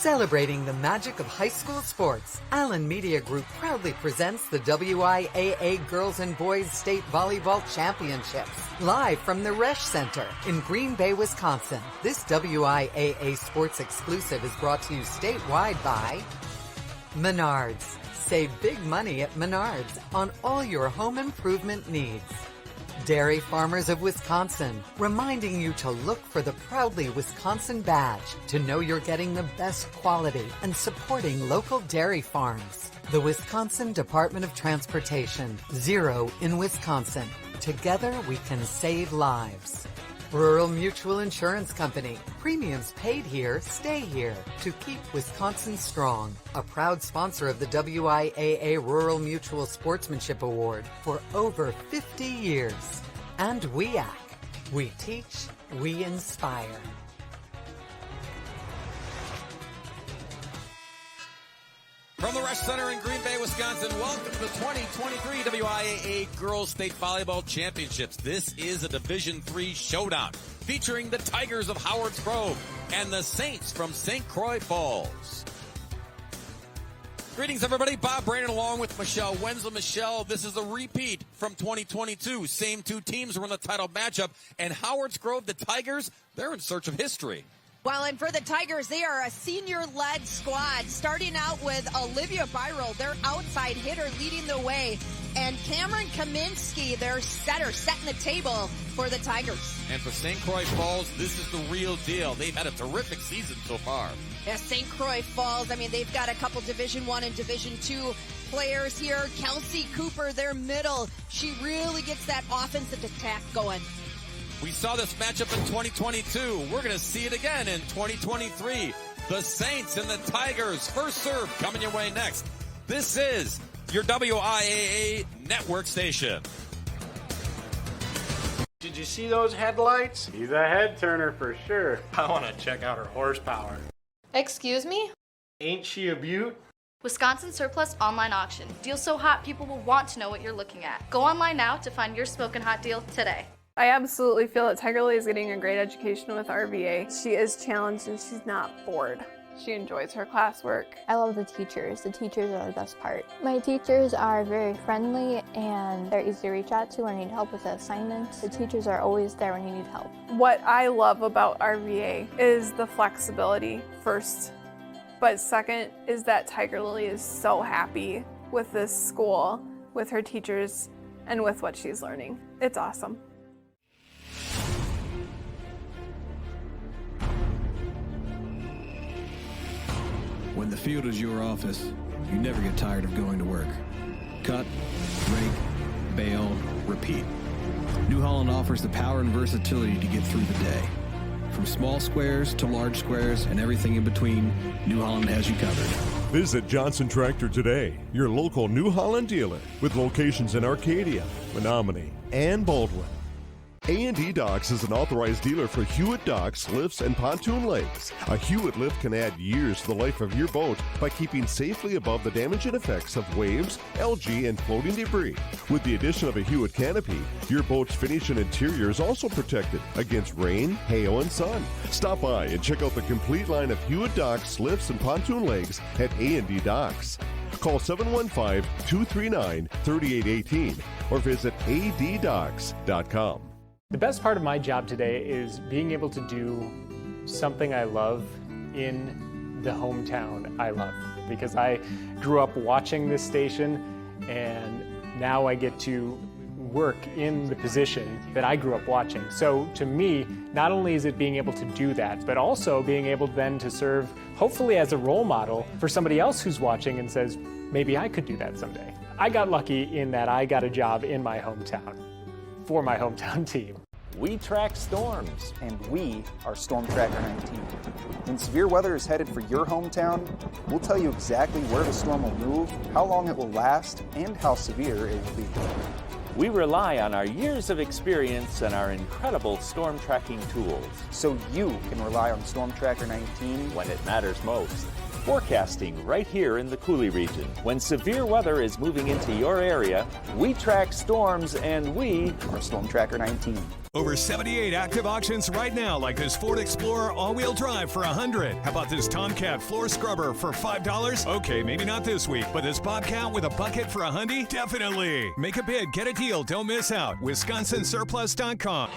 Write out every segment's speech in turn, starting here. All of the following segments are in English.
Celebrating the magic of high school sports, Allen Media Group proudly presents the WIAA Girls and Boys State Volleyball Championships, live from the Resch Center in Green Bay, Wisconsin. This WIAA sports exclusive is brought to you statewide by Menards. Save big money at Menards on all your home improvement needs. Dairy Farmers of Wisconsin, reminding you to look for the Proudly Wisconsin badge to know you're getting the best quality and supporting local dairy farms. The Wisconsin Department of Transportation, Zero in Wisconsin. Together we can save lives. Rural Mutual Insurance Company. Premiums paid here, stay here to keep Wisconsin strong. A proud sponsor of the WIAA Rural Mutual Sportsmanship Award for over 50 years. And WIAC. We teach, we inspire. From the Resch Center in Green Bay, Wisconsin, welcome to the 2023 WIAA Girls State Volleyball Championships. This is a Division III showdown featuring the Tigers of Howard's Grove and the Saints from St. Croix Falls. Greetings, everybody. Bob Brainerd along with Michelle Wenzel. Michelle, this is a repeat from 2022. Same two teams were in the title matchup, and Howard's Grove, the Tigers, they're in search of history. Well, and for the Tigers, they are a senior-led squad, starting out with Olivia Byroll, their outside hitter, leading the way, and Cameron Kaminsky, their setter, setting the table for the Tigers. And for St. Croix Falls, this is the real deal. They've had a terrific season so far. Yeah, St. Croix Falls, I mean, they've got a couple Division I and Division II players here. Kelsey Cooper, their middle, she really gets that offensive attack going. We saw this matchup in 2022. We're going to see it again in 2023. The Saints and the Tigers. First serve coming your way next. This is your WIAA network station. Did you see those headlights? He's a head turner for sure. I want to check out her horsepower. Excuse me? Ain't she a beaut? Wisconsin Surplus Online Auction. Deals so hot people will want to know what you're looking at. Go online now to find your smoking hot deal today. I absolutely feel that Tiger Lily is getting a great education with RVA. She is challenged and she's not bored. She enjoys her classwork. I love the teachers. The teachers are the best part. My teachers are very friendly and they're easy to reach out to when you need help with the assignments. The teachers are always there when you need help. What I love about RVA is the flexibility first, but second is that Tiger Lily is so happy with this school, with her teachers, and with what she's learning. It's awesome. When the field is your office, you never get tired of going to work. Cut, rake, bale, repeat. New Holland offers the power and versatility to get through the day. From small squares to large squares and everything in between, New Holland has you covered. Visit Johnson Tractor today, your local New Holland dealer, with locations in Arcadia, Menominee, and Baldwin. A&D Docks is an authorized dealer for Hewitt docks, lifts, and pontoon legs. A Hewitt lift can add years to the life of your boat by keeping safely above the damage and effects of waves, algae, and floating debris. With the addition of a Hewitt canopy, your boat's finish and interior is also protected against rain, hail, and sun. Stop by and check out the complete line of Hewitt docks, lifts, and pontoon legs at A&D Docks. Call 715-239-3818 or visit addocks.com. The best part of my job today is being able to do something I love in the hometown I love, because I grew up watching this station and now I get to work in the position that I grew up watching. So to me, not only is it being able to do that, but also being able then to serve, hopefully as a role model for somebody else who's watching and says, maybe I could do that someday. I got lucky in that I got a job in my hometown for my hometown team. We track storms, and we are Storm Tracker 19. When severe weather is headed for your hometown, we'll tell you exactly where the storm will move, how long it will last, and how severe it will be. We rely on our years of experience and our incredible storm tracking tools. So you can rely on Storm Tracker 19 when it matters most. forecasting right here in the Coulee region. When severe weather is moving into your area, we track storms and we are Storm Tracker 19. Over 78 active auctions right now, like this Ford Explorer all-wheel drive for $100. How about this Tomcat floor scrubber for $5? Okay, maybe not this week, but this Bobcat with a bucket for $100? Definitely. Make a bid, get a deal, don't miss out. WisconsinSurplus.com.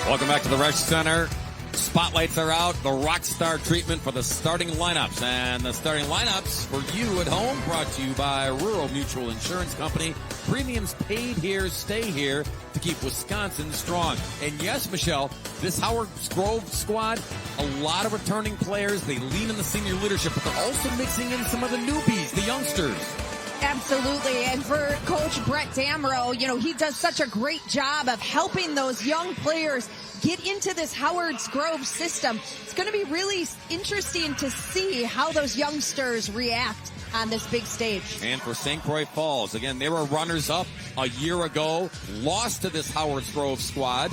Welcome back to the Resch Center. Spotlights are out. The Rockstar treatment for the starting lineups. And the starting lineups for you at home brought to you by Rural Mutual Insurance Company. Premiums paid here, stay here to keep Wisconsin strong. And yes, Michelle, this Howard Grove squad, a lot of returning players. They lean on the senior leadership, but they're also mixing in some of the newbies, the youngsters. Absolutely. And for Coach Brett Damrow, he does such a great job of helping those young players get into this Howard's Grove system. It's going to be really interesting to see how those youngsters react on this big stage. And for St. Croix Falls, again, they were runners-up a year ago, lost to this Howard's Grove squad,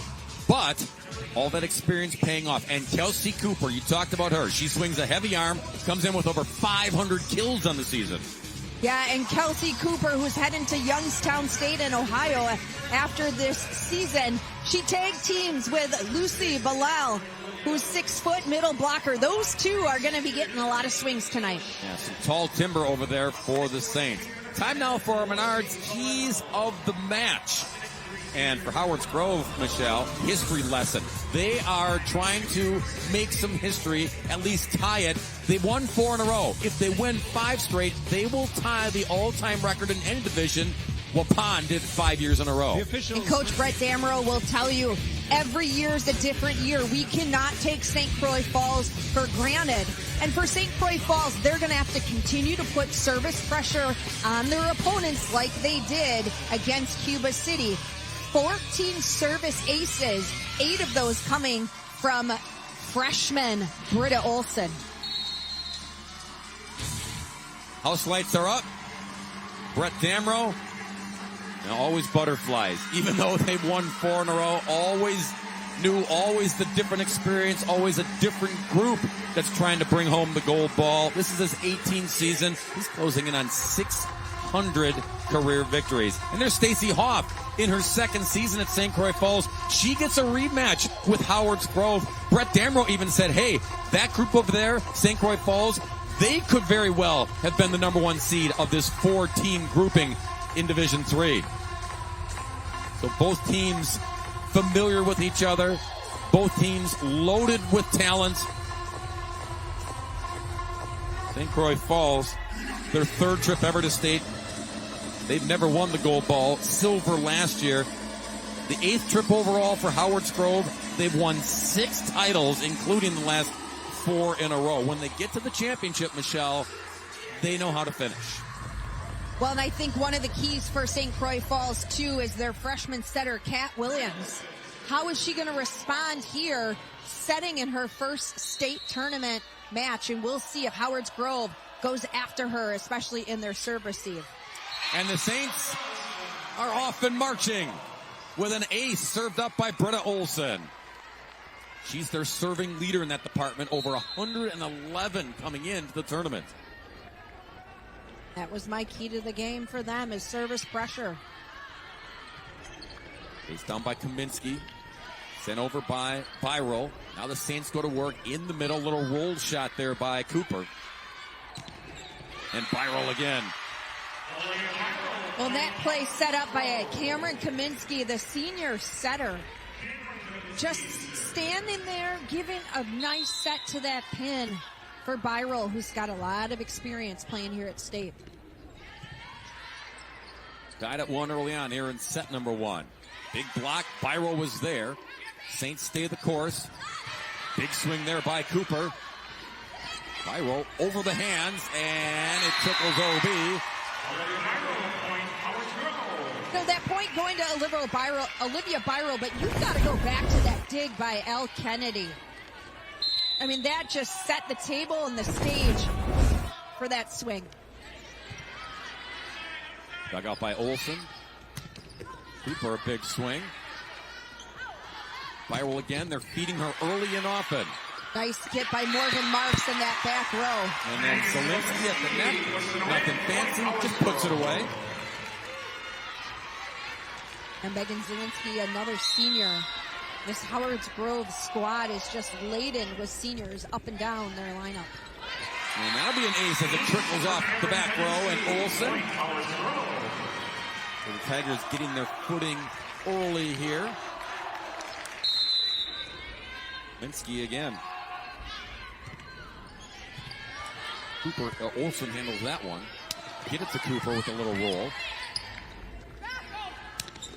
but all that experience paying off. And Kelsey Cooper, you talked about her. She swings a heavy arm, comes in with over 500 kills on the season. Yeah, and Kelsey Cooper, who's heading to Youngstown State in Ohio after this season, she tag teams with Lucy Ballal, who's 6 foot middle blocker. Those two are going to be getting a lot of swings tonight. Yeah, some tall timber over there for the Saints. Time now for our Menards Keys of the Match. And for Howard's Grove, Michelle, history lesson. They are trying to make some history, at least tie it. They won 4 in a row. If they win 5 straight, they will tie the all-time record in any division. Waupun did 5 years in a row. And Coach Brett Damrow will tell you, every year is a different year. We cannot take St. Croix Falls for granted. And for St. Croix Falls, they're going to have to continue to put service pressure on their opponents like they did against Cuba City. 14 service aces, 8 of those coming from freshman Britta Olson. House lights are up. Brett Damrow, and always butterflies. Even though they've won 4 in a row, always new, always the different experience, always a different group that's trying to bring home the gold ball. This is his 18th season. He's closing in on 600 career victories. And there's Stacy Hoff in her 2nd season at St. Croix Falls. She gets a rematch with Howard's Grove. Brett Damrow even said, hey, that group over there, St. Croix Falls, they could very well have been the number 1 seed of this 4-team grouping in Division 3. So both teams familiar with each other. Both teams loaded with talent. St. Croix Falls, their 3rd trip ever to state. They've never won the gold ball. Silver last year. The 8th trip overall for Howard's Grove. They've won 6 titles, including the last 4 in a row. When they get to the championship, Michelle, they know how to finish. Well, and I think one of the keys for St. Croix Falls, too, is their freshman setter, Kat Williams. How is she going to respond here, setting in her first state tournament match? And we'll see if Howard's Grove goes after her, especially in their serve receive. And the Saints are off and marching with an ace served up by Britta Olson. She's their serving leader in that department, over 111 coming into the tournament. That was my key to the game for them, is service pressure. Ace down by Kaminsky, sent over by Byro. Now the Saints go to work in the middle, little roll shot there by Cooper. And Byro again. Well, that play set up by Cameron Kaminsky, the senior setter. Just standing there, giving a nice set to that pin for Byro, who's got a lot of experience playing here at State. Tied at 1 early on here in set number 1. Big block, Byro was there. Saints stay the course. Big swing there by Cooper. Byro over the hands, and it tickles OB. So that point going to Olivia Byro, but you've got to go back to that dig by Elle Kennedy. I mean, that just set the table and the stage for that swing. Dug out by Olson. Cooper, a big swing. Viral again. They're feeding her early and often. Nice get by Morgan Marks in that back row. And then Zielinski at the net. Nothing fancy, just puts it away. And Megan Zielinski, another senior. This Howard's Grove squad is just laden with seniors up and down their lineup. And that'll be an ace as it trickles off the back row. And Olsen. So the Tigers getting their footing early here. Minsky again. Cooper, Olsen handles that one. Get it to Cooper with a little roll.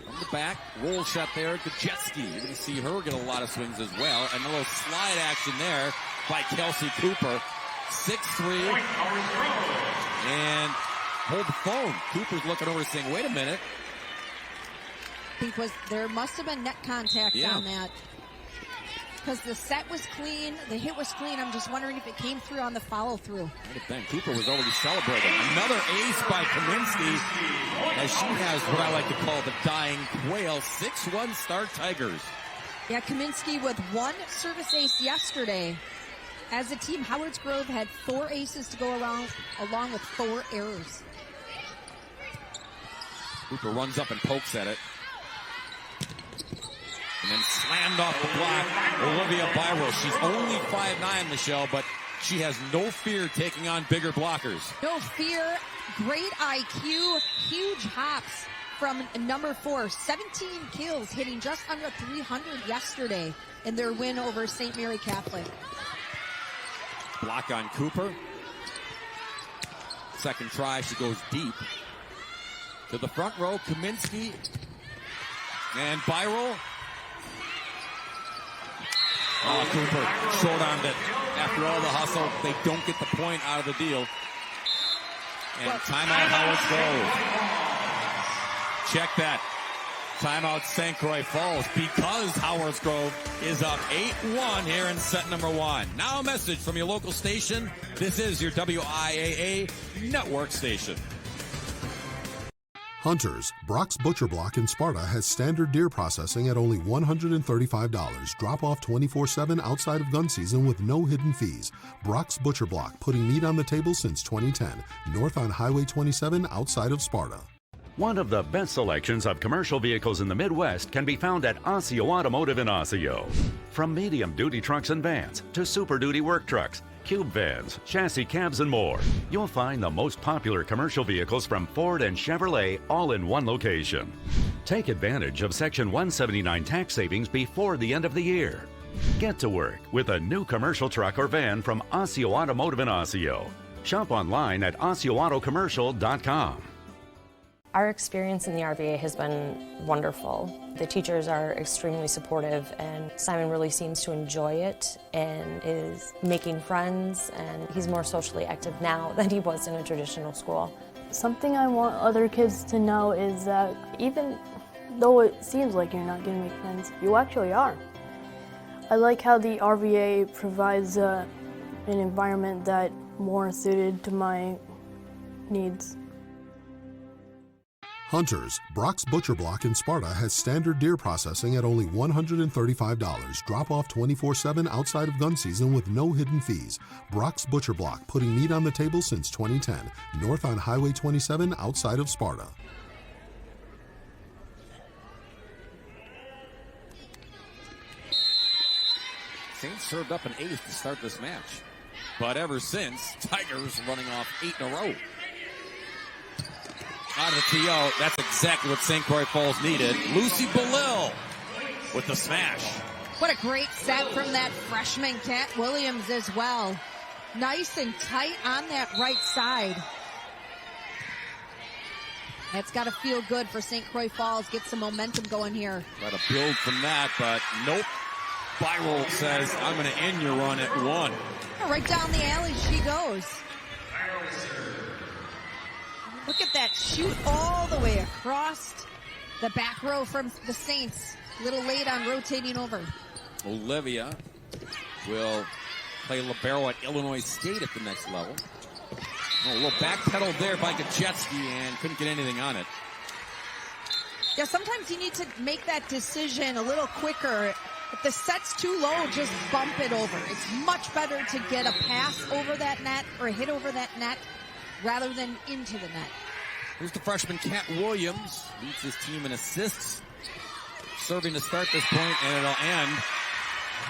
From the back, roll shot there. Gajetski. You're going to see her get a lot of swings as well. And a little slide action there by Kelsey Cooper. 6-3. And hold the phone. Cooper's looking over saying, wait a minute. I think there must have been net contact on that. Because the set was clean, the hit was clean. I'm just wondering if it came through on the follow-through. Might have been. Cooper was already celebrating. Another ace by Kaminsky, as she has what I like to call the dying quail. 6-1 start Tigers. Yeah, Kaminsky with one service ace yesterday. As a team, Howard's Grove had 4 aces to go around, along with 4 errors. Cooper runs up and pokes at it. And then slammed off the block. Olivia Byro. She's only 5'9", Michelle, but she has no fear taking on bigger blockers. No fear. Great IQ. Huge hops from number 4. 17 kills, hitting just under 300 yesterday in their win over St. Mary Catholic. Block on Cooper. Second try, she goes deep. To the front row, Kaminsky. And Byro. Oh, Cooper short armed it. After all the hustle, they don't get the point out of the deal. And timeout Howard's Grove. Check that. Timeout St. Croix Falls, because Howard's Grove is up 8-1 here in set number 1. Now a message from your local station. This is your WIAA network station. Hunters, Brock's Butcher Block in Sparta has standard deer processing at only $135. Drop off 24/7 outside of gun season with no hidden fees. Brock's Butcher Block, putting meat on the table since 2010. North on Highway 27 outside of Sparta. One of the best selections of commercial vehicles in the Midwest can be found at Osseo Automotive in Osseo. From medium-duty trucks and vans to super-duty work trucks, cube vans, chassis cabs, and more, you'll find the most popular commercial vehicles from Ford and Chevrolet all in one location. Take advantage of Section 179 tax savings before the end of the year. Get to work with a new commercial truck or van from Osseo Automotive in Osseo. Shop online at OsseoAutoCommercial.com. Our experience in the RVA has been wonderful. The teachers are extremely supportive, and Simon really seems to enjoy it and is making friends, and he's more socially active now than he was in a traditional school. Something I want other kids to know is that even though it seems like you're not going to make friends, you actually are. I like how the RVA provides an environment that more suited to my needs. Hunters, Brock's Butcher Block in Sparta has standard deer processing at only $135. Drop off 24/7 outside of gun season with no hidden fees. Brock's Butcher Block, putting meat on the table since 2010. North on Highway 27 outside of Sparta. Saints served up an ace to start this match. But ever since, Tigers running off 8 in a row. Out of the TO, that's exactly what St. Croix Falls needed. Lucy Belil with the smash. What a great set from that freshman, Kat Williams, as well. Nice and tight on that right side. That's got to feel good for St. Croix Falls. Get some momentum going here. Try to build from that, but nope. Byroll says, I'm going to end your run at 1. Right down the alley she goes. Look at that shoot all the way across the back row from the Saints. A little late on rotating over. Olivia will play libero at Illinois State at the next level. Oh, a little back pedal there by Gajetski and couldn't get anything on it. Yeah, sometimes you need to make that decision a little quicker If the set's too low, just bump it over. It's much better to get a pass over that net or a hit over that net rather than into the net. Here's the freshman Kat Williams, leads his team in assists. Serving to start this point, and it'll end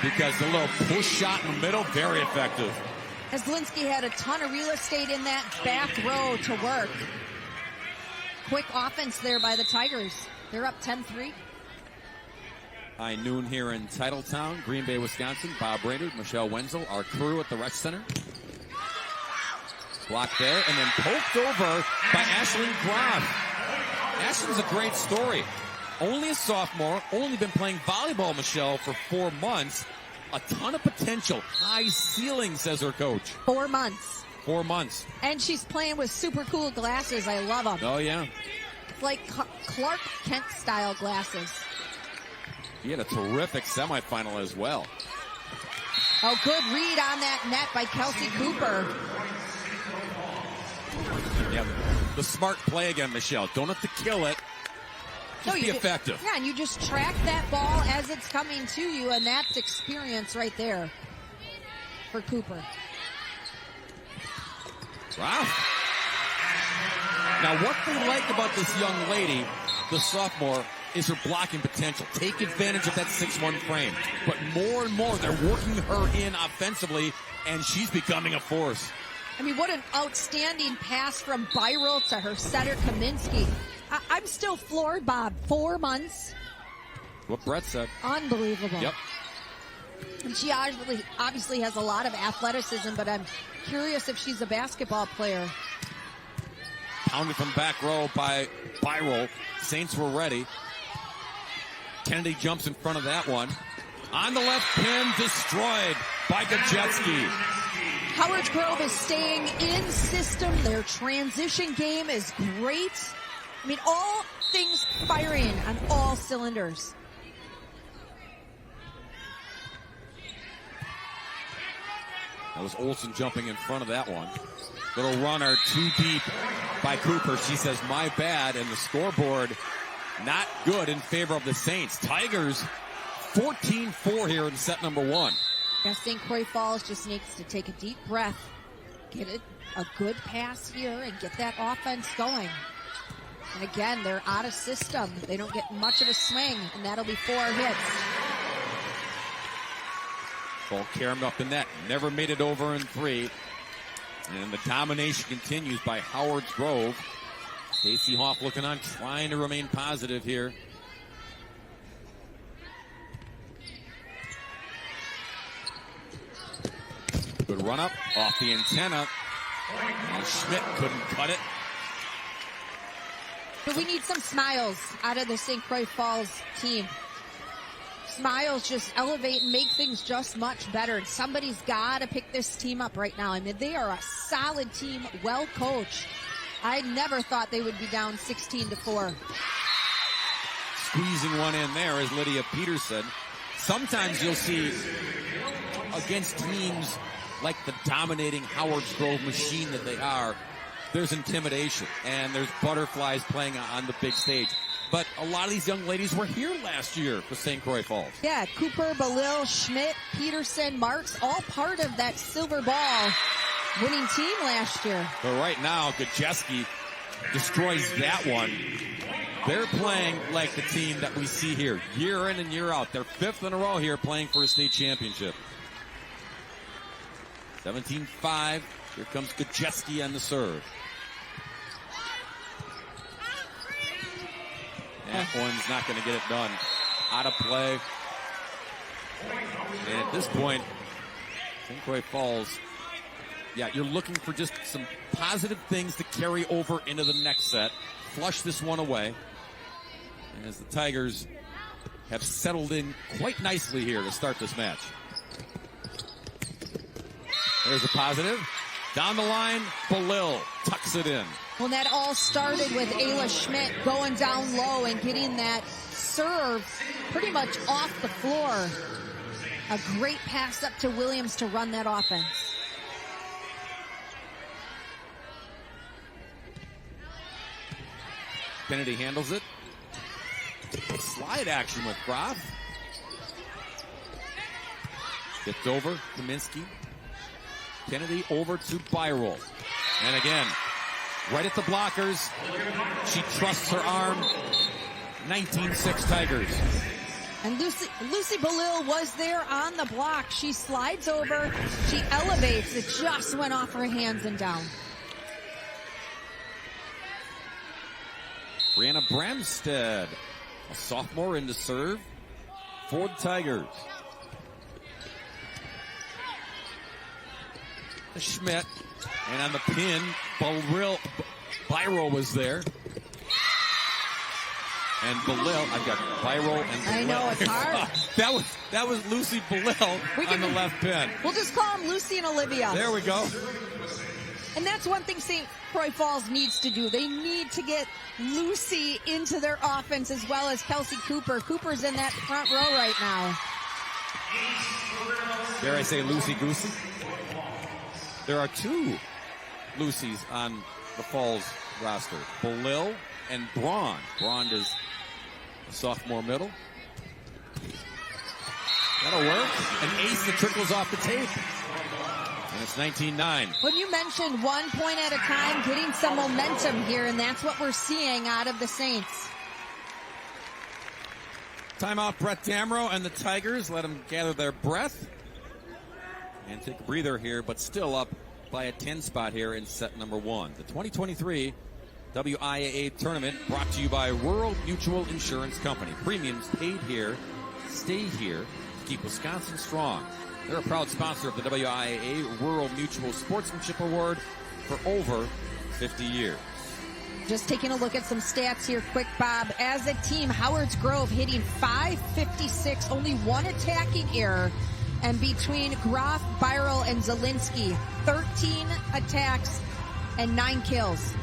because the little push shot in the middle, very effective. Zielinski had a ton of real estate in that back row to work. Quick offense there by the Tigers. They're up 10-3. High noon here in Titletown, Green Bay, Wisconsin. Bob Brainerd, Michelle Wenzel, our crew at the Resch Center. Blocked there, and then poked over by Ashlyn Groff. Ashlyn's a great story. Only a sophomore, only been playing volleyball, Michelle, for 4 months. A ton of potential. High ceiling, says her coach. 4 months. 4 months. And she's playing with super cool glasses. I love them. Oh, yeah. It's like Clark Kent-style glasses. He had a terrific semifinal as well. Oh, good read on that net by Kelsey Cooper. Yeah, the smart play again, Michelle. Don't have to kill it. Just be effective. Yeah, and you just track that ball as it's coming to you, and that's experience right there for Cooper. Wow. Now, what they like about this young lady, the sophomore, is her blocking potential. Take advantage of that 6'1" frame. But more and more, they're working her in offensively, and she's becoming a force. I mean, what an outstanding pass from Byral to her setter, Kaminsky. I'm still floored, Bob. 4 months. What Brett said. Unbelievable. Yep. And she obviously has a lot of athleticism, but I'm curious if she's a basketball player. Pounded from back row by Byral. Saints were ready. Kennedy jumps in front of that one. On the left pin, destroyed by Gajewski. Howard Grove is staying in system. Their transition game is great. I mean, all things firing on all cylinders. That was Olsen jumping in front of that one. Little runner too deep by Cooper. She says, my bad. And the scoreboard not good in favor of the Saints. Tigers 14-4 here in set number 1. I think Croix Falls just needs to take a deep breath, get a good pass here, and get that offense going. And again, they're out of system. They don't get much of a swing, and that'll be 4 hits. Ball caromed up the net. Never made it over in 3. And the domination continues by Howard Grove. Stacey Hoff looking on, trying to remain positive here. Good run up off the antenna. And Schmidt couldn't cut it. But we need some smiles out of the St. Croix Falls team. Smiles just elevate and make things just much better. And somebody's got to pick this team up right now. I mean, they are a solid team, well coached. I never thought they would be down 16-4. Squeezing one in there is Lydia Peterson. Sometimes you'll see against teams like the dominating Howard Grove machine that they are, there's intimidation and there's butterflies playing on the big stage. But a lot of these young ladies were here last year for St. Croix Falls. Yeah, Cooper, Balil, Schmidt, Peterson, Marks, all part of that silver ball winning team last year. But right now, Gajewski destroys that one. They're playing like the team that we see here, year in and year out. They're 5th in a row here playing for a state championship. 17-5. Here comes Gajewski on the serve. That one's not going to get it done. Out of play. And at this point, St. Croix Falls, yeah, you're looking for just some positive things to carry over into the next set. Flush this one away. And as the Tigers have settled in quite nicely here to start this match. There's a positive. Down the line, Balil tucks it in. Well, that all started with Ayla Schmidt going down low and getting that serve pretty much off the floor. A great pass up to Williams to run that offense. Kennedy handles it. Slide action with Groff. Gets over Kaminsky. Kennedy over to Byrol. And again, right at the blockers. She trusts her arm. 19-6 Tigers. And Lucy Belil was there on the block. She slides over. She elevates. It just went off her hands and down. Brianna Bramstead, a sophomore in to serve for the Tigers. Schmidt, and on the pin, Byrol was there. And Belil, I've got Byrol and Belil. I know, it's hard. that was Lucy Belil on the left pin. We'll just call them Lucy and Olivia. There we go. And that's one thing St. Croix Falls needs to do. They need to get Lucy into their offense as well as Kelsey Cooper. Cooper's in that front row right now. Dare I say Lucy-goosey? There are two Lucys on the Falls roster. Belil and Braun. Braun is a sophomore middle. That'll work. An ace that trickles off the tape. And it's 19-9. When you mentioned 1 point at a time, getting some momentum here, and that's what we're seeing out of the Saints. Timeout, Brett Damrow and the Tigers. Let them gather their breath and take a breather here, but still up by a 10 spot here in set number 1. The 2023 WIAA tournament brought to you by Rural Mutual Insurance Company. Premiums paid here, stay here to keep Wisconsin strong. They're a proud sponsor of the WIAA Rural Mutual Sportsmanship Award for over 50 years. Just taking a look at some stats here quick, Bob. As a team, Howard's Grove hitting .556, only one attacking error. And between Groff, Byrol, and Zielinski, 13 attacks and 9 kills.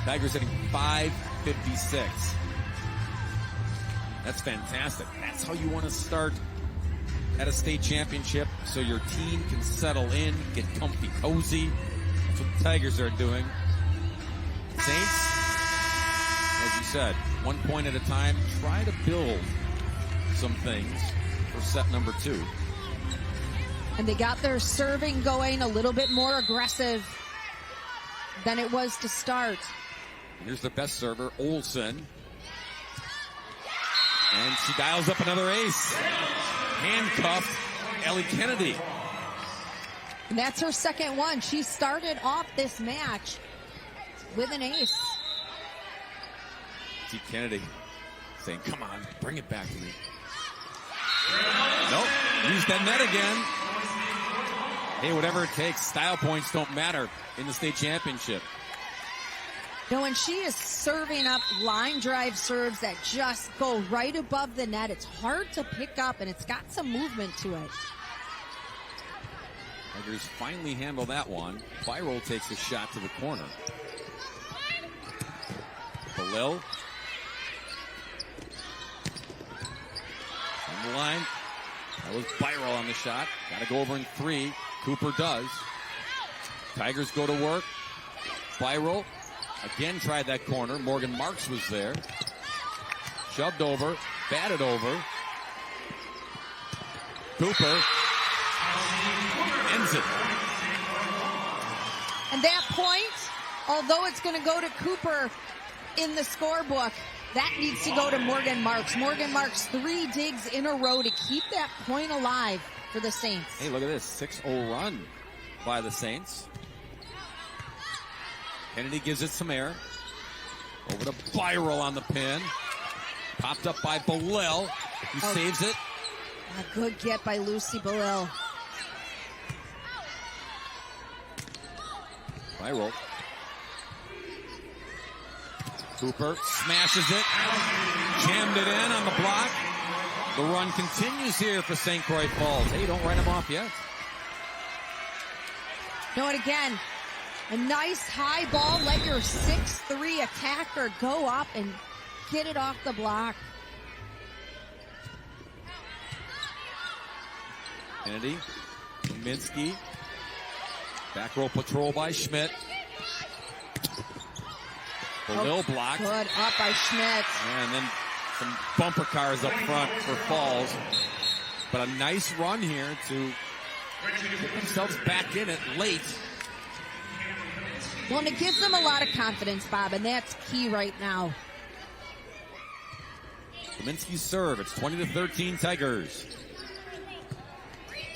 Tigers hitting .556. That's fantastic. That's how you want to start at a state championship, so your team can settle in, get comfy, cozy. That's what the Tigers are doing. Saints, as you said, 1 point at a time. Try to build some things for set number 2. And they got their serving going a little bit more aggressive than it was to start. Here's their best server, Olsen. And she dials up another ace. Handcuffed Ellie Kennedy. And that's her second one. She started off this match with an ace. See Kennedy saying, come on, bring it back to me. Nope, use that net again. Hey, whatever it takes, style points don't matter in the state championship. No, and she is serving up line drive serves that just go right above the net. It's hard to pick up, and it's got some movement to it. Tigers finally handle that one. Byrol takes a shot to the corner. Belil. On the line. That was Byrol on the shot. Got to go over in 3. Cooper does. Tigers go to work. Byrol again tried that corner. Morgan Marks was there. Shoved over. Batted over. Cooper ends it. And that point, although it's going to go to Cooper in the scorebook, that needs to go to Morgan Marks. Morgan Marks 3 digs in a row to keep that point alive for the Saints. Hey, look at this. 6-0 run by the Saints. Kennedy gives it some air. Over to Byrol on the pin. Popped up by Belil. He saves it. A good get by Lucy Belil. Byrol. Cooper smashes it. Jammed it in on the block. The run continues here for St. Croix Falls. Hey, don't write them off yet. No, and again, a nice high ball. Let your 6'3" attacker go up and get it off the block. Kennedy, Kaminsky. Back row patrol by Schmidt. Belil blocked. Good up by Schmidt. And then some bumper cars up front for Falls. But a nice run here to get themselves back in it late. Well, and it gives them a lot of confidence, Bob, and that's key right now. Kaminsky's serve. It's 20-13 Tigers.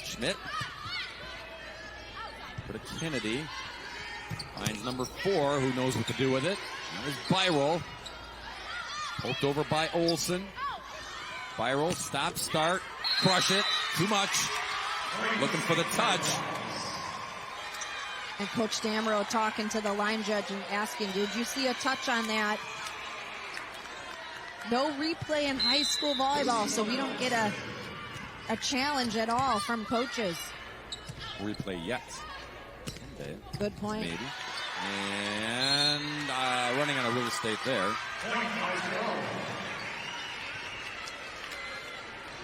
Schmidt. For to Kennedy. Finds number 4, who knows what to do with it. There's Byrol. Poked over by Olsen. Byrol, stop, start, crush it. Too much. Looking for the touch. And Coach Damrow talking to the line judge and asking, did you see a touch on that? No replay in high school volleyball, so we don't get a challenge at all from coaches. Replay yet. Someday. Good point. Maybe. And running out of real estate there.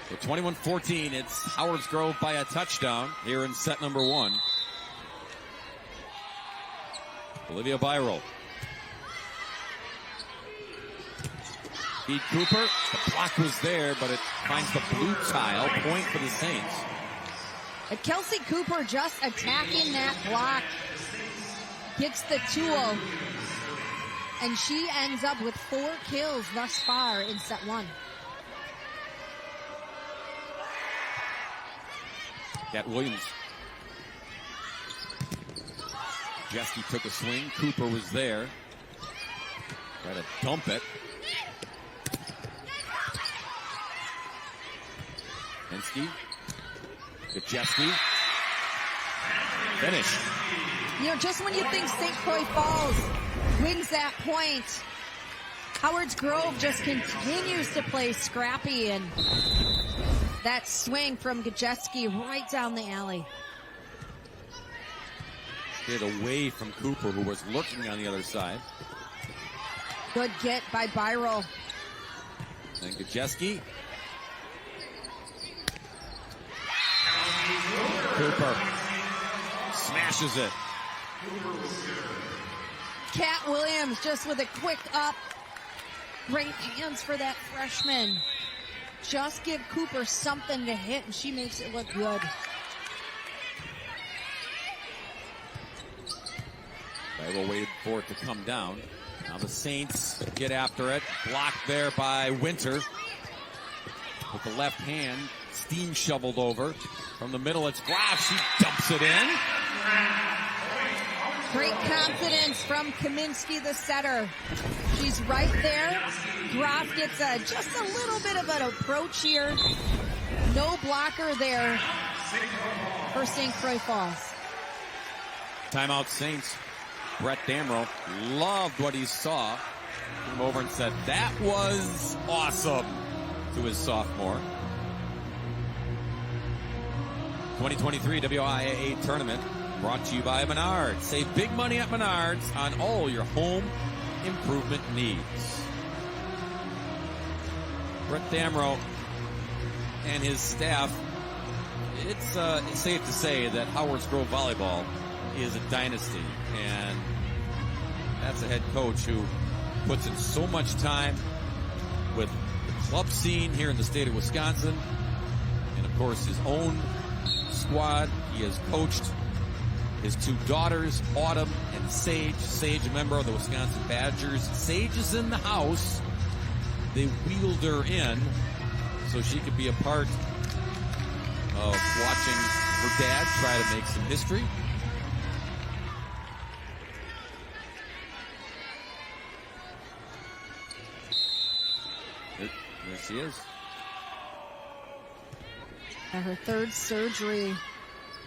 So 21-14, it's Howard's Grove by a touchdown here in set number 1. Olivia Byrol. Feed Cooper. The block was there, but it finds the blue tile. Point for the Saints. And Kelsey Cooper just attacking that block. Gets the tool. And she ends up with 4 kills thus far in set 1. Cat Williams. Jeske took a swing. Cooper was there. Tried to dump it. Kaminsky. Jeske. Finish. You know, just when you think St. Croix Falls wins that point, Howard's Grove just continues to play scrappy, and that swing from Jeske right down the alley. Get away from Cooper, who was lurking on the other side. Good get by Byrol. And Jeske. Cooper smashes it. Cat Williams just with a quick up. Great hands for that freshman. Just give Cooper something to hit, and she makes it look good. Byrol waited for it to come down. Now the Saints get after it. Blocked there by Winter. With the left hand, steam shoveled over. From the middle, it's Graf. She dumps it in. Great confidence from Kaminsky, the setter. She's right there. Graf gets just a little bit of an approach here. No blocker there for St. Croix Falls. Timeout Saints. Brett Damrow loved what he saw. Came over and said, that was awesome, to his sophomore. 2023 WIAA Tournament brought to you by Menards. Save big money at Menards on all your home improvement needs. Brett Damrow and his staff, it's safe to say that Howard's Grove Volleyball is a dynasty, and that's a head coach who puts in so much time with the club scene here in the state of Wisconsin, and of course his own squad. He has coached his 2 daughters, Autumn and Sage. Sage, a member of the Wisconsin Badgers. Sage is in the house. They wheeled her in so she could be a part of watching her dad try to make some history. There she is. Her 3rd surgery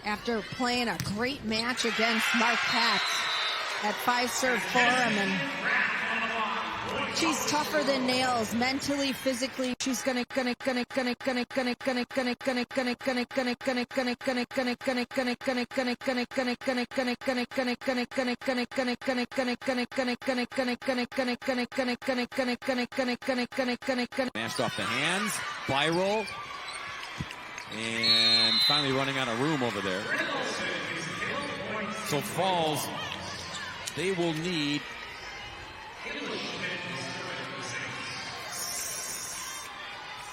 after playing a great match against Marquette at 5-serve forum, and she's tougher than nails, mentally, physically. She's gonna mashed off the hands. Byrol. And finally running out of room over there. So Falls, they will need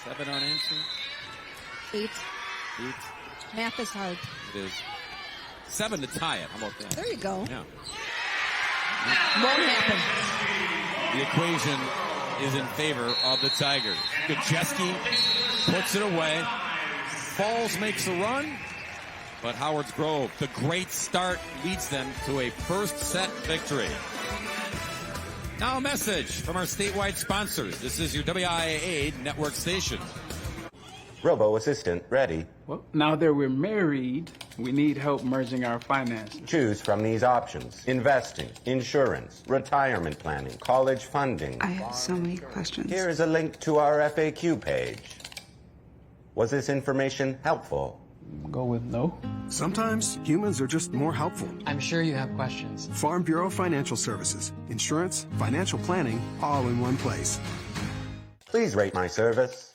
7 unanswered. 8. Math is hard. It is 7 to tie it. How about that? There you go. Yeah. Won't happen. The equation is in favor of the Tigers. Gajeski puts it away. Falls makes a run, but Howard's Grove, the great start, leads them to a first set victory. Now a message from our statewide sponsors. This is your WIAA network station. Robo Assistant ready. Well, now that we're married, we need help merging our finances. Choose from these options: investing, insurance, retirement planning, college funding. I have so many questions. Here is a link to our FAQ page. Was this information helpful? Go with no. Sometimes humans are just more helpful. I'm sure you have questions. Farm Bureau Financial Services. Insurance, financial planning, all in one place. Please rate my service.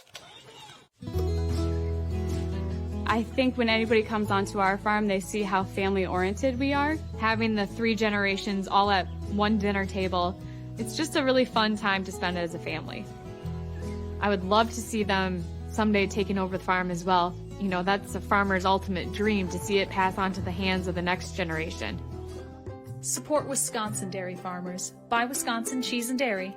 I think when anybody comes onto our farm, they see how family-oriented we are. Having the 3 generations all at one dinner table, it's just a really fun time to spend as a family. I would love to see them someday taking over the farm as well. You know, that's a farmer's ultimate dream, to see it pass on to the hands of the next generation. Support Wisconsin dairy farmers. Buy Wisconsin cheese and dairy.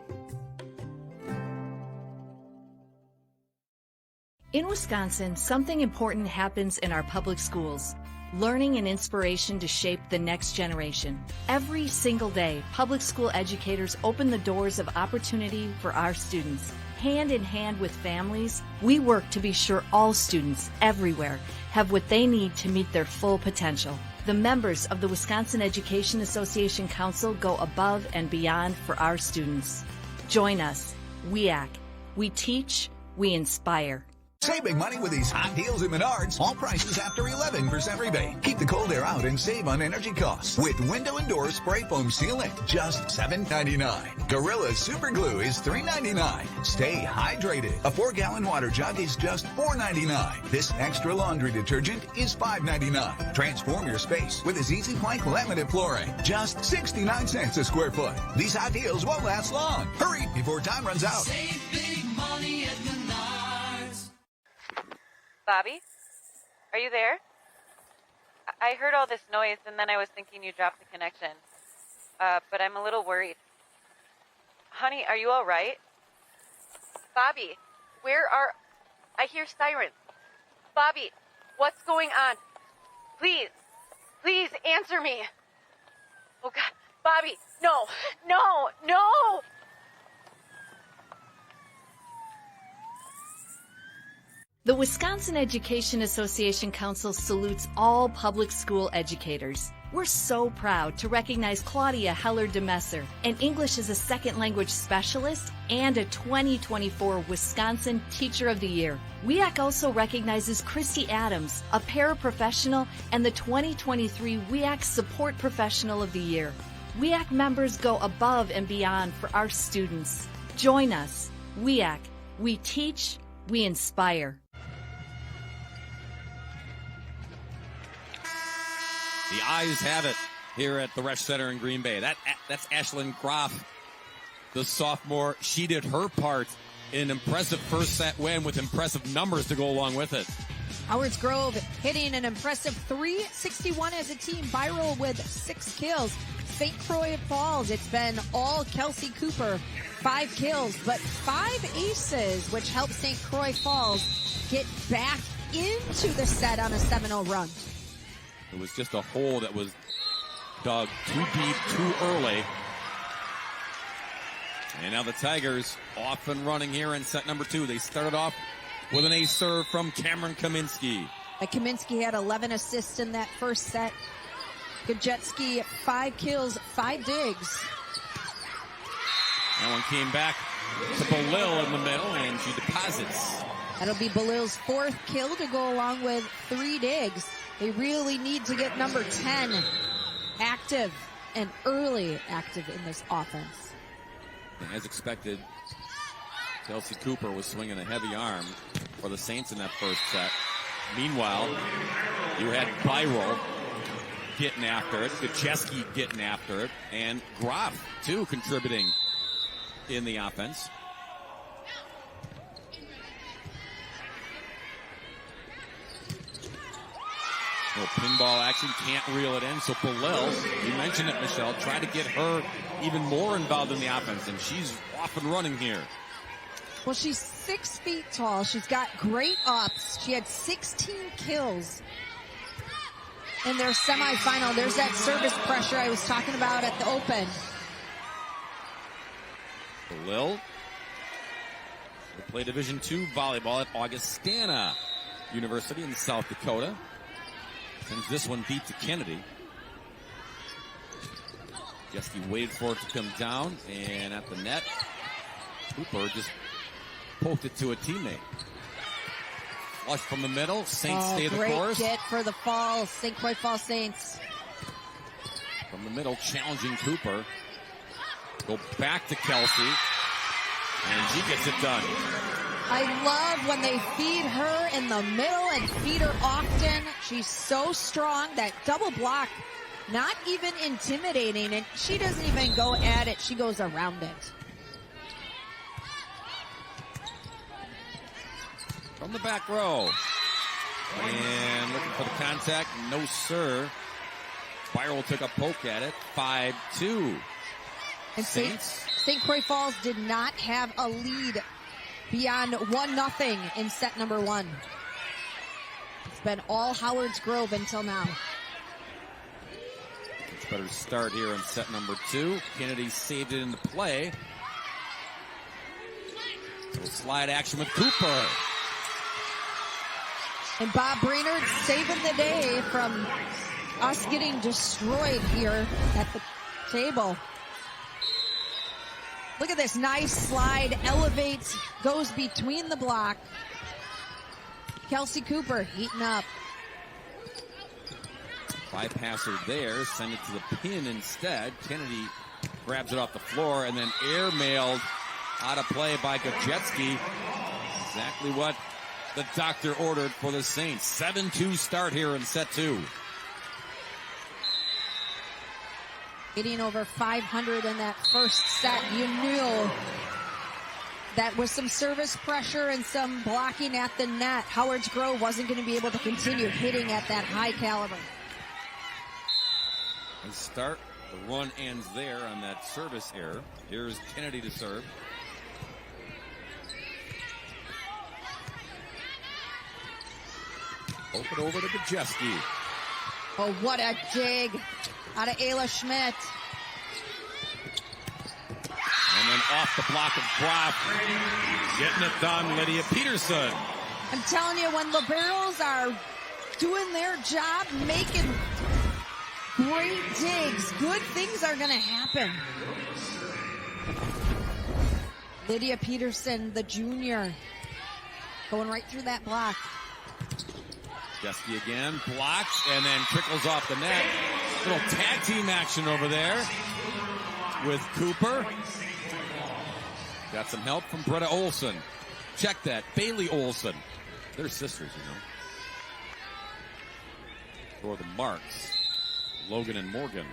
In Wisconsin, something important happens in our public schools. Learning and inspiration to shape the next generation. Every single day, public school educators open the doors of opportunity for our students. Hand in hand with families, we work to be sure all students everywhere have what they need to meet their full potential. The members of the Wisconsin Education Association Council go above and beyond for our students. Join us, WIAC. We teach, we inspire. Save big money with these hot deals at Menards. All prices after 11% rebate. Keep the cold air out and save on energy costs with window and door spray foam sealant, just $7.99. Gorilla Super Glue is $3.99. Stay hydrated. A 4-gallon water jug is just $4.99. This extra laundry detergent is $5.99. Transform your space with this easy plank laminate flooring, just 69 cents a square foot. These hot deals won't last long. Hurry before time runs out. Save big money at Menards. Bobby? Are you there? I heard all this noise and then I was thinking you dropped the connection. But I'm a little worried. Honey, are you all right? Bobby, I hear sirens. Bobby, what's going on? Please answer me. Oh God, Bobby, no. The Wisconsin Education Association Council salutes all public school educators. We're so proud to recognize Claudia Heller-DeMesser, an English as a second language specialist and a 2024 Wisconsin Teacher of the Year. WIAC also recognizes Christy Adams, a paraprofessional and the 2023 WIAC Support Professional of the Year. WIAC members go above and beyond for our students. Join us. WIAC. We teach, we inspire. The eyes have it here at the Resch Center in Green Bay. That's Ashlyn Groff, the sophomore. She did her part in an impressive first set win with impressive numbers to go along with it. Howard's Grove hitting an impressive 361 as a team. Viral with 6 kills. St. Croix Falls, it's been all Kelsey Cooper, 5 kills, but 5 aces, which helped St. Croix Falls get back into the set on a 7-0 run. It was just a hole that was dug too deep, too early. And now the Tigers off and running here in set number 2. They started off with an ace serve from Cameron Kaminsky. Kaminsky had 11 assists in that first set. Gajeski, 5 kills, 5 digs. That one came back to Belil in the middle, and she deposits. That'll be Belil's 4th kill to go along with 3 digs. They really need to get number 10 active and early active in this offense. And as expected, Kelsey Cooper was swinging a heavy arm for the Saints in that first set. Meanwhile, you had Byroll getting after it, Gajeski getting after it, and Groff, too, contributing in the offense. little pinball action, can't reel it in. So Belisle, you mentioned it, Michelle, try to get her even more involved in the offense, and she's off and running here. Well, she's 6 feet tall. She's got great ups. She had 16 kills in their semifinal. There's that service pressure I was talking about at the Open. Belisle will play Division II volleyball at Augustana University in South Dakota. Sends this one beat to Kennedy. Jeske waited for it to come down, and at the net, Cooper just poked it to a teammate. Flush from the middle. Saints stay the course. Great get for the Falls, St. Croix Falls Saints. From the middle, challenging Cooper. Go back to Kelsey, and she gets it done. I love when they feed her in the middle and feed her often. She's so strong. That double block, not even intimidating, and she doesn't even go at it. She goes around it. From the back row. And looking for the contact. No, sir. Spiral took a poke at it. 5-2. And St. Croix Falls did not have a lead beyond 1-0 in set number 1. It's been all Howard's Grove until now. It's better start here in set number 2. Kennedy saved it into play. So slide action with Cooper. And Bob Brainerd saving the day from us getting destroyed here at the table. Look at this nice slide, elevates, goes between the block. Kelsey Cooper heating up. Bypass her there, send it to the pin instead. Kennedy grabs it off the floor and then airmailed out of play by Gajewski. Exactly what the doctor ordered for the Saints. 7-2 start here in set 2. Getting over 500 in that first set. You knew that with some service pressure and some blocking at the net, Howard's Grove wasn't going to be able to continue hitting at that high caliber. And start, the run ends there on that service error. Here's Kennedy to serve. Open over to Gajewski. Oh, what a dig out of Ayla Schmidt. And then off the block of Groff. Getting it done, Lydia Peterson. I'm telling you, when liberals are doing their job, making great digs, good things are going to happen. Lydia Peterson, the junior, going right through that block. Jeske again, blocks, and then trickles off the net. Little tag team action over there with Cooper. Got some help from Britta Olsen. Check that, Bailey Olsen. They're sisters, you know. For the Marks, Logan and Morgan.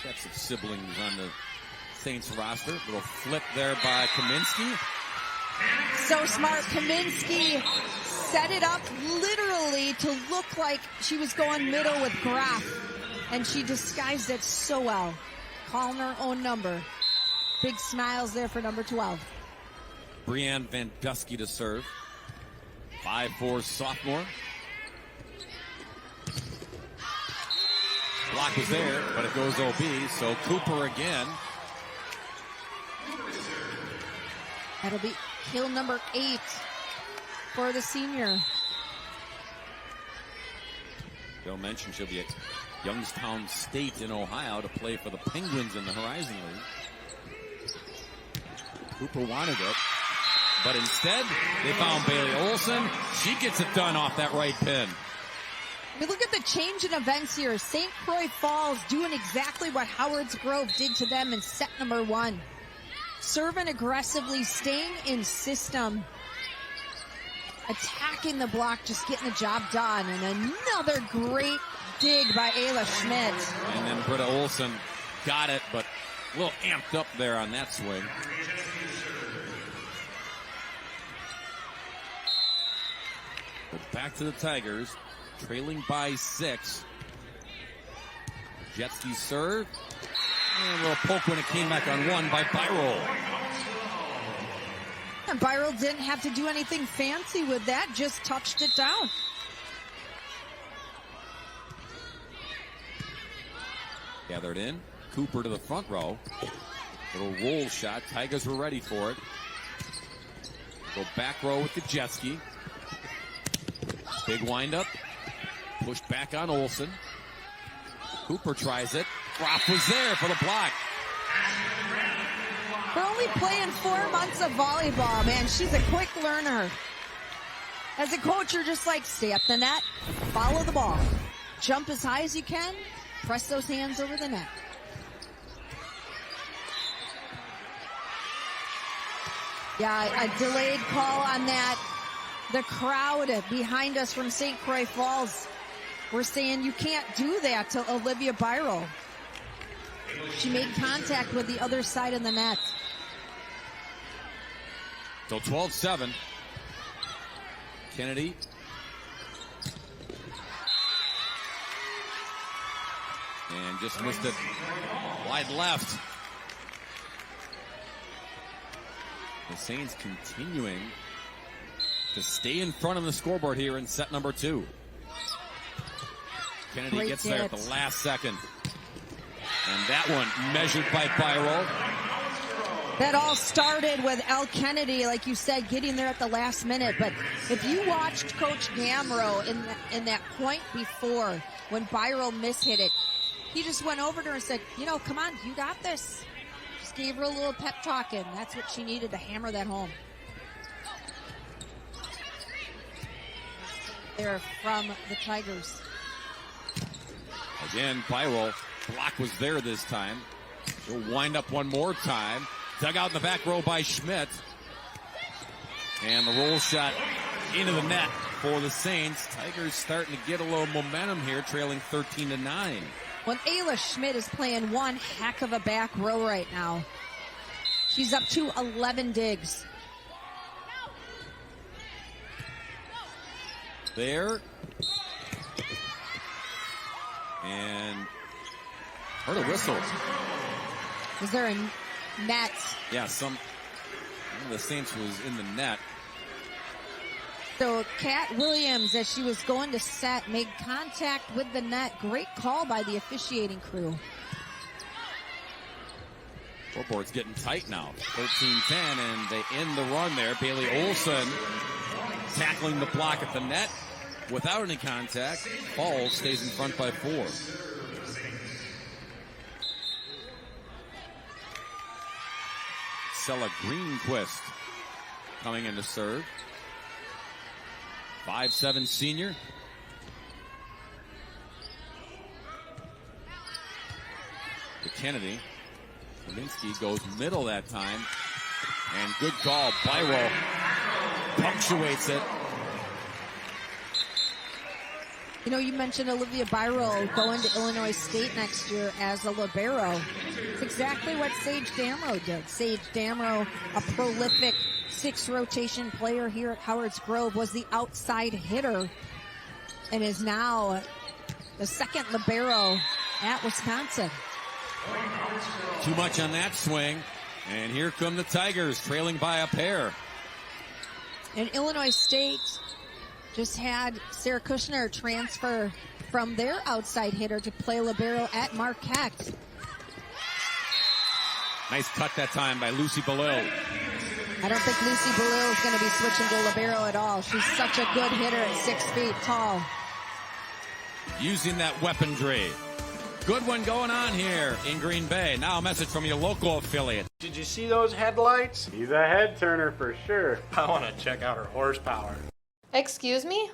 Got some siblings on the Saints roster. Little flip there by Kaminsky. So smart. Kaminsky set it up literally to look like she was going middle with Graf, and she disguised it so well. Calling her own number. Big smiles there for number 12. Brianne Van Dusky to serve. 5'4" sophomore. Block was there, but it goes OB, so Cooper again. That'll be kill number 8 for the senior. Joe mentioned she'll be at Youngstown State in Ohio to play for the Penguins in the Horizon League. Cooper wanted it, but instead they found Bailey Olsen. She gets it done off that right pin. I mean, look at the change in events here. St. Croix Falls doing exactly what Howard's Grove did to them in set number 1. Serving aggressively, staying in system, attacking the block, just getting the job done. And another great dig by Ayla Schmidt. And then Britta Olsen got it, but a little amped up there on that swing. back to the Tigers, trailing by 6. Jetski serve. And a little poke when it came back on 1 by Byrol. And Byrol didn't have to do anything fancy with that, just touched it down. Gathered in. Cooper to the front row. Little roll shot. Tigers were ready for it. Go back row with the Jetski. Big windup. Pushed back on Olsen. Cooper tries it. Groff was there for the block. We're only playing 4 months of volleyball, man. She's a quick learner. As a coach, you're just like, stay up the net, follow the ball. Jump as high as you can, press those hands over the net. Yeah, a delayed call on that. The crowd behind us from St. Croix Falls, we're saying you can't do that to Olivia Byrol. She made contact with the other side of the net. So 12-7. Kennedy. And just missed it wide left. The Saints continuing to stay in front of the scoreboard here in set number 2. Kennedy Great gets there at hit. the last second. And that one measured by Byrol. That all started with El Kennedy, like you said, getting there at the last minute. But if you watched Coach Gamro in that point before, when Byrol mishit it, he just went over to her and said, you know, come on, you got this. Just gave her a little pep talk, and that's what she needed to hammer that home. There from the Tigers. Again, Byrol. Block was there this time. She'll wind up one more time. Dug out in the back row by Schmidt. And the roll shot into the net for the Saints. Tigers starting to get a little momentum here, trailing 13-9. When Ayla Schmidt is playing one heck of a back row right now. She's up to 11 digs. There. And heard a whistle. Is there a net? Yeah, one of the Saints was in the net. So Kat Williams, as she was going to set, made contact with the net. Great call by the officiating crew. Scoreboard's getting tight now. 13-10, and they end the run there. Bailey Olsen tackling the block at the net without any contact. Falls stays in front by 4. Stella Greenquist coming in to serve. 5'7" senior. To Kennedy. Kaminsky goes middle that time. And good call. Byrol punctuates it. You know, you mentioned Olivia Byrol going to Illinois State next year as a libero. It's exactly what Sage Damrow did. Sage Damrow, a prolific 6-rotation player here at Howard's Grove, was the outside hitter and is now the second libero at Wisconsin. Too much on that swing. And here come the Tigers, trailing by a pair. And Illinois State just had Sarah Kushner transfer from their outside hitter to play libero at Marquette. Nice cut that time by Lucy Belil. I don't think Lucy Belil is going to be switching to libero at all. She's such a good hitter at 6 feet tall. Using that weaponry. Good one going on here in Green Bay. Now a message from your local affiliate. Did you see those headlights? He's a head turner for sure. I want to check out her horsepower. Excuse me?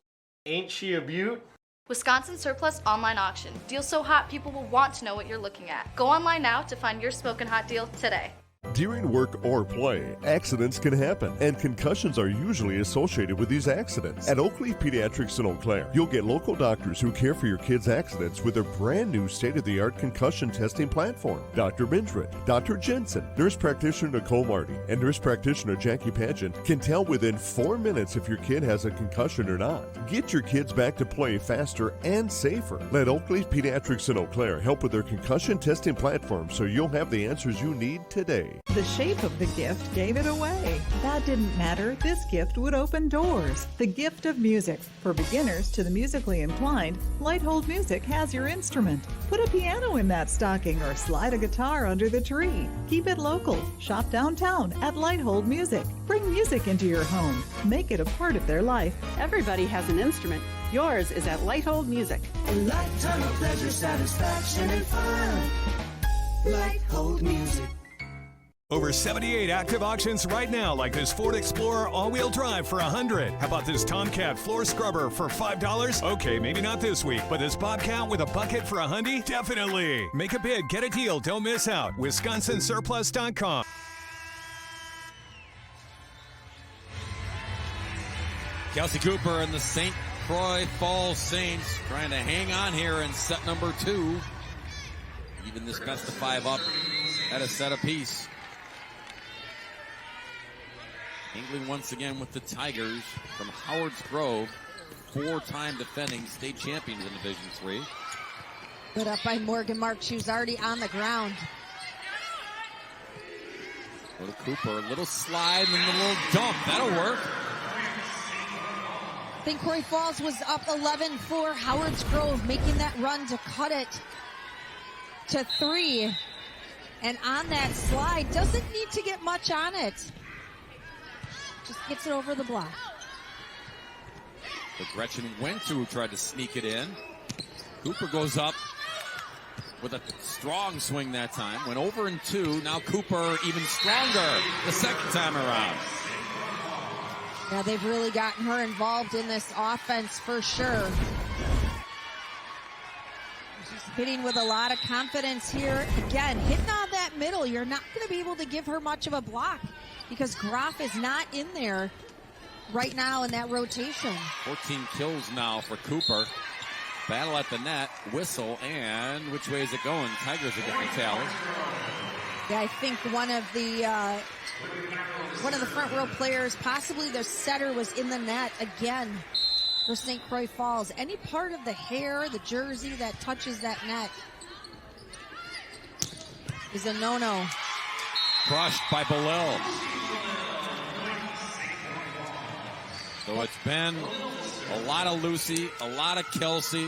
Ain't she a beaut? Wisconsin Surplus Online Auction. Deals so hot people will want to know what you're looking at. Go online now to find your smoking hot deal today. During work or play, accidents can happen, and concussions are usually associated with these accidents. At Oakleaf Pediatrics in Eau Claire, you'll get local doctors who care for your kids' accidents with their brand new state-of-the-art concussion testing platform. Dr. Bindred, Dr. Jensen, nurse practitioner Nicole Marty, and nurse practitioner Jackie Pageant can tell within 4 minutes if your kid has a concussion or not. Get your kids back to play faster and safer. Let Oakleaf Pediatrics in Eau Claire help with their concussion testing platform so you'll have the answers you need today. The shape of the gift gave it away. That didn't matter. This gift would open doors. The gift of music. For beginners to the musically inclined, Lighthold Music has your instrument. Put a piano in that stocking or slide a guitar under the tree. Keep it local. Shop downtown at Lighthold Music. Bring music into your home. Make it a part of their life. Everybody has an instrument. Yours is at Lighthold Music. A lifetime of pleasure, satisfaction, and fun. Lighthold Music. Over 78 active auctions right now, like this Ford Explorer all-wheel drive for $100. How about this Tomcat floor scrubber for $5? Okay, maybe not this week, but this Bobcat with a bucket for $100? Definitely. Make a bid, get a deal, don't miss out. WisconsinSurplus.com. Kelsey Cooper and the St. Croix Falls Saints trying to hang on here in set number 2. Even this best of 5 up at a set apiece. England once again with the Tigers from Howard's Grove, 4-time defending state champions in Division III. Put up by Morgan Mark. She was already on the ground. Go to Cooper, a little slide and then a little dump. That'll work. I think Croix Falls was up 11-4. Howard's Grove making that run to cut it to 3. And on that slide, doesn't need to get much on it. Just gets it over the block. But Gretchen Winter who tried to sneak it in. Cooper goes up with a strong swing that time. Went over in 2. Now Cooper even stronger the second time around. Yeah, they've really gotten her involved in this offense for sure. She's hitting with a lot of confidence here. Again, hitting on that middle, you're not going to be able to give her much of a block because Groff is not in there right now in that rotation. 14 kills now for Cooper. Battle at the net, whistle, and which way is it going? Tigers are getting a tally. Yeah, I think one of the front row players, possibly their setter, was in the net again for St. Croix Falls. Any part of the hair, the jersey that touches that net is a no-no. Crushed by Belil. So it's been a lot of Lucy, a lot of Kelsey.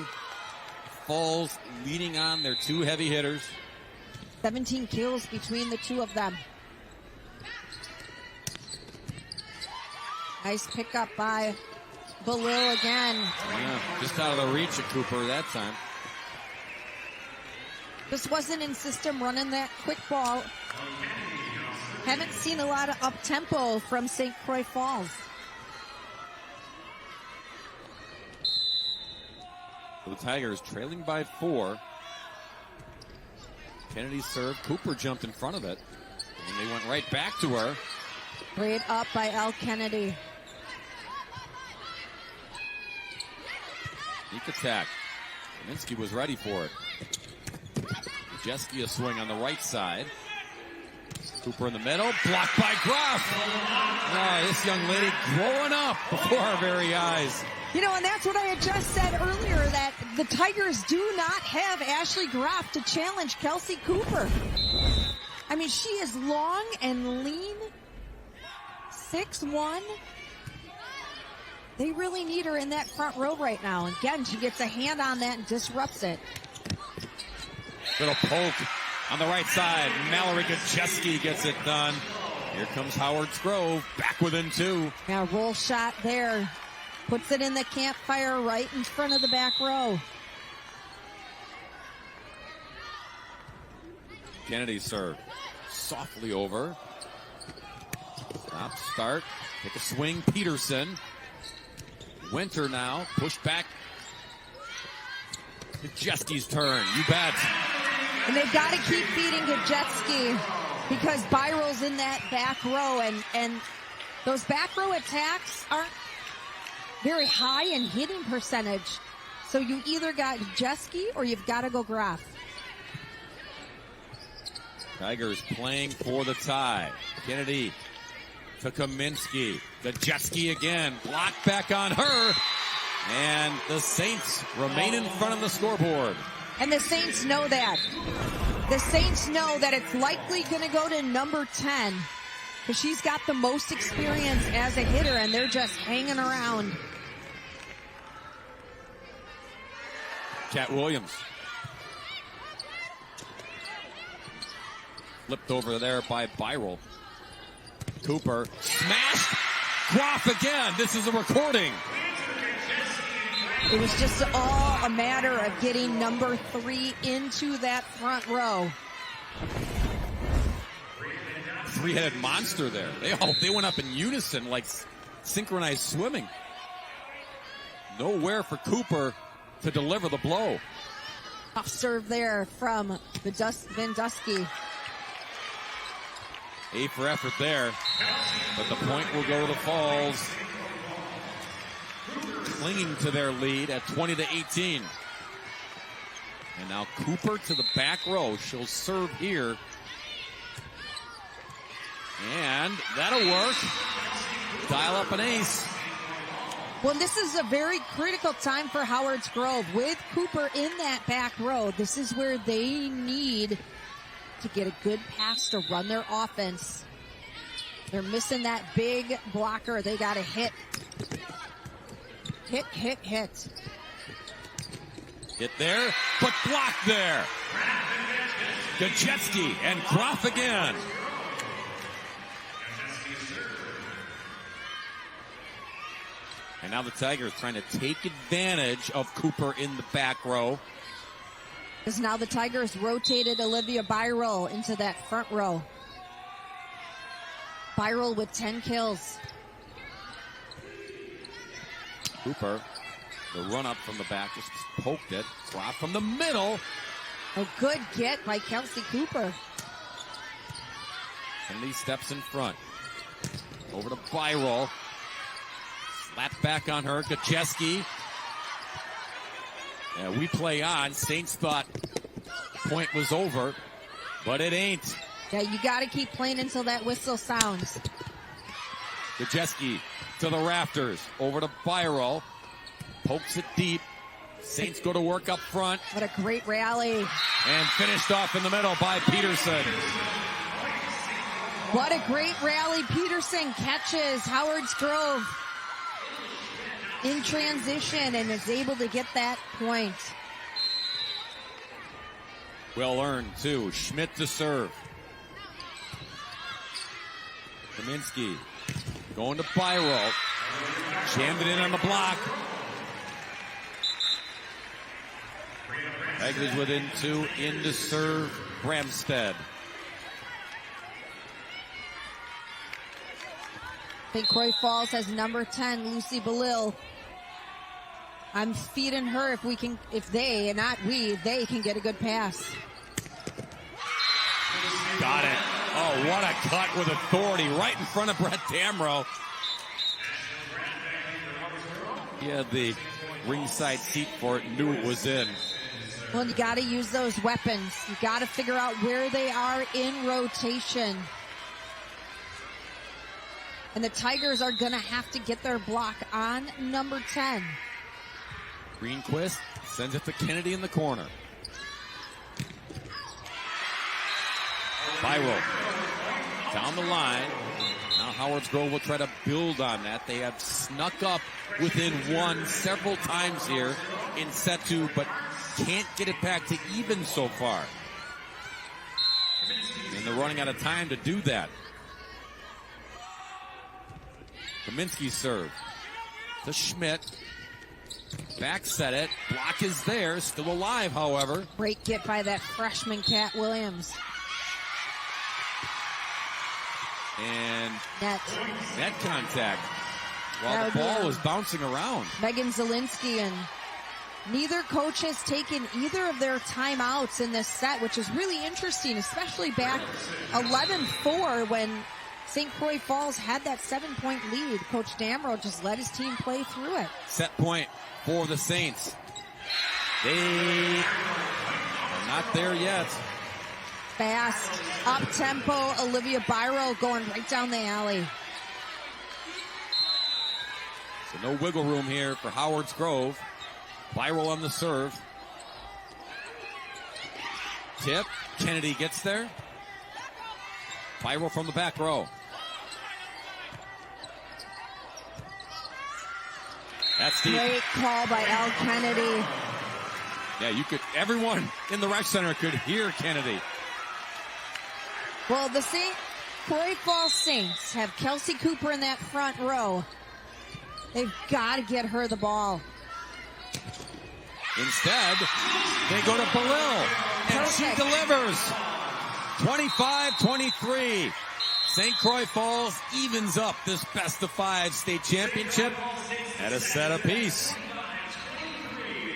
Falls leading on their 2 heavy hitters. 17 kills between the 2 of them. Nice pickup by Belil again. Yeah, just out of the reach of Cooper that time. Just wasn't in system running that quick ball. Haven't seen a lot of up-tempo from St. Croix Falls. The Tigers trailing by 4. Kennedy served. Cooper jumped in front of it. And they went right back to her. Laid up by Al Kennedy. Sneak attack. Kaminsky was ready for it. Majeski a swing on the right side. Cooper in the middle. Blocked by Groff. Oh, this young lady growing up before our very eyes. You know, and that's what I had just said earlier, that the Tigers do not have Ashley Groff to challenge Kelsey Cooper. I mean, she is long and lean, 6'1". They really need her in that front row right now. Again, she gets a hand on that and disrupts it. Little poke on the right side. Mallory Gajeski gets it done. Here comes Howard's Grove, back within 2. Yeah, roll shot there. Puts it in the campfire right in front of the back row. Kennedy served. Softly over. Stop, start. Take a swing. Peterson. Winter now. Push back. Gajeski's turn. You bet. And they've got to keep feeding Gajeski. because Byryl's in that back row, and those back row attacks aren't very high in hitting percentage. So you either got Jeski or you've got to go Graf. Tigers playing for the tie. Kennedy to Kaminsky. Gajeski again. Block back on her. And the Saints remain in front of the scoreboard. And the Saints know that. The Saints know that it's likely going to go to number 10. Because she's got the most experience as a hitter, and they're just hanging around. Cat Williams. Flipped over there by Byral. Cooper smashed. Croix again. This is a recording. It was just all a matter of getting number 3 into that front row. Three-headed monster there. They went up in unison like synchronized swimming. Nowhere for Cooper to deliver the blow. Off serve there from Vandusky. A for effort there, but the point will go to the Falls, clinging to their lead at 20-18. And now Cooper to the back row. She'll serve here. And that'll work. Dial up an ace. Well, this is a very critical time for Howard's Grove. With Cooper in that back row, this is where they need to get a good pass to run their offense. They're missing that big blocker. They got to hit. Hit. Get there, but blocked there. Gajeski and Croft again. And now the Tigers trying to take advantage of Cooper in the back row. Because now the Tigers rotated Olivia Byral into that front row. Byral with 10 kills. Cooper, the run up from the back, just poked it. Drop from the middle. A good get by Kelsey Cooper. Kennedy steps in front. Over to Byral. Slap back on her. Gajeski. Yeah, we play on. Saints thought point was over, but it ain't. Yeah, you got to keep playing until that whistle sounds. Gajeski to the rafters. Over to Byral. Pokes it deep. Saints go to work up front. What a great rally. And finished off in the middle by Peterson. What a great rally. Peterson catches Howard's Grove in transition and is able to get that point. Well earned, too. Schmidt to serve. Kaminsky going to Byral. Jammed it in on the block. Tigers within 2, in to serve Bramstead. I think Croix Falls has number 10, Lucy Belil. I'm feeding her if they, and not we, they can get a good pass. Got it. Oh, what a cut with authority right in front of Brett Damrow. He had the ringside seat for it, knew it was in. Well, you got to use those weapons. You got to figure out where they are in rotation. And the Tigers are going to have to get their block on number 10. Greenquist sends it to Kennedy in the corner. Byral down the line. Now Howard's Grove will try to build on that. They have snuck up within 1 several times here in set 2, but can't get it back to even so far. And they're running out of time to do that. Kaminsky serve to Schmidt. Back set it. Block is there. Still alive, however. Great get by that freshman Cat Williams. And net contact while the ball was bouncing around. Megan Zielinski and Neither coach has taken either of their timeouts in this set, which is really interesting, especially back 11-4 when St. Croix Falls had that 7-point lead. Coach Damrow just let his team play through it. Set point for the Saints. They are not there yet. Fast, up-tempo, Olivia Byro going right down the alley. So no wiggle room here for Howard's Grove. Byro on the serve. Tip. Kennedy gets there. Byro from the back row. That's deep. Great call by Al Kennedy. Yeah, everyone in the rec center could hear Kennedy. Well, the St. Croix Falls Saints have Kelsey Cooper in that front row. They've got to get her the ball. Instead, they go to Belil, and she delivers. 25-23. St. Croix Falls evens up this best-of-5 state championship at a set apiece.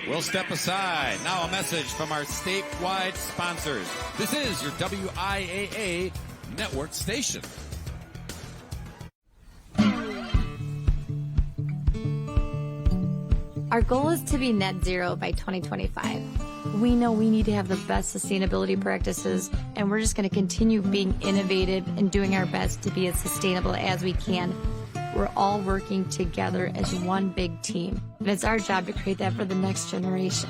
We'll step aside. Now a message from our statewide sponsors. This is your WIAA network station. Our goal is to be net zero by 2025. We know we need to have the best sustainability practices, and we're just going to continue being innovative and doing our best to be as sustainable as we can. We're all working together as one big team, and it's our job to create that for the next generation.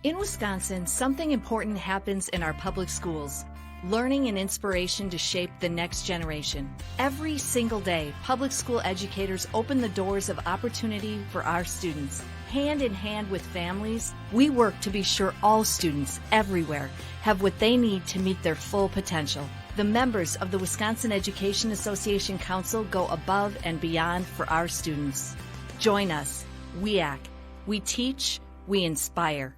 In Wisconsin, something important happens in our public schools. Learning and inspiration to shape the next generation. Every single day, public school educators open the doors of opportunity for our students. Hand in hand with families, we work to be sure all students everywhere have what they need to meet their full potential. The members of the Wisconsin Education Association Council go above and beyond for our students. Join us, WIAA. We teach, we inspire.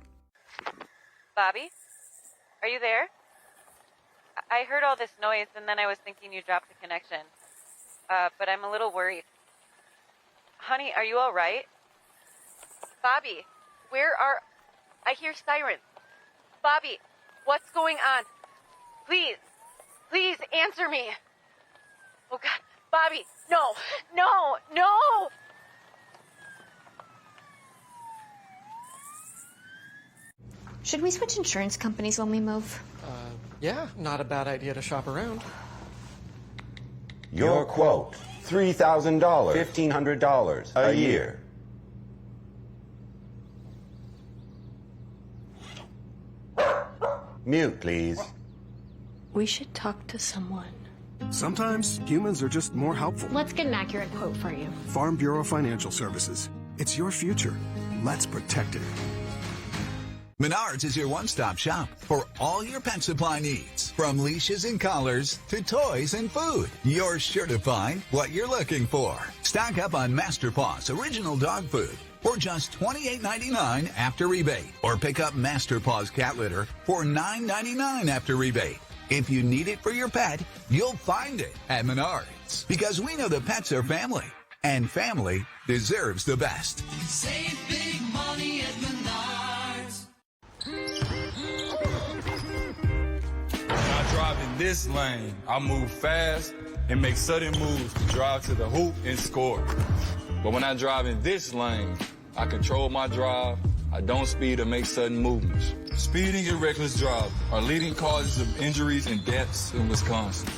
Bobby, are you there? I heard all this noise, and then I was thinking you dropped the connection. But I'm a little worried. Honey, are you all right? Bobby, I hear sirens. Bobby, what's going on? Please answer me. Oh, God. Bobby, no. Should we switch insurance companies when we move? Yeah, not a bad idea to shop around. Your quote, $3,000, $1,500 a year. Mute, please. We should talk to someone. Sometimes humans are just more helpful. Let's get an accurate quote for you. Farm Bureau Financial Services. It's your future. Let's protect it. Menards is your one-stop shop for all your pet supply needs. From leashes and collars to toys and food, you're sure to find what you're looking for. Stock up on Master Paw's original dog food for just $28.99 after rebate. Or pick up Master Paw's cat litter for $9.99 after rebate. If you need it for your pet, you'll find it at Menards. Because we know that pets are family, and family deserves the best. Save big money at Menards. When I drive in this lane, I move fast and make sudden moves to drive to the hoop and score. But when I drive in this lane, I control my drive, I don't speed or make sudden movements. Speeding and reckless driving are leading causes of injuries and deaths in Wisconsin.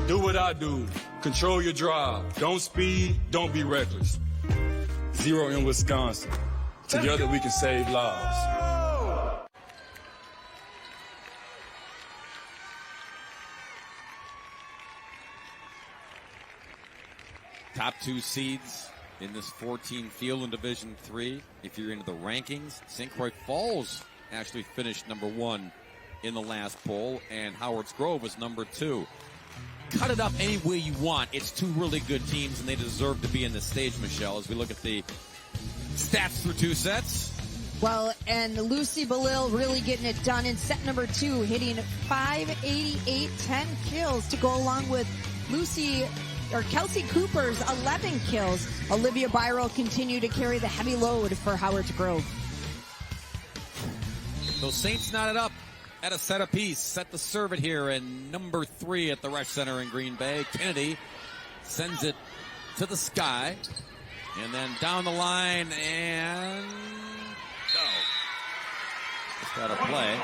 Do what I do. Control your drive. Don't speed, don't be reckless. Zero in Wisconsin. Together we can save lives. Top two seeds in this 14 field in Division III. If you're into the rankings, St. Croix Falls actually finished number 1 in the last poll, and Howard's Grove was number 2. Cut it up any way you want. It's two really good teams, and they deserve to be in the stage, Michelle, as we look at the stats through two sets. Well, and Lucy Belil really getting it done in set number 2, hitting 588, 10 kills to go along with Kelsey Cooper's 11 kills. Olivia Byro continued to carry the heavy load for Howard's Grove. So Saints knotted up at a set apiece. Set the serve it here, and number 3 at the Resch Center in Green Bay. Kennedy sends it to the sky, and then down the line, and go. Just got to play.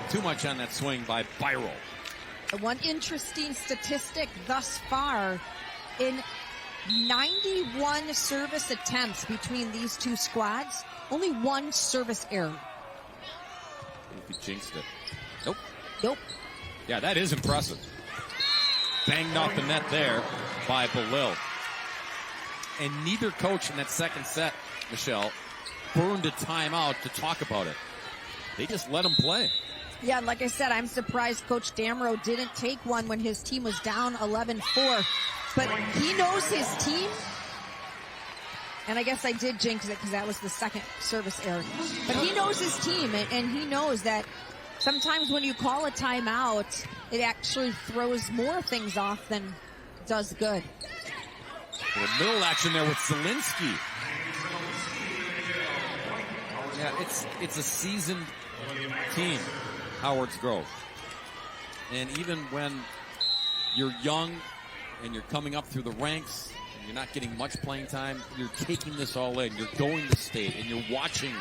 Too much on that swing by Byro. One interesting statistic thus far, in 91 service attempts between these two squads, only one service error. He jinxed it. Nope. Nope. Yeah, that is impressive. Banged off the net there by Belil. And neither coach in that second set, Michelle, burned a timeout to talk about it. They just let him play. Yeah, like I said, I'm surprised Coach Damrow didn't take one when his team was down 11-4. But he knows his team. And I guess I did jinx it because that was the second service error. But he knows his team, and he knows that sometimes when you call a timeout, it actually throws more things off than does good. A little middle action there with Zielinski. Yeah, it's a seasoned team, Howard's Grove. And even when you're young and you're coming up through the ranks, and you're not getting much playing time, you're taking this all in. You're going to state, and you're watching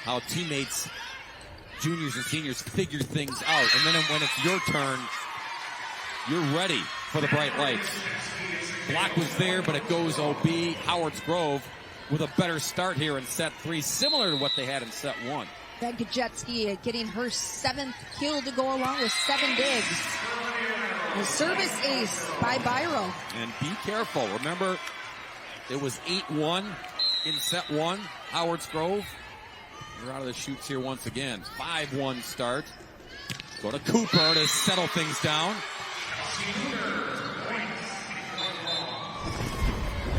how teammates, juniors and seniors, figure things out. And then when it's your turn, you're ready for the bright lights. Block was there, but it goes OB. Howard's Grove with a better start here in set 3, similar to what they had in set 1. That Gajewski getting her 7th kill to go along with 7 digs. A service ace by Byro. And be careful. Remember, it was 8-1 in set 1. Howard's Grove. They're out of the chutes here once again. 5-1 start. Go to Cooper to settle things down.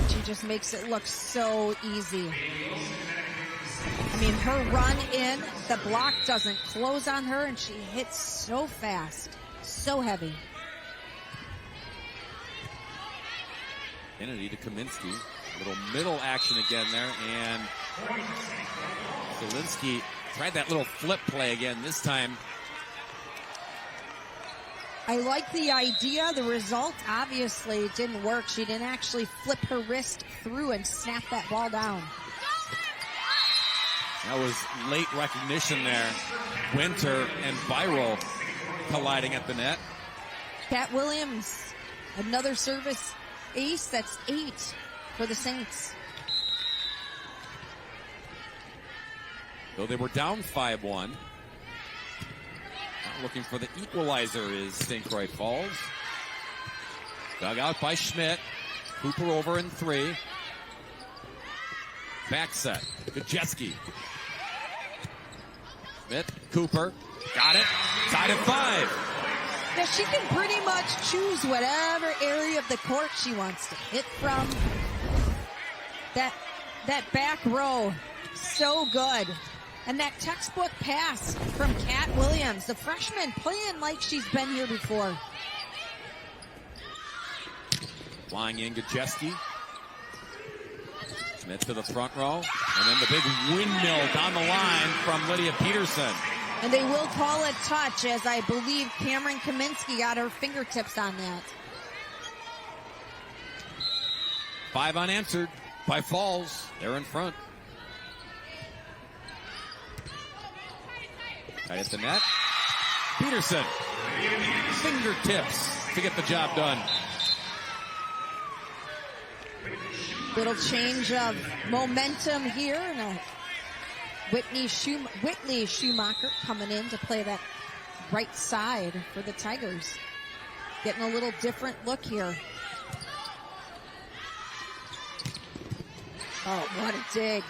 She just makes it look so easy. I mean, her run in, the block doesn't close on her, and she hits so fast, so heavy. Kennedy to Kaminsky. Little middle action again there, and Zielinski tried that little flip play again this time. I like the idea. The result obviously didn't work. She didn't actually flip her wrist through and snap that ball down. That was late recognition there. Winter and Byro colliding at the net. Kat Williams, another service ace. That's 8 for the Saints. Though they were down 5-1. Looking for the equalizer is St. Croix Falls. Dug out by Schmidt. Cooper over in 3. Back set. Gajewski. Schmidt, Cooper. Got it. Tied at 5. Yeah, she can pretty much choose whatever area of the court she wants to hit from. That back row, so good. And that textbook pass from Kat Williams, the freshman, playing like she's been here before. Flying in Gajewski. Schmidt to the front row. And then the big windmill down the line from Lydia Peterson. And they will call it touch, as I believe Cameron Kaminsky got her fingertips on that. 5 unanswered by Falls. They're in front. Right at the net. Peterson. Fingertips to get the job done. Little change of momentum here. And Whitley Schumacher coming in to play that right side for the Tigers. Getting a little different look here. Oh, what a dig.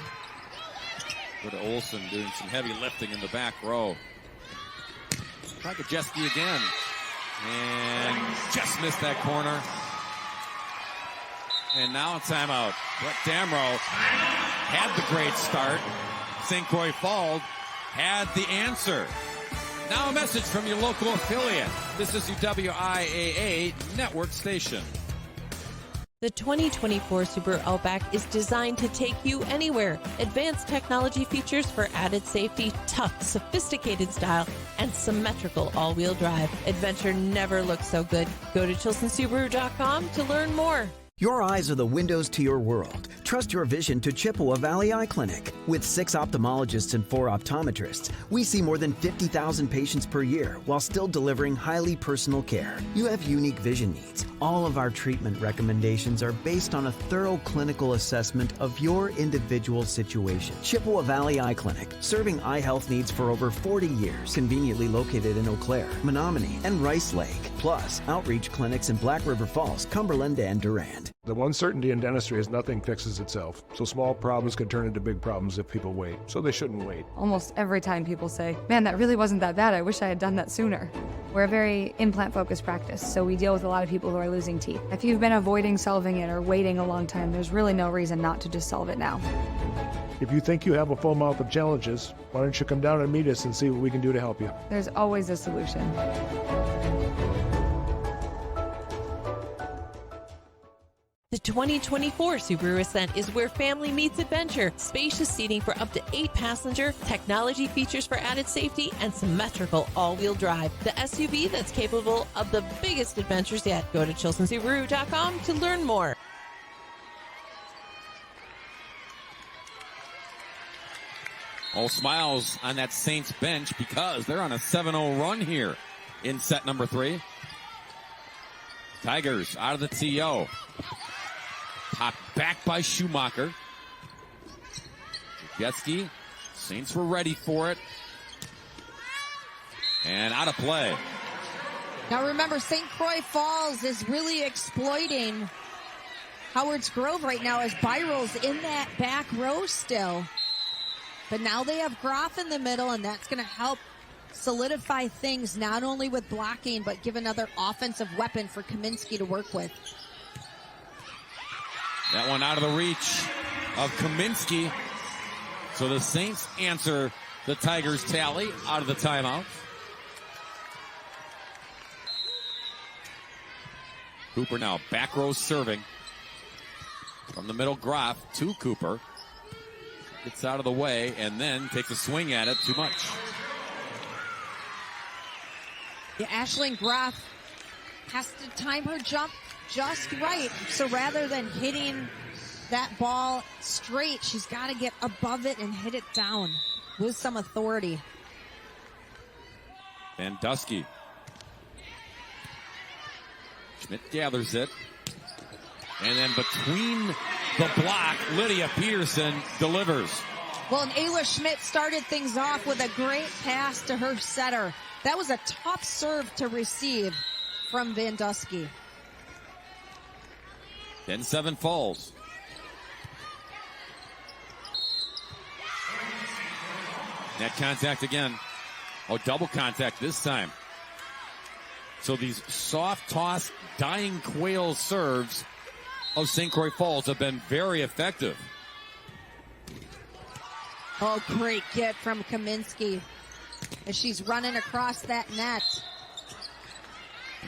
Go to Olsen doing some heavy lifting in the back row. Try Gajewski again. And just missed that corner. And now a timeout. Brett Damrow had the great start. St. Croix Falls had the answer. Now a message from your local affiliate. This is the WIAA network station. The 2024 Subaru Outback is designed to take you anywhere. Advanced technology features for added safety, tough, sophisticated style, and symmetrical all-wheel drive. Adventure never looks so good. Go to ChilsonSubaru.com to learn more. Your eyes are the windows to your world. Trust your vision to Chippewa Valley Eye Clinic. With 6 ophthalmologists and 4 optometrists, we see more than 50,000 patients per year while still delivering highly personal care. You have unique vision needs. All of our treatment recommendations are based on a thorough clinical assessment of your individual situation. Chippewa Valley Eye Clinic, serving eye health needs for over 40 years. Conveniently located in Eau Claire, Menominee, and Rice Lake. Plus, outreach clinics in Black River Falls, Cumberland, and Durand. The one certainty in dentistry is nothing fixes itself. So small problems can turn into big problems if people wait. So they shouldn't wait. Almost every time people say, man, that really wasn't that bad. I wish I had done that sooner. We're a very implant-focused practice, so we deal with a lot of people who are losing teeth. If you've been avoiding solving it or waiting a long time, there's really no reason not to just solve it now. If you think you have a full mouth of challenges, why don't you come down and meet us and see what we can do to help you? There's always a solution. The 2024 Subaru Ascent is where family meets adventure. Spacious seating for up to 8 passenger, technology features for added safety, and symmetrical all-wheel drive. The SUV that's capable of the biggest adventures yet. Go to ChilsonSubaru.com to learn more. All smiles on that Saints bench because they're on a 7-0 run here in set number 3. Tigers out of the TO. Popped back by Schumacher. Getsky. Saints were ready for it. And out of play. Now remember, St. Croix Falls is really exploiting Howard's Grove right now as Byrell's in that back row still. But now they have Groff in the middle, and that's going to help solidify things not only with blocking, but give another offensive weapon for Kaminsky to work with. That one out of the reach of Kaminsky. So the Saints answer the Tigers' tally out of the timeout. Cooper now back row serving. From the middle, Groff to Cooper. Gets out of the way and then takes a swing at it. Too much. Yeah, Ashlyn Groff has to time her jump just right. So rather than hitting that ball straight, she's got to get above it and hit it down with some authority. Van Dusky. Schmidt gathers it. And then between the block, Lydia Peterson delivers. Well, and Ayla Schmidt started things off with a great pass to her setter. That was a tough serve to receive from Van Dusky. 10-7 Falls. Net contact again. Oh, double contact this time. So these soft toss, dying quail serves of St. Croix Falls have been very effective. Oh, great get from Kaminsky as she's running across that net.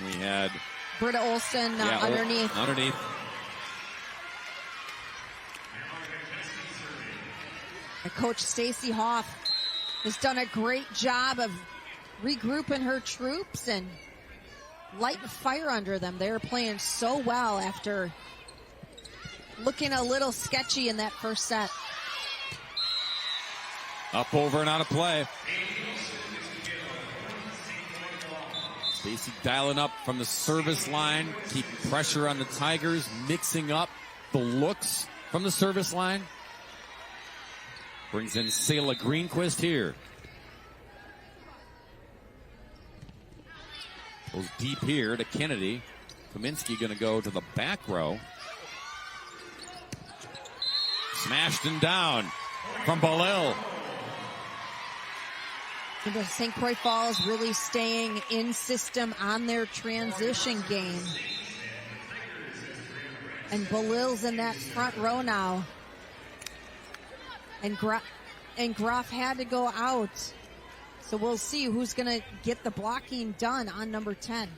We had Britta Olsen underneath. Coach Stacy Hoff has done a great job of regrouping her troops and lighting fire under them. They're playing so well after looking a little sketchy in that first set. Up, over, and out of play. Stacy dialing up from the service line, keeping pressure on the Tigers, mixing up the looks from the service line. Brings in Selah Greenquist here. Goes deep here to Kennedy. Kaminsky going to go to the back row. Smashed and down from Balil. St. Croix Falls really staying in system on their transition game. And Balil's in that front row now. And Groff had to go out So we'll see who's going to get the blocking done on number 10.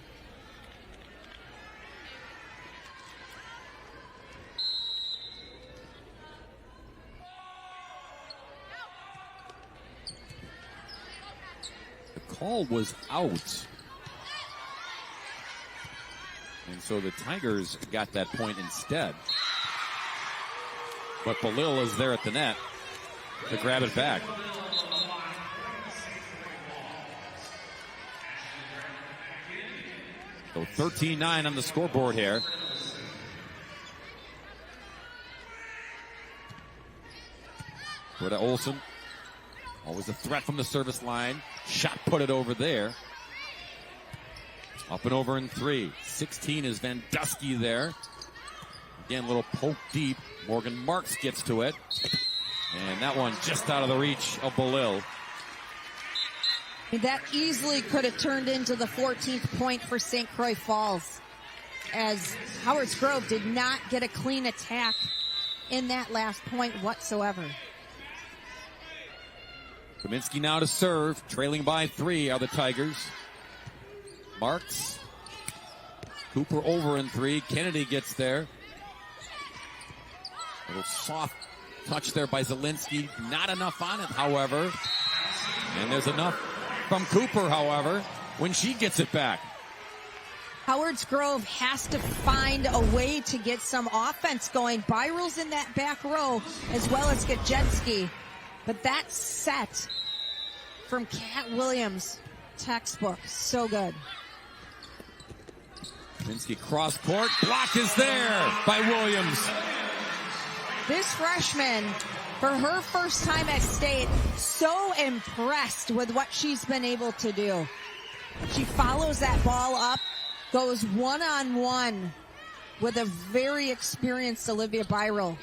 The call was out. And so the Tigers got that point instead. But Belil is there at the net to grab it back. So 13-9 on the scoreboard here. Britta Olsen, always a threat from the service line. Shot put it over there. Up and over in 3. 16 is Van Dusky there. Again, a little poke deep. Morgan Marks gets to it. And that one just out of the reach of Belil. That easily could have turned into the 14th point for St. Croix Falls, as Howard's Grove did not get a clean attack in that last point whatsoever. Kaminsky now to serve. Trailing by 3 are the Tigers. Marks. Cooper over in 3. Kennedy gets there. A little soft touch there by Zielinski. Not enough on it, however. And there's enough from Cooper, however, when she gets it back. Howard's Grove has to find a way to get some offense going. Byrell's in that back row, as well as Gajetski. But that set from Kat Williams, textbook, so good. Kaminsky cross court, block is there by Williams. This freshman, for her first time at state, so impressed with what she's been able to do. She follows that ball up, goes one-on-one with a very experienced Olivia Byrell.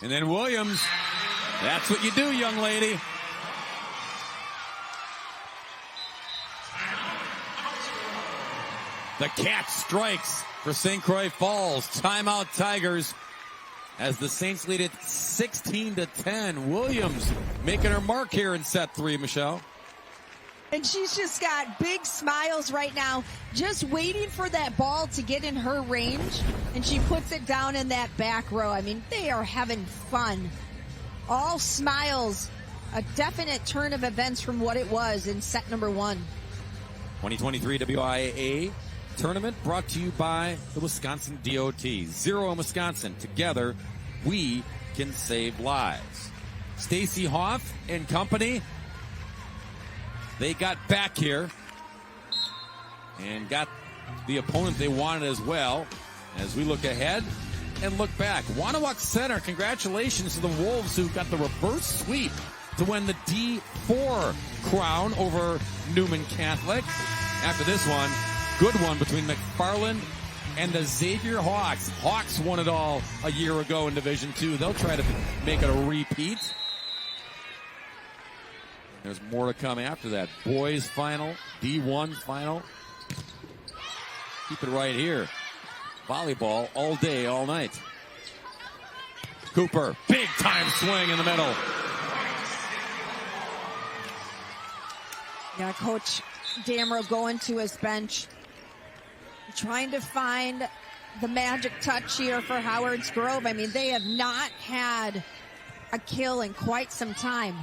And then Williams, that's what you do, young lady. The Cat strikes for St. Croix Falls. Timeout Tigers as the Saints lead it 16-10. Williams making her mark here in set 3, Michelle. And she's just got big smiles right now, just waiting for that ball to get in her range. And she puts it down in that back row. I mean, they are having fun. All smiles. A definite turn of events from what it was in set number 1. 2023 WIAA tournament brought to you by the Wisconsin DOT. Zero in Wisconsin. Together, we can save lives. Stacy Hoff and company, they got back here and got the opponent they wanted as well. As we look ahead and look back, Wanawak Center, congratulations to the Wolves who got the reverse sweep to win the D4 crown over Newman Catholic. After this one, good one between McFarland and the Xavier Hawks. Hawks won it all a year ago in Division II. They'll try to make it a repeat. There's more to come after that. Boys final, D1 final. Keep it right here. Volleyball all day, all night. Cooper, big time swing in the middle. Yeah, Coach Damrow going to his bench, trying to find the magic touch here for Howard's Grove. I mean, they have not had a kill in quite some time.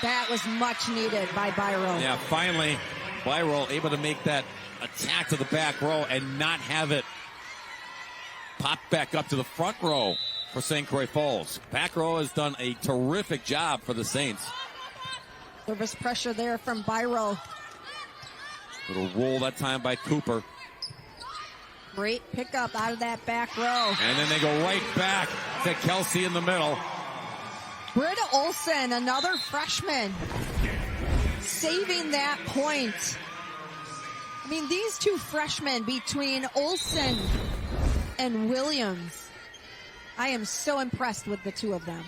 That was much needed by Byrell. Yeah, finally, Byrell able to make that attack to the back row and not have it pop back up to the front row for St. Croix Falls. Back row has done a terrific job for the Saints. Service pressure there from Byrell. Little roll that time by Cooper. Great pickup out of that back row. And then they go right back to Kelsey in the middle. Britta Olsen, another freshman, saving that point. I mean, these two freshmen between Olsen and Williams, I am so impressed with the two of them.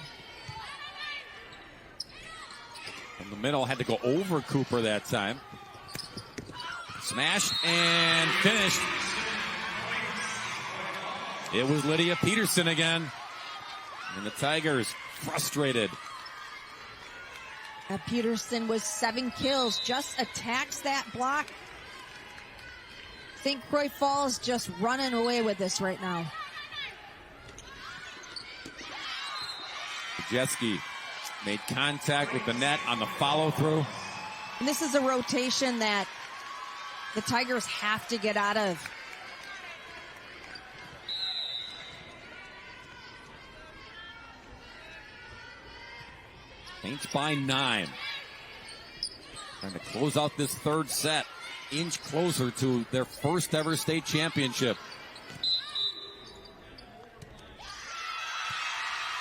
From the middle, had to go over Cooper that time. Smashed and finished. It was Lydia Peterson again. And the Tigers frustrated Peterson with 7 kills, just attacks that block. I think Croix Falls just running away with this right now. Jeski made contact with the net on the follow-through. And this is a rotation that the Tigers have to get out of. Saints by 9. Trying to close out this third set. Inch closer to their first ever state championship.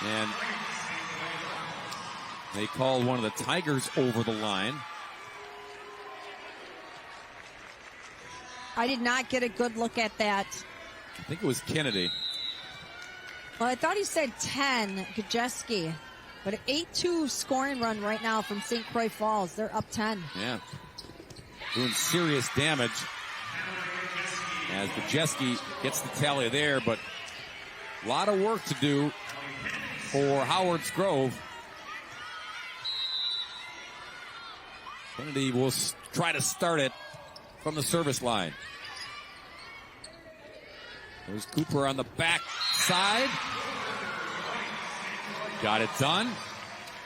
And they call one of the Tigers over the line. I did not get a good look at that. I think it was Kennedy. Well, I thought he said 10, Gajeski. But an 8-2 scoring run right now from St. Croix Falls. They're up 10. Yeah. Doing serious damage. As Gajeski gets the tally there, but a lot of work to do for Howard's Grove. Kennedy will try to start it from the service line. There's Cooper on the back side. Got it done.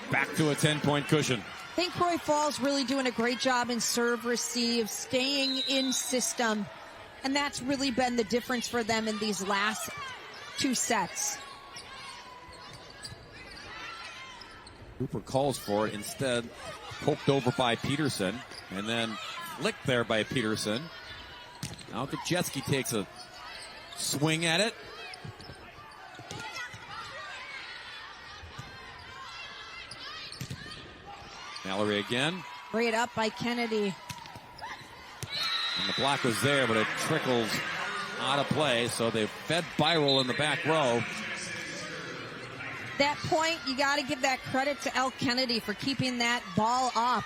Back to a 10-point cushion. I think Croix Falls really doing a great job in serve, receive, staying in system. And that's really been the difference for them in these last 2 sets. Cooper calls for it. Instead, poked over by Peterson. And then flicked there by Peterson. Now Gajeski takes a swing at it. Mallory again. Great up by Kennedy. And the block was there, but it trickles out of play. So they fed Byrell in the back row. That point, you got to give that credit to El Kennedy for keeping that ball up.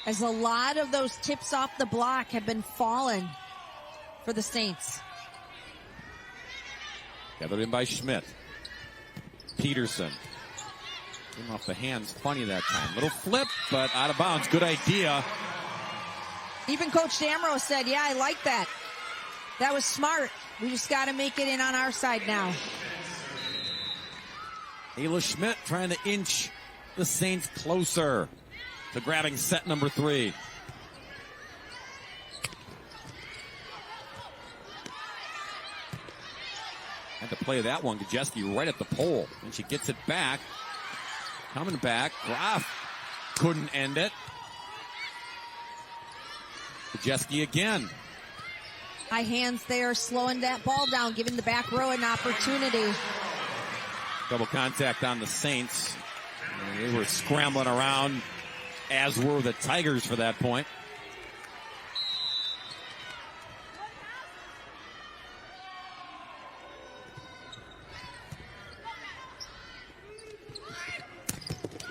As a lot of those tips off the block have been falling for the Saints. Gathered in by Schmidt. Peterson. Came off the hands funny that time. Little flip, but out of bounds. Good idea. Even Coach Damrow said, yeah, I like that. That was smart. We just got to make it in on our side now. Ayla Schmidt trying to inch the Saints closer to grabbing set number 3. Had to play that one. Gajeski right at the pole. And she gets it back. Coming back. Graf couldn't end it. Gajeski again. High hands there, slowing that ball down, giving the back row an opportunity. Double contact on the Saints. And they were scrambling around, as were the Tigers for that point.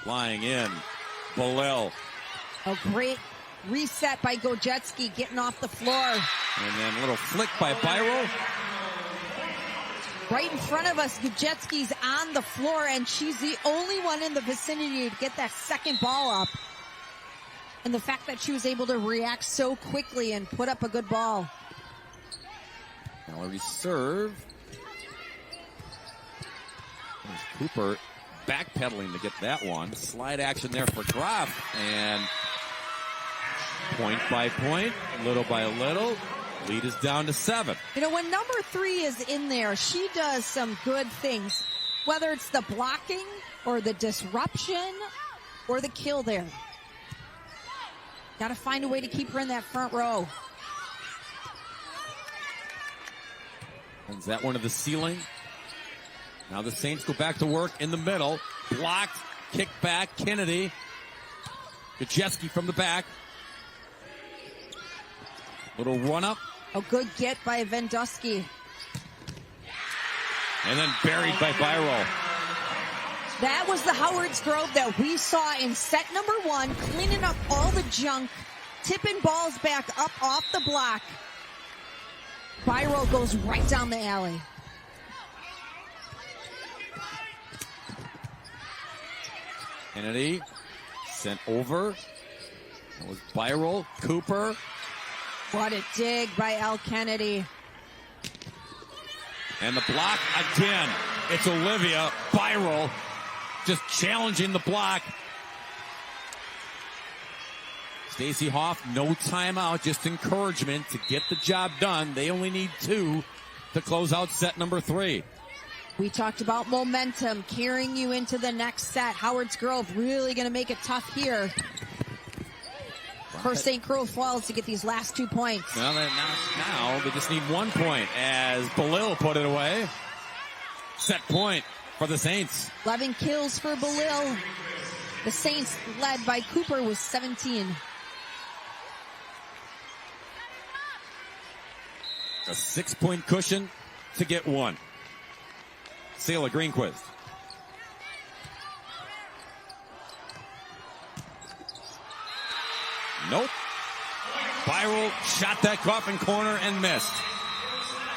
Flying in, Bolel. A great reset by Gajeski, getting off the floor. And then a little flick by Byrell. Right in front of us, Gajetski's on the floor, and she's the only one in the vicinity to get that second ball up. And the fact that she was able to react so quickly and put up a good ball. Mallory serve. There's Cooper backpedaling to get that one. Slide action there for Graf. And point by point, little by little, lead is down to 7. You know, when number 3 is in there, she does some good things. Whether it's the blocking or the disruption or the kill there. Got to find a way to keep her in that front row. Is that one of the ceiling? Now the Saints go back to work in the middle. Blocked, kick back, Kennedy. Gajeski from the back. Little run up. A good get by Vendusky. And then buried by Byrell. That was the Howard's Grove that we saw in set number 1, cleaning up all the junk, tipping balls back up off the block. Byrell goes right down the alley. Kennedy sent over. That was Byral. Cooper. What a dig by Al Kennedy. And the block again. It's Olivia Byral just challenging the block. Stacey Hoff, no timeout, just encouragement to get the job done. They only need 2 to close out set number 3. We talked about momentum carrying you into the next set. Howard's Grove really going to make it tough here for St. Croix Falls to get these last 2 points. Well, now they just need 1 point as Belil put it away. Set point for the Saints. 11 kills for Belil. The Saints, led by Cooper, with 17. A 6-point cushion to get 1. Selah Greenquist. Nope. Byral shot that coffin corner and missed.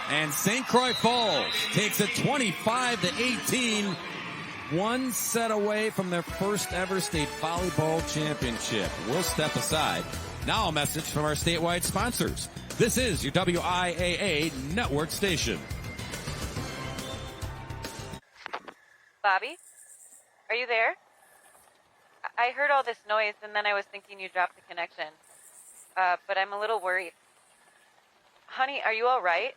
And St. Croix Falls takes it 25-18. 1 set away from their first ever state volleyball championship. We'll step aside. Now a message from our statewide sponsors. This is your WIAA network station. Bobby, are you there? I heard all this noise and then I was thinking you dropped the connection. But I'm a little worried. Honey, are you all right?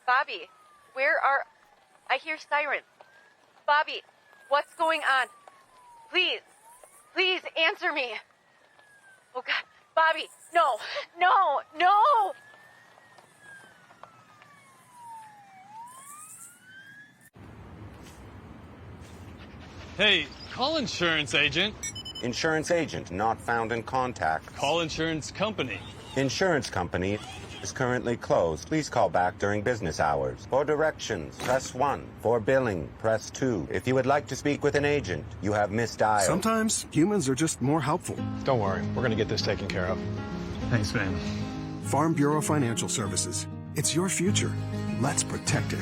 Bobby, I hear sirens. Bobby, what's going on? Please answer me. Oh God, Bobby, no. Hey, call insurance agent. Insurance agent not found in contact. Call insurance company. Insurance company is currently closed. Please call back during business hours. For directions, press 1. For billing, press 2. If you would like to speak with an agent, you have misdialed. Sometimes humans are just more helpful. Don't worry, we're going to get this taken care of. Thanks, man. Farm Bureau Financial Services. It's your future. Let's protect it.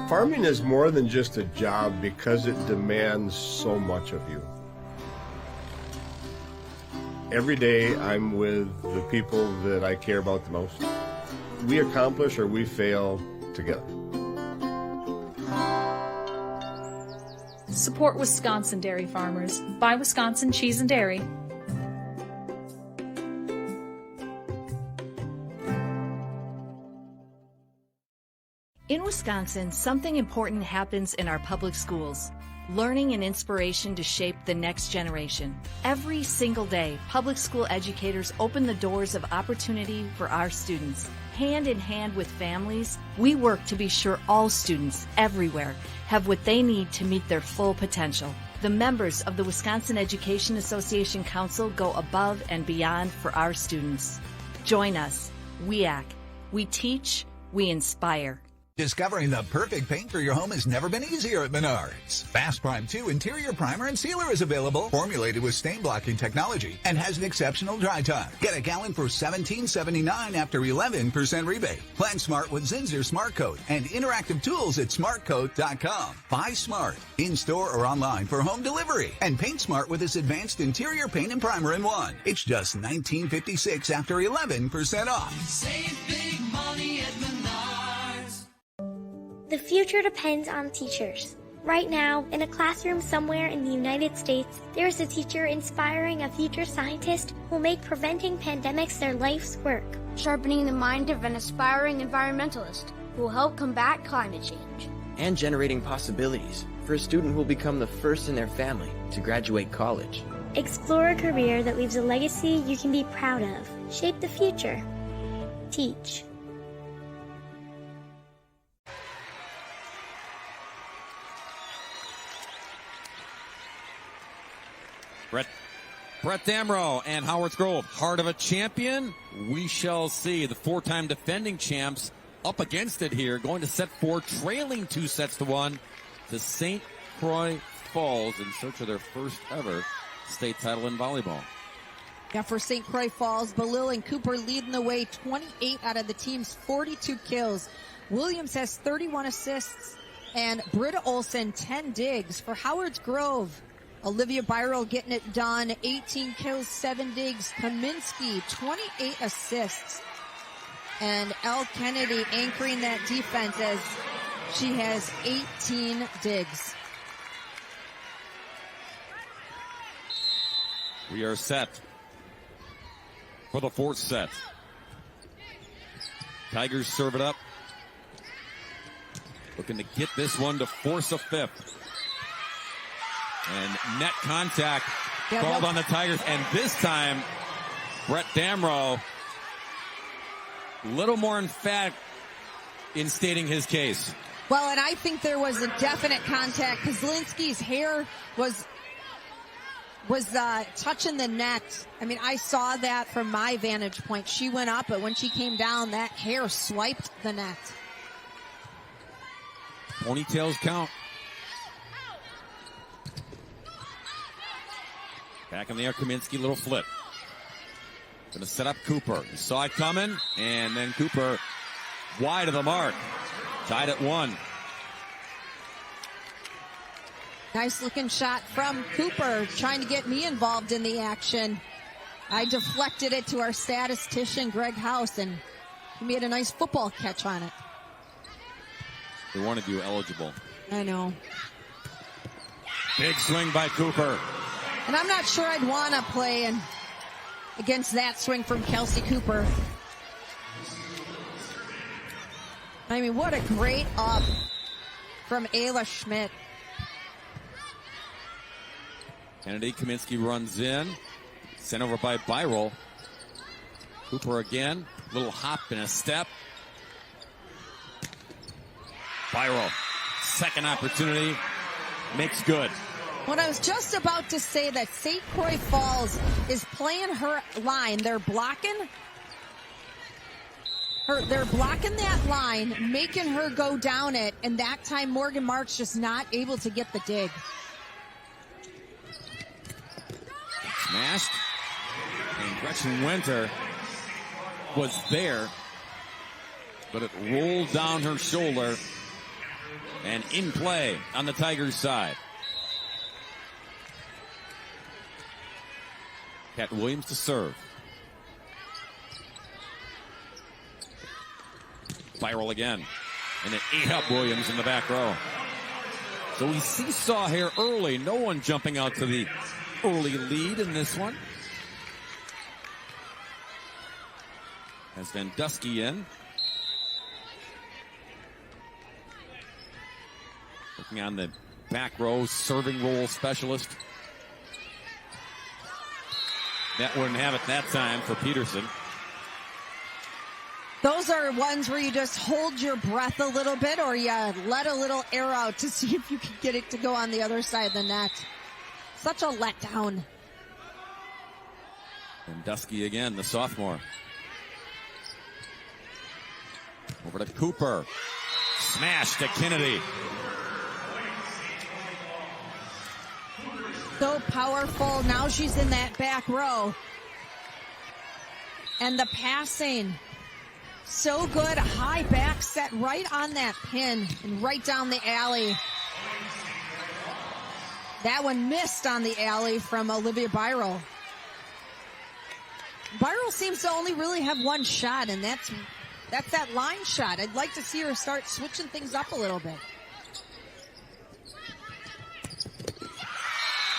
Farming is more than just a job because it demands so much of you. Every day I'm with the people that I care about the most. We accomplish or we fail together. Support Wisconsin dairy farmers. Buy Wisconsin cheese and dairy. In Wisconsin, something important happens in our public schools. Learning and inspiration to shape the next generation. Every single day, public school educators open the doors of opportunity for our students. Hand in hand with families, we work to be sure all students everywhere have what they need to meet their full potential. The members of the Wisconsin Education Association Council go above and beyond for our students. Join us, WIAA. We teach, we inspire. Discovering the perfect paint for your home has never been easier at Menards. Fast Prime 2 Interior Primer and Sealer is available, formulated with stain blocking technology, and has an exceptional dry time. Get a gallon for $17.79 after 11% rebate. Plan smart with Zinsser Smart Coat and interactive tools at smartcoat.com. Buy smart, in-store or online for home delivery. And paint smart with this advanced interior paint and primer in one. It's just $19.56 after 11% off. Save big money at Menards. The future depends on teachers. Right now, in a classroom somewhere in the United States, there is a teacher inspiring a future scientist who will make preventing pandemics their life's work. Sharpening the mind of an aspiring environmentalist who will help combat climate change. And generating possibilities for a student who will become the first in their family to graduate college. Explore a career that leaves a legacy you can be proud of. Shape the future. Teach. Brett Damrow and Howard's Grove, heart of a champion. We shall see. The 4-time defending champs up against it here, going to set 4, trailing 2-1 to St. Croix Falls in search of their first ever state title in volleyball. Yeah, for St. Croix Falls, Belil and Cooper leading the way, 28 out of the team's 42 kills. Williams has 31 assists And Britta Olsen, 10 digs. For Howard's Grove, Olivia Byral getting it done. 18 kills, 7 digs. Kaminsky, 28 assists. And Elle Kennedy anchoring that defense as she has 18 digs. We are set for the fourth set. Tigers serve it up. Looking to get this one to force a fifth. And net contact called on the Tigers. And this time, Brett Damrow, a little more emphatic in stating his case. Well, and I think there was a definite contact. Kozlinski's hair was touching the net. I mean, I saw that from my vantage point. She went up, but when she came down, that hair swiped the net. Ponytails count. Back in the air, Kaminsky, little flip. Going to set up Cooper. He saw it coming, and then Cooper wide of the mark. Tied at 1. Nice looking shot from Cooper, trying to get me involved in the action. I deflected it to our statistician, Greg House, and he made a nice football catch on it. They wanted you eligible. I know. Big swing by Cooper. And I'm not sure I'd want to play against that swing from Kelsey Cooper. I mean, what a great up from Ayla Schmidt. Kennedy, Kaminsky runs in. Sent over by Byral. Cooper again. Little hop and a step. Byral, second opportunity. Makes good. What I was just about to say, that St. Croix Falls is playing her line. They're blocking that line, making her go down it, and that time Morgan Marks just not able to get the dig. Smashed. And Gretchen Winter was there, but it rolled down her shoulder and in play on the Tigers side. Cat Williams to serve. Byral again. And it ate up Williams in the back row. So we seesaw here early. No one jumping out to the early lead in this one. As Vandusky in. Looking on the back row, serving role specialist. That wouldn't have it that time for Peterson. Those are ones where you just hold your breath a little bit, or you let a little air out to see if you can get it to go on the other side of the net. Such a letdown. And Dusky again, the sophomore. Over to Cooper. Smash to Kennedy. So powerful. Now she's in that back row. And the passing. So good. High back set right on that pin and right down the alley. That one missed on the alley from Olivia Byral. Byral seems to only really have one shot, and that's that line shot. I'd like to see her start switching things up a little bit.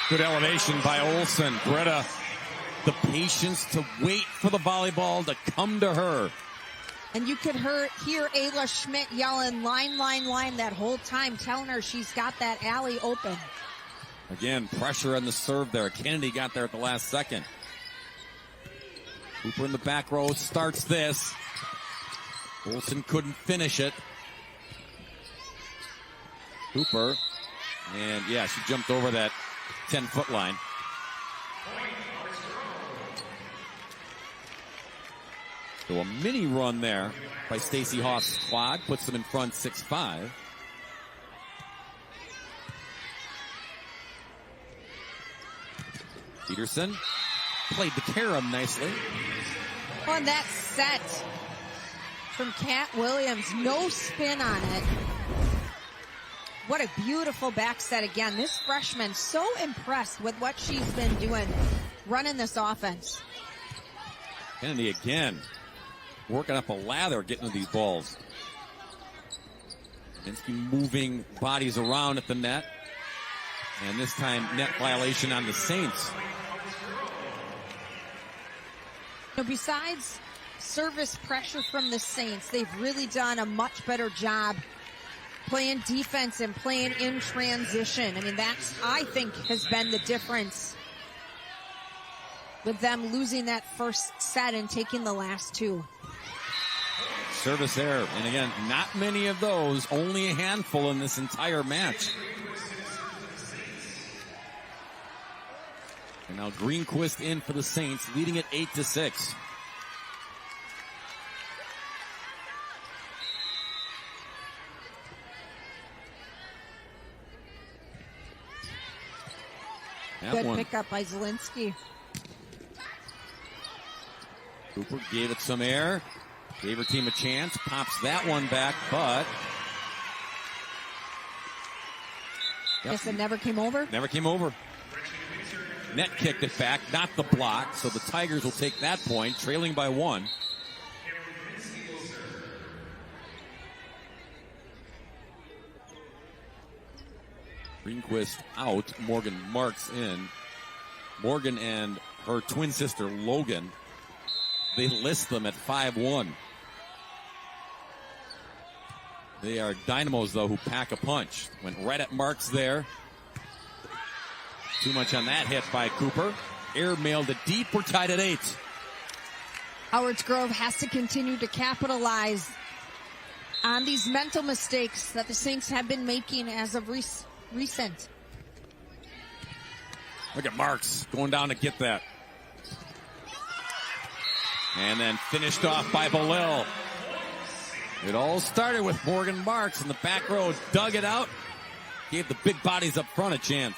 Good elevation by Olsen. Greta, the patience to wait for the volleyball to come to her. And you could hear Ayla Schmidt yelling, line, line, line, that whole time, telling her she's got that alley open. Again, pressure on the serve there. Kennedy got there at the last second. Cooper in the back row starts this. Olsen couldn't finish it. Cooper, and yeah, she jumped over that 10-foot line. So a mini run there by Stacey Hoff's quad puts them in front 6-5. Peterson played the carom nicely. On that set from Cat Williams, no spin on it. What a beautiful back set again. This freshman so impressed with what she's been doing, running this offense. Kennedy again, working up a lather, getting to these balls. Kaminsky moving bodies around at the net. And this time, net violation on the Saints. Besides service pressure from the Saints, they've really done a much better job playing defense and playing in transition. I mean, that's, I think, has been the difference with them losing that first set and taking the last two. Service error. And again, not many of those, only a handful in this entire match. And now Greenquist in for the Saints, leading it 8-6. Good pickup by Zielinski. Cooper gave it some air, gave her team a chance, pops that one back, but guess it never came over? Never came over. Net kicked it back, not the block, so the Tigers will take that point, trailing by 1. Greenquist out, Morgan Marks in. Morgan and her twin sister Logan, they list them at 5'1". They are dynamos, though, who pack a punch. Went right at Marks there. Too much on that hit by Cooper. Air mailed it deep. We're tied at 8. Howards Grove has to continue to capitalize on these mental mistakes that the Saints have been making as of recent. Look at Marks going down to get that. And then finished off by Belil. It all started with Morgan Marks in the back row. Dug it out. Gave the big bodies up front a chance.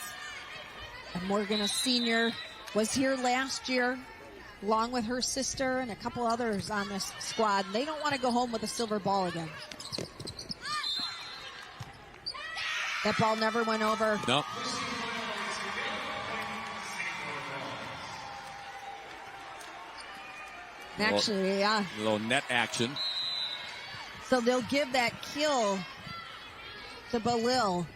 And Morgan, a senior, was here last year, along with her sister and a couple others on this squad. They don't want to go home with a silver ball again. That ball never went over. Nope. Actually, yeah. A little net action. So they'll give that kill to Belil.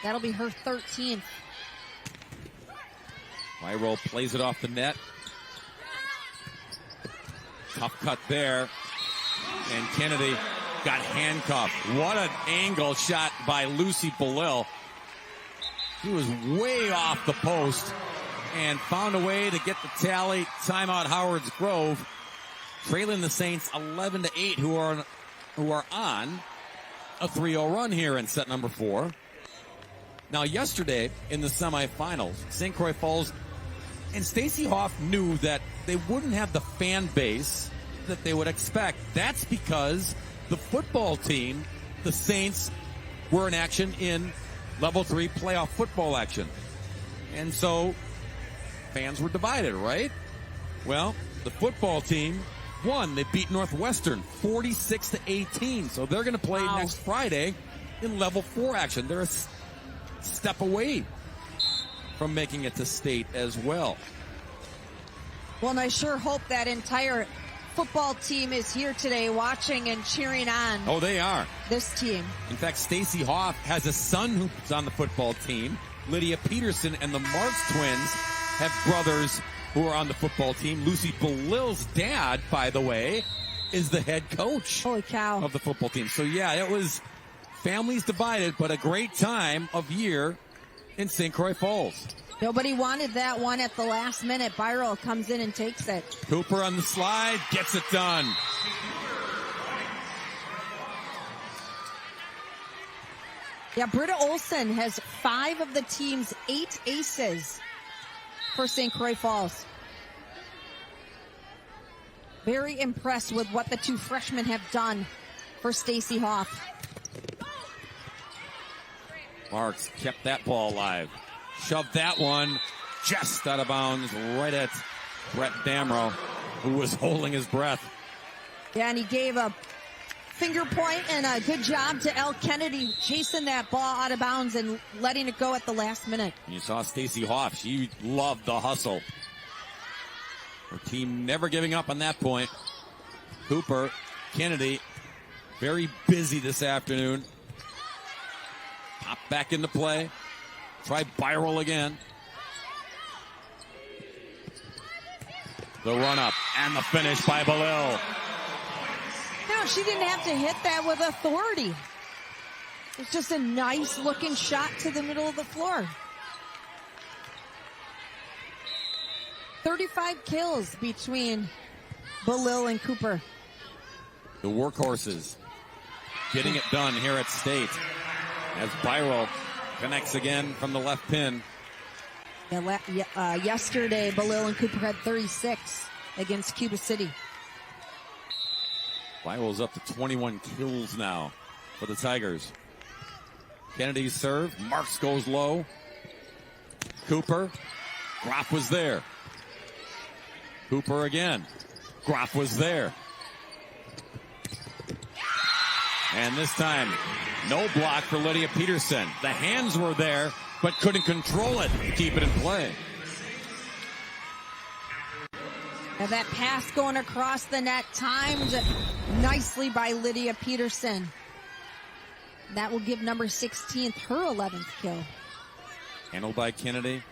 That'll be her 13th. Lyro plays it off the net. Tough cut there. And Kennedy got handcuffed. What an angle shot by Lucy Belil. He was way off the post and found a way to get the tally. Timeout Howards Grove. Trailing the Saints 11-8, who are on a 3-0 run here in set number 4. Now, yesterday in the semifinals, St. Croix Falls and Stacey Hoff knew that they wouldn't have the fan base that they would expect. That's because the football team, the Saints, were in action in level 3 playoff football action. And so fans were divided, right? Well, the football team won. They beat Northwestern 46-18. So they're going to play next Friday in level 4 action. They're a step away from making it to state as well. Well, and I sure hope that entire football team is here today watching and cheering on. Oh, they are. This team. In fact, Stacey Hoff has a son who's on the football team. Lydia Peterson and the Marks twins have brothers who are on the football team. Lucy Belil's dad, by the way, is the head coach. Holy cow. Of the football team. So, yeah, it was families divided, but a great time of year in St. Croix Falls. Nobody wanted that one at the last minute. Byro comes in and takes it. Cooper on the slide, gets it done. Yeah, Britta Olsen has 5 of the team's 8 aces for St. Croix Falls. Very impressed with what the 2 freshmen have done for Stacey Hoff. Marks kept that ball alive. Shoved that one just out of bounds right at Brett Damrow, who was holding his breath. Yeah, and he gave a finger point and a good job to Elle Kennedy chasing that ball out of bounds and letting it go at the last minute. You saw Stacy Hoff. She loved the hustle. Her team never giving up on that point. Cooper, Kennedy, very busy this afternoon. Pop back into play. Try Byral again. The run up and the finish by Belil. No, she didn't have to hit that with authority. It's just a nice looking shot to the middle of the floor. 35 kills between Belil and Cooper. The workhorses getting it done here at State as Byral connects again from the left pin. Yesterday, Belil and Cooper had 36 against Cuba City. Byral's up to 21 kills now for the Tigers. Kennedy's serve. Marks goes low. Cooper. Groff was there. Cooper again. Groff was there. And this time, no block for Lydia Peterson. The hands were there, but couldn't control it to keep it in play. And that pass going across the net, timed nicely by Lydia Peterson. That will give number 16 her 11th kill. Handled by Kennedy.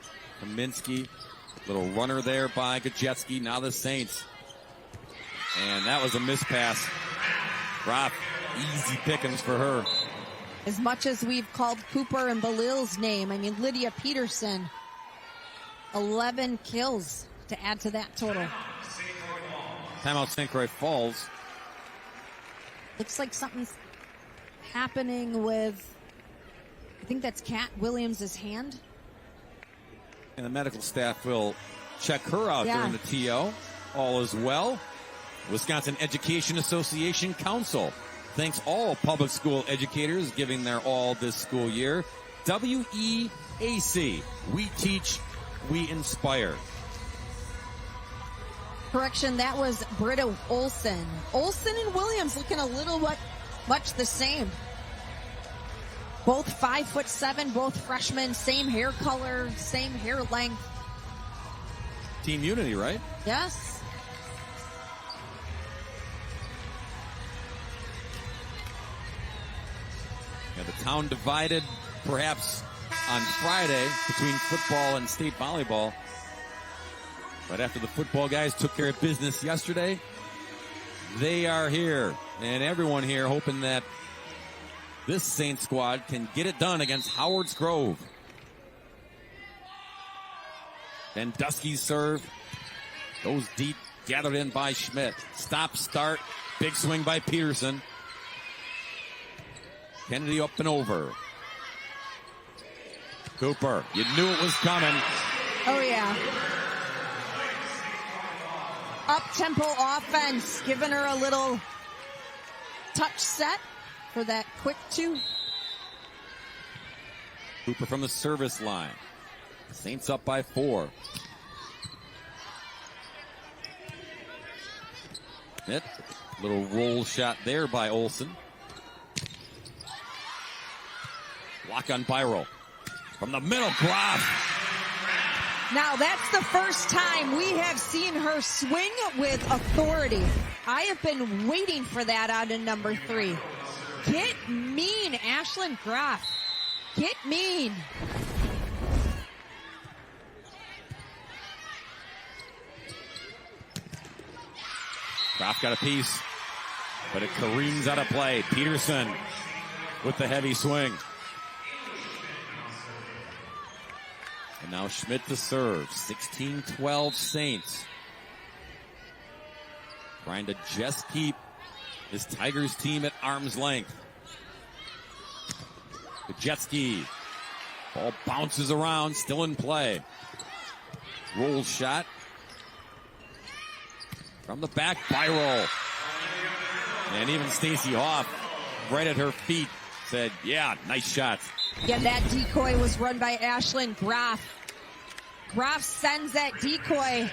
Kaminsky. Little runner there by Gajewski. Now the Saints. And that was a mispass. Groff, easy pickings for her. As much as we've called Cooper and Belil's name, I mean, Lydia Peterson, 11 kills to add to that total. Timeout St. Croix Falls. Looks like something's happening with, I think that's Kat Williams' hand. And the medical staff will check her out during the TO. All is well. Wisconsin Education Association Council thanks all public school educators giving their all this school year. WEAC. We teach, we inspire. Correction, that was Britta Olsen. Olsen and Williams looking a little much the same. Both 5'7", both freshmen, same hair color, same hair length. Team unity, right? Yes. Yeah, the town divided perhaps on Friday between football and state volleyball. But after the football guys took care of business yesterday, they are here. And everyone here hoping that this Saints squad can get it done against Howard's Grove. Then Dusky's serve goes deep, gathered in by Schmidt. Stop, start, big swing by Peterson. Kennedy up and over. Cooper, you knew it was coming. Oh, yeah. Up-tempo offense, giving her a little touch set for that quick two. Cooper from the service line. Saints up by 4. Schmidt, little roll shot there by Olsen. Block on Byral. From the middle, Groff. Now, that's the first time we have seen her swing with authority. I have been waiting for that out of number 3. Get mean, Ashlyn Groff. Get mean. Groff got a piece, but it careens out of play. Peterson with the heavy swing. And now Schmidt to serve. 16-12 Saints. Trying to just keep this Tigers team at arm's length. Gajewski. Ball bounces around, still in play. Roll shot. From the back, Byral. And even Stacy Hoff, right at her feet, said, yeah, nice shot. Yeah, that decoy was run by Ashlyn Groff. Groff sends that decoy,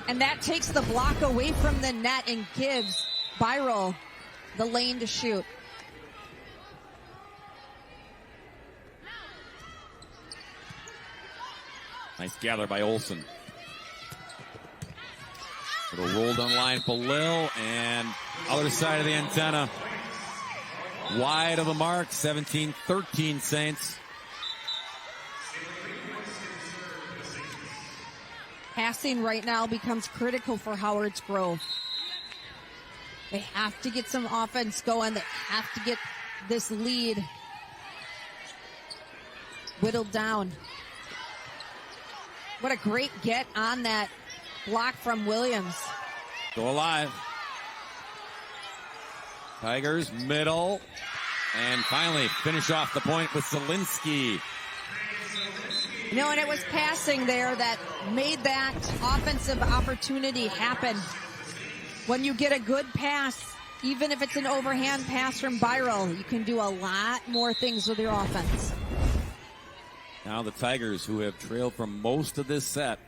and that takes the block away from the net and gives Byral the lane to shoot. Nice gather by Olsen. Little rolled on line for Lil, and other side of the antenna. Wide of the mark, 17-13 Saints. Passing right now becomes critical for Howard's Grove. They have to get some offense going. They have to get this lead whittled down. What a great get on that block from Williams. Go alive. Tigers middle. And finally finish off the point with Zielinski. You know, and it was passing there that made that offensive opportunity happen. When you get a good pass, even if it's an overhand pass from Byral, you can do a lot more things with your offense. Now the Tigers, who have trailed for most of this set,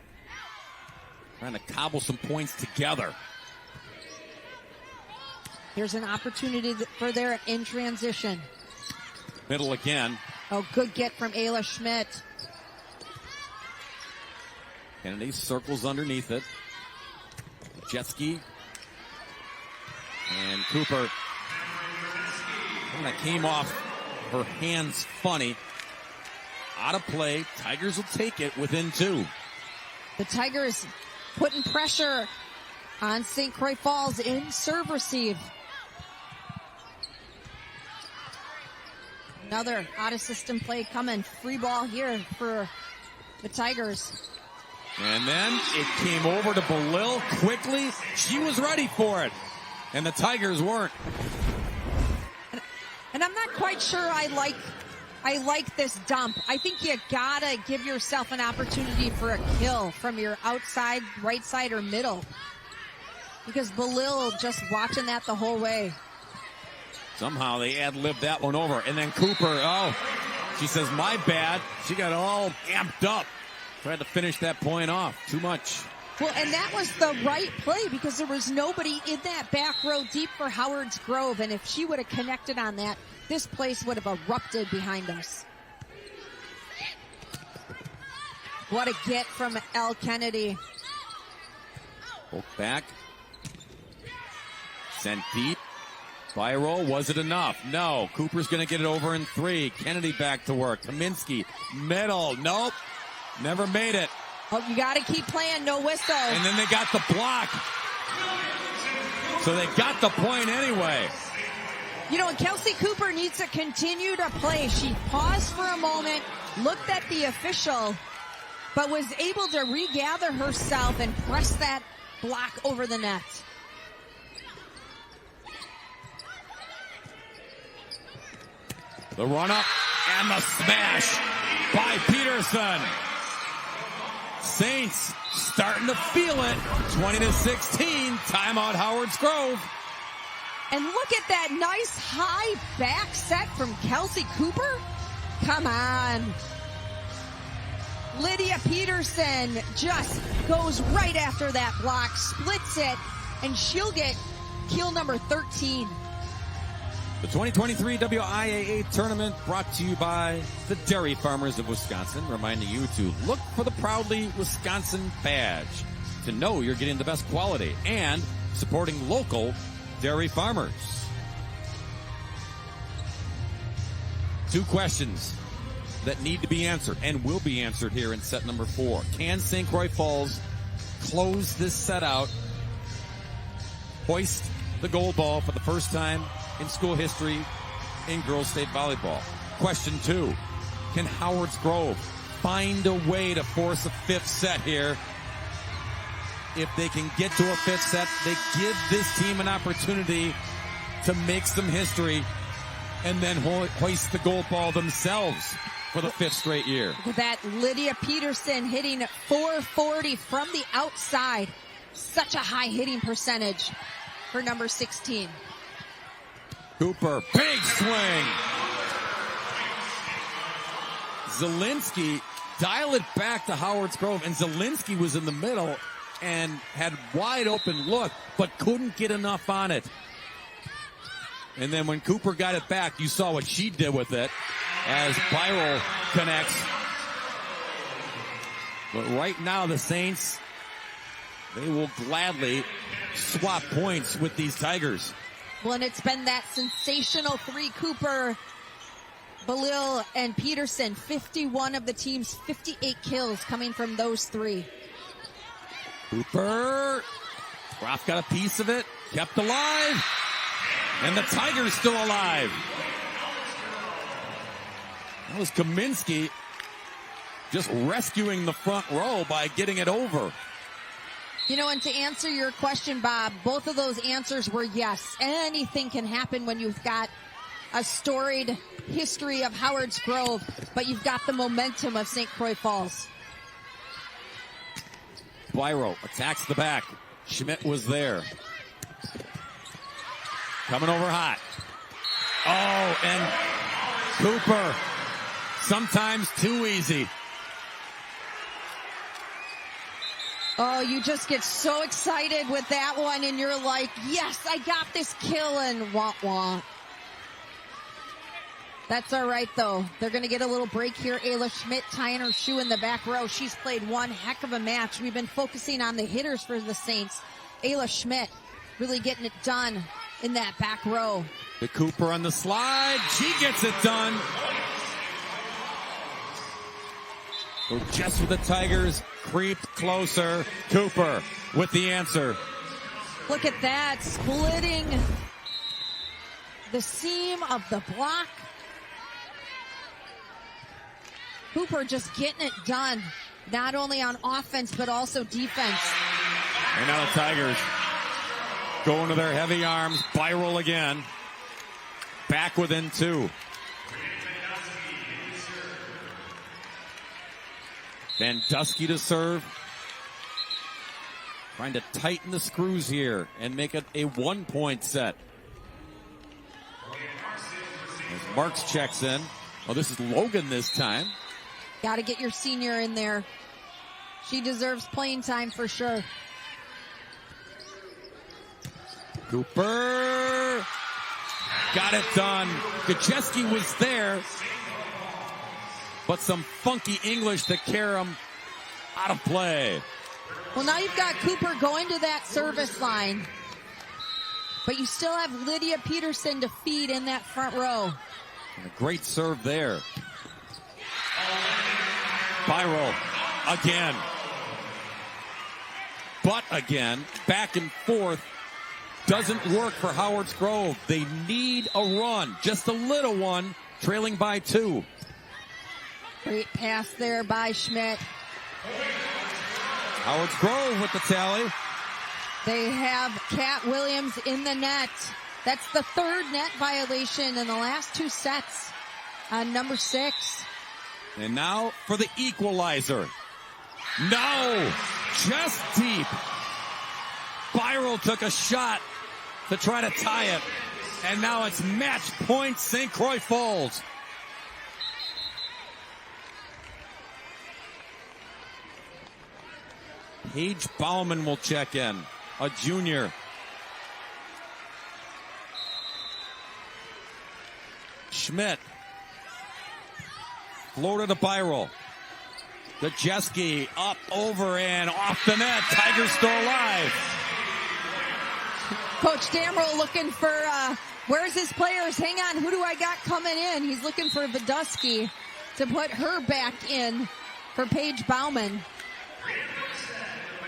trying to cobble some points together. Here's an opportunity for their in transition. Middle again. Oh, good get from Ayla Schmidt. Kennedy circles underneath it. Jetski. And Cooper. And that came off her hands funny. Out of play. Tigers will take it within 2. The Tigers putting pressure on St. Croix Falls in serve receive. Another out of system play coming. Free ball here for the Tigers. And then it came over to Belil quickly. She was ready for it. And the Tigers weren't. And I'm not quite sure I like this dump. I think you gotta give yourself an opportunity for a kill from your outside, right side, or middle. Because Belil just watching that the whole way. Somehow they ad-libbed that one over. And then Cooper, she says, my bad. She got all amped up. Tried to finish that point off. Too much. Well, and that was the right play because there was nobody in that back row deep for Howard's Grove. And if she would have connected on that, this place would have erupted behind us. What a get from L. Kennedy. Poke back. Sent deep. Byral, was it enough? No. Cooper's going to get it over in 3. Kennedy back to work. Kaminsky, middle. Nope. Never made it. Oh, you got to keep playing. No whistle. And then they got the block. So they got the point anyway. You know, and Kelsey Cooper needs to continue to play. She paused for a moment, looked at the official, but was able to regather herself and press that block over the net. The run-up and the smash by Peterson. Saints starting to feel it. 20-16, timeout Howard's Grove. And look at that nice high back set from Kelsey Cooper. Come on. Lydia Peterson just goes right after that block, splits it, and she'll get kill number 13. The 2023 WIAA tournament brought to you by the Dairy Farmers of Wisconsin, reminding you to look for the Proudly Wisconsin badge to know you're getting the best quality and supporting local dairy farmers. 2 questions that need to be answered and will be answered here in set number 4. Can St. Croix Falls close this set out, hoist the gold ball for the first time in school history in girls state volleyball? Question 2, can Howard's Grove find a way to force a 5th set here? If they can get to a 5th set, they give this team an opportunity to make some history and then hoist the gold ball themselves for the 5th straight year. Look at that, Lydia Peterson hitting 440 from the outside. Such a high hitting percentage for number 16. Cooper, big swing. Zielinski, dial it back to Howard's Grove, and Zielinski was in the middle and had wide open look, but couldn't get enough on it. And then when Cooper got it back, you saw what she did with it as Byral connects. But right now, the Saints, they will gladly swap points with these Tigers. Well, and it's been that sensational three, Cooper, Balil, and Peterson. 51 of the team's 58 kills coming from those three. Cooper, Groff got a piece of it, kept alive, and the Tigers still alive. That was Kaminsky just rescuing the front row by getting it over. You know, and to answer your question, Bob, both of those answers were yes. Anything can happen when you've got a storied history of Howard's Grove, but you've got the momentum of St. Croix Falls. Byral attacks the back. Schmidt was there. Coming over hot. Oh, and Cooper, sometimes too easy. Oh, you just get so excited with that one, and you're like, yes, I got this kill, and wah-wah. That's all right, though. They're going to get a little break here. Ayla Schmidt tying her shoe in the back row. She's played one heck of a match. We've been focusing on the hitters for the Saints. Ayla Schmidt really getting it done in that back row. The Cooper on the slide. She gets it done. So just with the Tigers creeped closer. Cooper with the answer. Look at that, splitting the seam of the block. Cooper just getting it done, not only on offense, but also defense. And now the Tigers going to their heavy arms. Byral again. Back within two. Vandusky to serve. Trying to tighten the screws here and make it a 1-point set. As Marks checks in. Oh, this is Logan this time. Got to get your senior in there. She deserves playing time for sure. Cooper got it done. Gacheski was there, but some funky English to carry him out of play. Well, now you've got Cooper going to that service line, but you still have Lydia Peterson to feed in that front row. And a great serve there. Byral again. But again, back and forth. Doesn't work for Howard's Grove. They need a run, just a little one, trailing by 2. Great pass there by Schmidt. Howard's Grove with the tally. They have Kat Williams in the net. That's the third net violation in the last 2 sets on number 6. And now for the equalizer. No! Just deep. Byral took a shot to try to tie it. And now it's match point St. Croix Falls. Paige Bauman will check in. A junior. Schmidt. Floater to Byral. Gacheski up, over, and off the net. Tigers still alive. Coach Damrell looking for, where's his players? Hang on, who do I got coming in? He's looking for Vandusky to put her back in for Paige Bauman.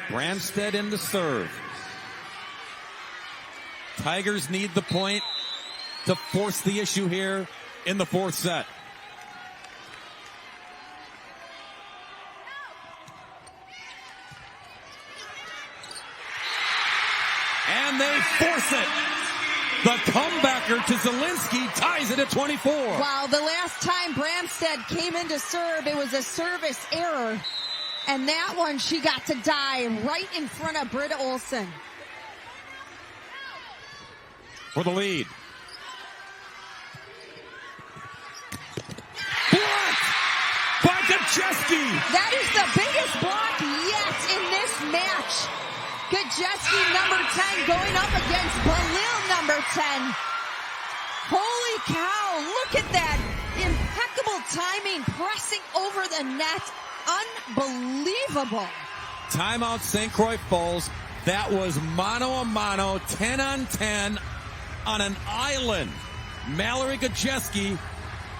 Bramstead in the serve. Tigers need the point to force the issue here in the 4th set. And they force it. The comebacker to Zielinski ties it at 24. Wow, the last time Bramstead came in to serve, it was a service error. And that one, she got to die right in front of Britta Olsen. For the lead. Blocked by Gacheski. That is the biggest block yet in this match. Gacheski, number 10, going up against Balil, number 10. Holy cow, look at that. Impeccable timing, pressing over the net. Unbelievable. Timeout St. Croix Falls. That was mano-a-mano, 10-on-10 on an island. Mallory Gajeski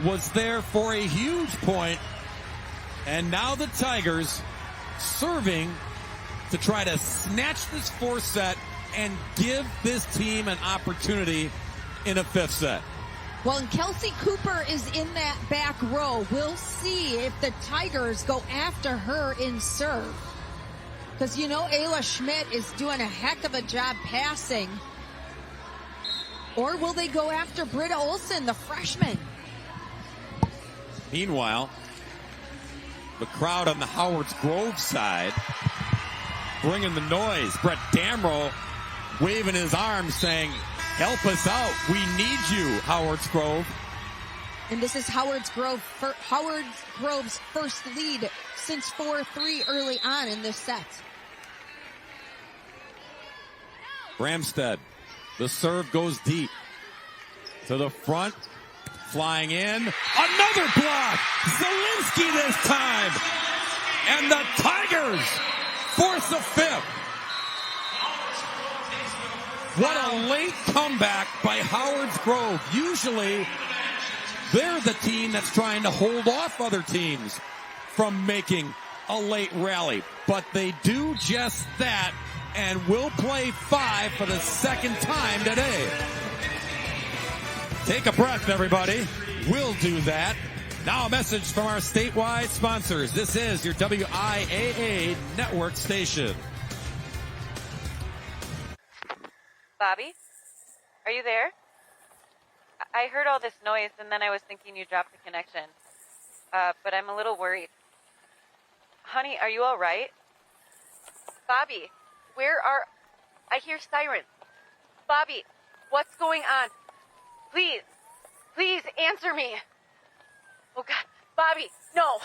was there for a huge point. And now the Tigers serving to try to snatch this fourth set and give this team an opportunity in a fifth set. Well, and Kelsey Cooper is in that back row. We'll see if the Tigers go after her in serve. Because, you know, Ayla Schmidt is doing a heck of a job passing. Or will they go after Britta Olsen, the freshman? Meanwhile, the crowd on the Howard's Grove side bringing the noise. Brett Damrow waving his arms saying, help us out. We need you, Howard's Grove. And this is Howard's Grove's first lead since 4-3 early on in this set. Bramstead, the serve goes deep to the front, flying in. Another block! Zielinski this time! And the Tigers force a fifth. What a late comeback by Howard's Grove. Usually, they're the team that's trying to hold off other teams from making a late rally. But they do just that and will play 5 for the second time today. Take a breath, everybody. We'll do that. Now a message from our statewide sponsors. This is your WIAA network station. Bobby, are you there? I heard all this noise and then I was thinking you dropped the connection. But I'm a little worried. Honey, are you all right? Bobby, I hear sirens. Bobby, what's going on? Please answer me. Oh God, Bobby, no.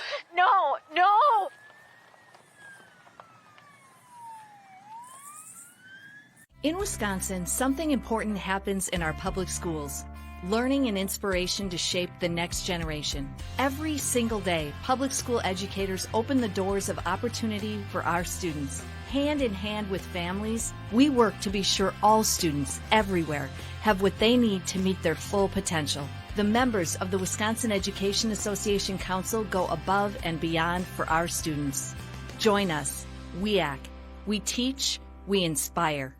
In Wisconsin, something important happens in our public schools. Learning and inspiration to shape the next generation. Every single day, public school educators open the doors of opportunity for our students. Hand in hand with families, we work to be sure all students everywhere have what they need to meet their full potential. The members of the Wisconsin Education Association Council go above and beyond for our students. Join us, WIAA. We teach, we inspire.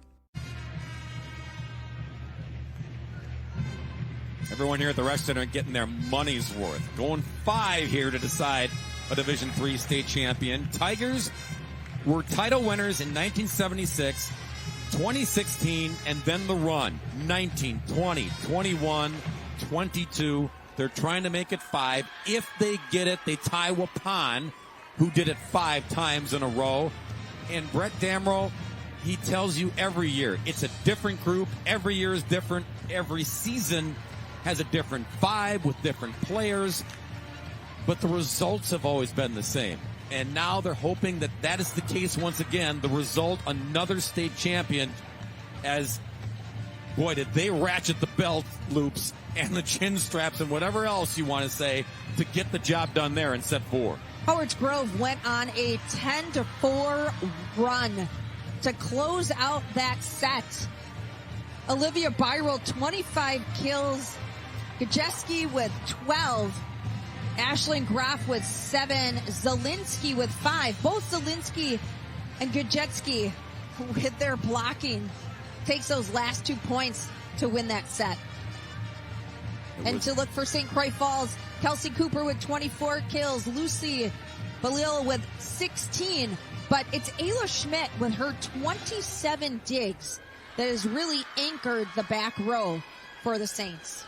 Everyone here at the Resch Center getting their money's worth. Going 5 here to decide a Division III state champion. Tigers were title winners in 1976, 2016, and then the run. 19, 20, 21, 22. They're trying to make it 5. If they get it, they tie Waupun, who did it 5 times in a row. And Brett Damrow, he tells you every year, it's a different group. Every year is different. Every season has a different vibe with different players, but the results have always been the same. And now they're hoping that that is the case once again. The result, another state champion, as, boy, did they ratchet the belt loops and the chin straps and whatever else you want to say to get the job done there in set 4. Howard's Grove went on a 10-4 run to close out that set. Olivia Byrell, 25 kills. Gajeski with 12. Ashlyn Graf with 7. Zielinski with 5. Both Zielinski and Gajeski with their blocking takes those last 2 points to win that set. And to look for St. Croix Falls, Kelsey Cooper with 24 kills. Lucy Balil with 16. But it's Ayla Schmidt with her 27 digs that has really anchored the back row for the Saints.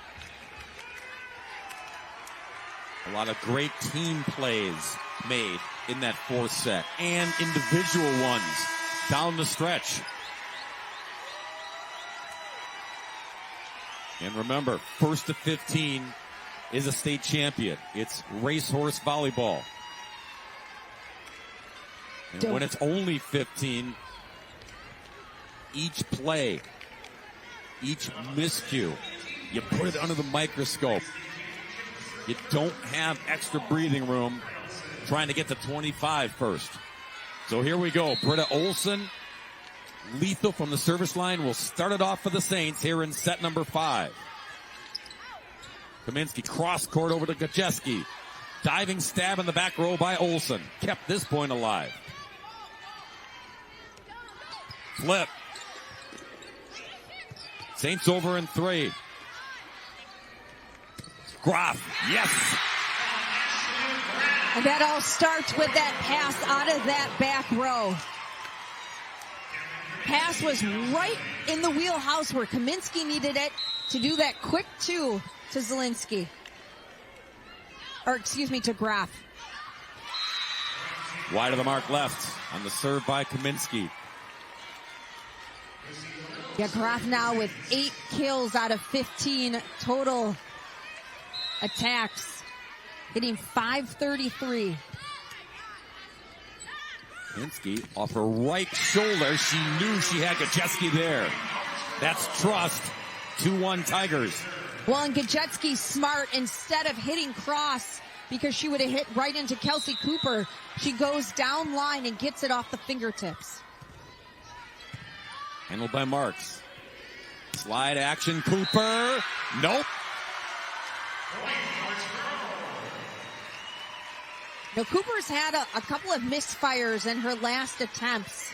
A lot of great team plays made in that 4th set and individual ones down the stretch. And remember, 1st to 15 is a state champion. It's racehorse volleyball. And when it's only 15, each play, each miscue You put it under the microscope. You don't have extra breathing room trying to get to 25 first. So here we go. Britta Olsen, lethal from the service line, will start it off for the Saints here in set number 5. Kaminsky cross court over to Gajeski. Diving stab in the back row by Olsen. Kept this point alive. Flip. Saints over in 3. Graf, yes. And that all starts with that pass out of that back row. Pass was right in the wheelhouse where Kaminsky needed it to do that quick 2 to Zielinski. Or excuse me, to Graf. Wide of the mark left on the serve by Kaminsky. Yeah, Graf now with 8 kills out of 15 total attacks, hitting .533. Kaminsky off her right shoulder. She knew she had Gajeski there. That's trust. 2-1 Tigers. Well, and Gajeski's smart. Instead of hitting cross, because she would have hit right into Kelsey Cooper, she goes down line and gets it off the fingertips. Handled by Marks. Slide action, Cooper. Nope. Now, Cooper's had a couple of misfires in her last attempts.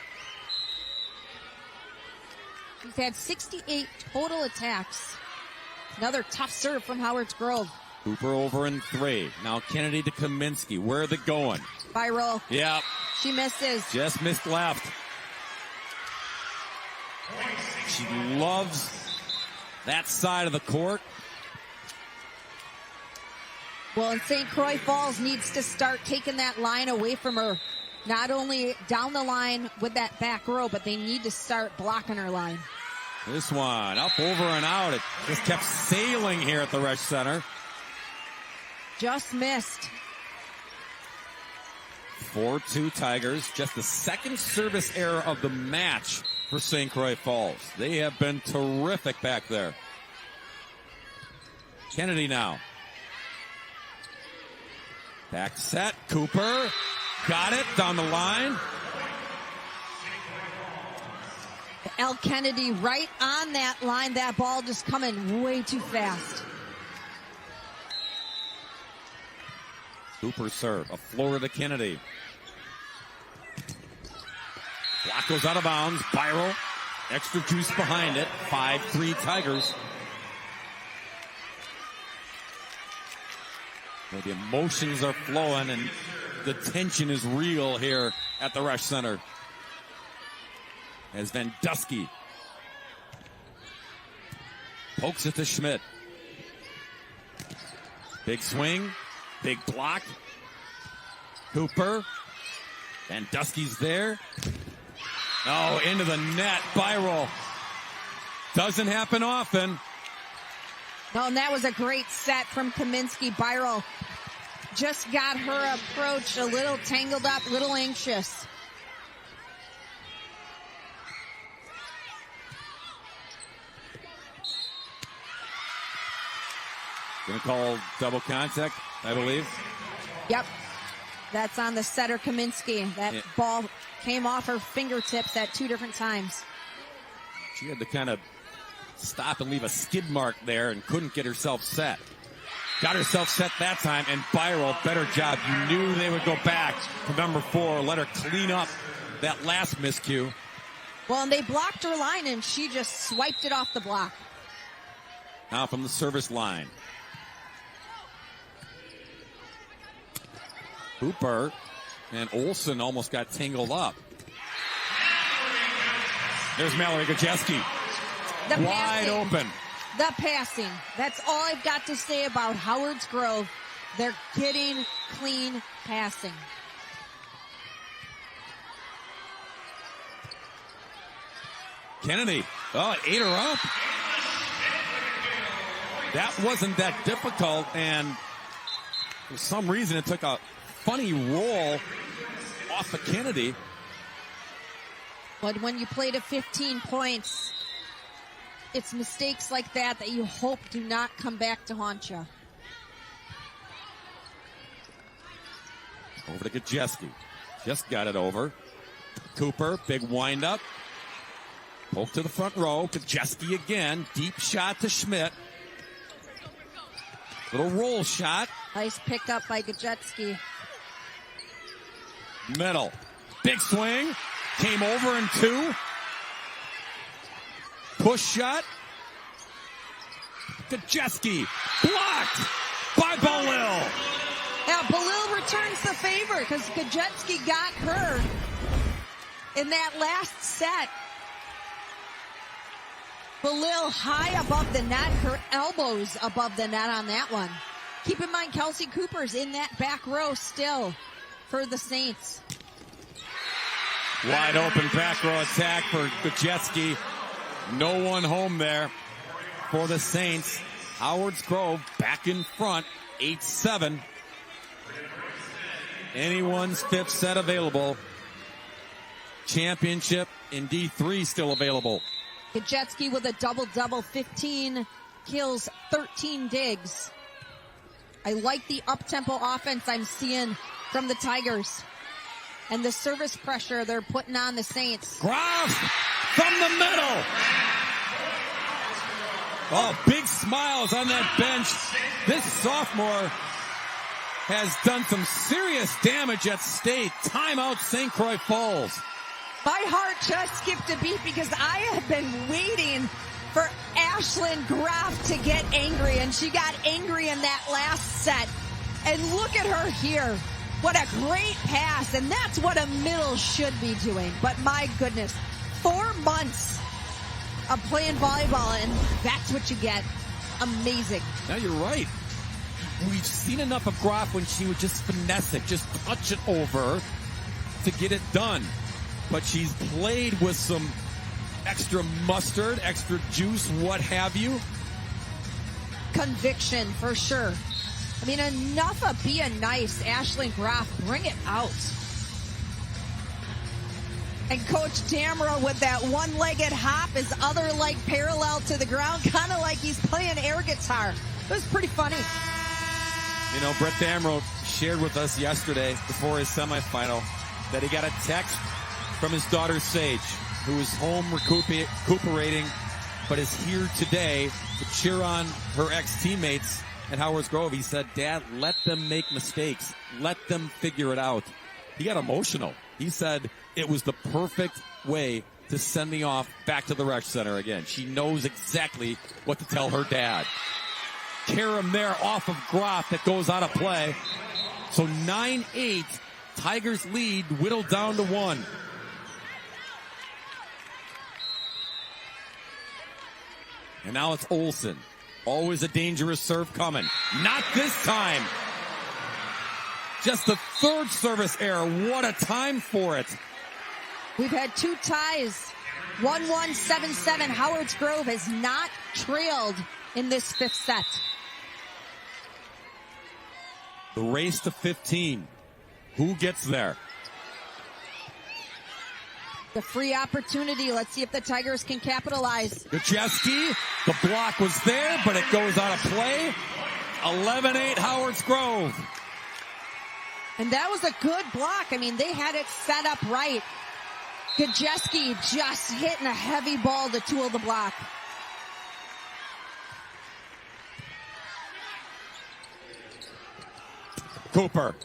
She's had 68 total attacks. Another tough serve from Howard's Grove. Cooper over in 3. Now Kennedy to Kaminsky. Where are they going? Spiral. Yep. She misses. Just missed left. She loves that side of the court. Well, and St. Croix Falls needs to start taking that line away from her. Not only down the line with that back row, but they need to start blocking her line. This one up, over, and out. It just kept sailing here at the Resch Center. Just missed. 4-2 Tigers. Just the second service error of the match for St. Croix Falls. They have been terrific back there. Kennedy now. Back set. Cooper got it down the line. L. Kennedy right on that line. That ball just coming way too fast. Cooper serve. A floor to Kennedy. Block goes out of bounds. Byro. Extra juice behind it. 5-3 Tigers. Well, the emotions are flowing and the tension is real here at the Resch Center. As Van Dusky pokes it to Schmidt. Big swing, big block. Cooper. Van Dusky's there. Oh, into the net. Byro. Doesn't happen often. Oh, and that was a great set from Kaminsky. Byro just got her approach a little tangled up, a little anxious. Gonna call double contact, I believe. Yep. That's on the setter, Kaminsky. That ball came off her fingertips at 2 different times. She had to kind of stop and leave a skid mark there and couldn't get herself set. Got herself set that time, and Byro, better job. You knew they would go back to number 4, let her clean up that last miscue. Well, and they blocked her line, and she just swiped it off the block. Now from the service line. Cooper and Olsen almost got tangled up. There's Mallory Gajeski. Wide open. The passing. That's all I've got to say about Howard's Grove. They're getting clean passing. Kennedy. Oh, it ate her up. That wasn't that difficult, and for some reason it took a funny roll off of Kennedy. But when you play to 15 points, it's mistakes like that that you hope do not come back to haunt you. Over to Gajewski. Just got it over. Cooper, big windup. Poke to the front row. Gajewski again. Deep shot to Schmidt. Little roll shot. Nice pickup by Gajewski. Middle. Big swing. Came over in 2. Push shot. Gajewski. Blocked by Balil. Now, Balil returns the favor because Gajewski got her in that last set. Balil high above the net, her elbows above the net on that one. Keep in mind, Kelsey Cooper's in that back row still for the Saints. Wide open back row attack for Gajewski. No one home there for the Saints. Howard's Grove back in front, 8-7. Anyone's 5th set available. Championship in D3 still available. Gajewski with a double-double, 15 kills, 13 digs. I like the up-tempo offense I'm seeing from the Tigers. And the service pressure they're putting on the Saints. Graf from the middle. Oh, big smiles on that bench. This sophomore has done some serious damage at state. Timeout, St. Croix Falls. My heart just skipped a beat because I have been waiting for Ashlyn Graf to get angry, and she got angry in that last set. And look at her here. What a great pass, and that's what a middle should be doing. But my goodness, 4 months of playing volleyball, and that's what you get. Amazing. Now you're right. We've seen enough of Graf when she would just finesse it, just touch it over to get it done. But she's played with some extra mustard, extra juice, what have you. Conviction, for sure. I mean, enough of being nice. Ashlyn Graf, bring it out. And Coach Damrow with that one-legged hop, his other leg parallel to the ground, kind of like he's playing air guitar. It was pretty funny. You know, Brett Damrow shared with us yesterday before his semifinal that he got a text from his daughter Sage, who is home recuperating, but is here today to cheer on her ex-teammates at Howard's Grove. He said, "Dad, let them make mistakes. Let them figure it out." He got emotional. He said it was the perfect way to send me off back to the rec center again. She knows exactly what to tell her dad. Karam there off of Graf that goes out of play. So 9-8, Tigers lead whittled down to 1. And now it's Olsen. Always a dangerous serve coming. Not this time. Just the 3rd service error. What a time for it. We've had 2 ties. 1-1, 7-7. Howard's Grove has not trailed in this 5th set. The race to 15. Who gets there? The free opportunity. Let's see if the Tigers can capitalize. Gajewski, the block was there, but it goes out of play. 11-8 Howard's Grove. And that was a good block. I mean, they had it set up right. Gajewski just hitting a heavy ball to tool the block. Cooper.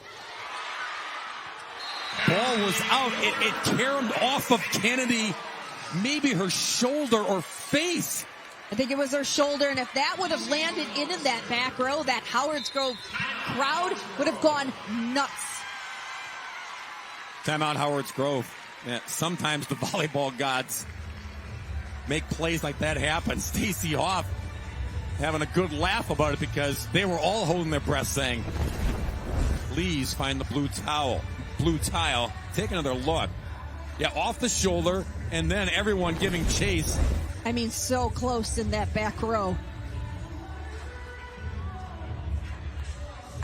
Ball was out. It caromed off of Kennedy, maybe her shoulder or face. I think it was her shoulder, and if that would have landed into that back row, that Howard's Grove crowd would have gone nuts. Timeout Howard's Grove. Yeah, sometimes the volleyball gods make plays like that happen. Stacy Hoff having a good laugh about it because they were all holding their breath saying, please find the blue tile. Take another look. Yeah, off the shoulder, and then everyone giving chase. I mean, so close in that back row.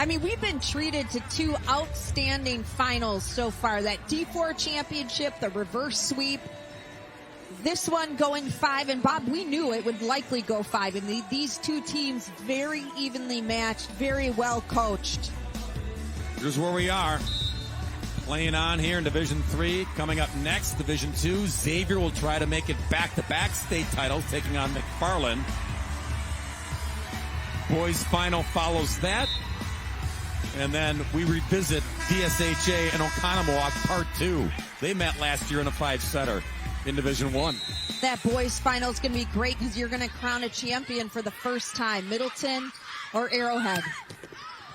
I mean, we've been treated to 2 outstanding finals so far. That D4 championship, the reverse sweep. This one going 5, and Bob, we knew it would likely go 5. And these two teams very evenly matched, very well coached. Here's where we are. Playing on here in Division 3. Coming up next, Division 2. Xavier will try to make it back-to-back state titles, taking on McFarland. Boys final follows that. And then we revisit DSHA and Oconomowoc Part 2. They met last year in a 5-setter in Division 1. That boys final is going to be great because you're going to crown a champion for the first time. Middleton or Arrowhead.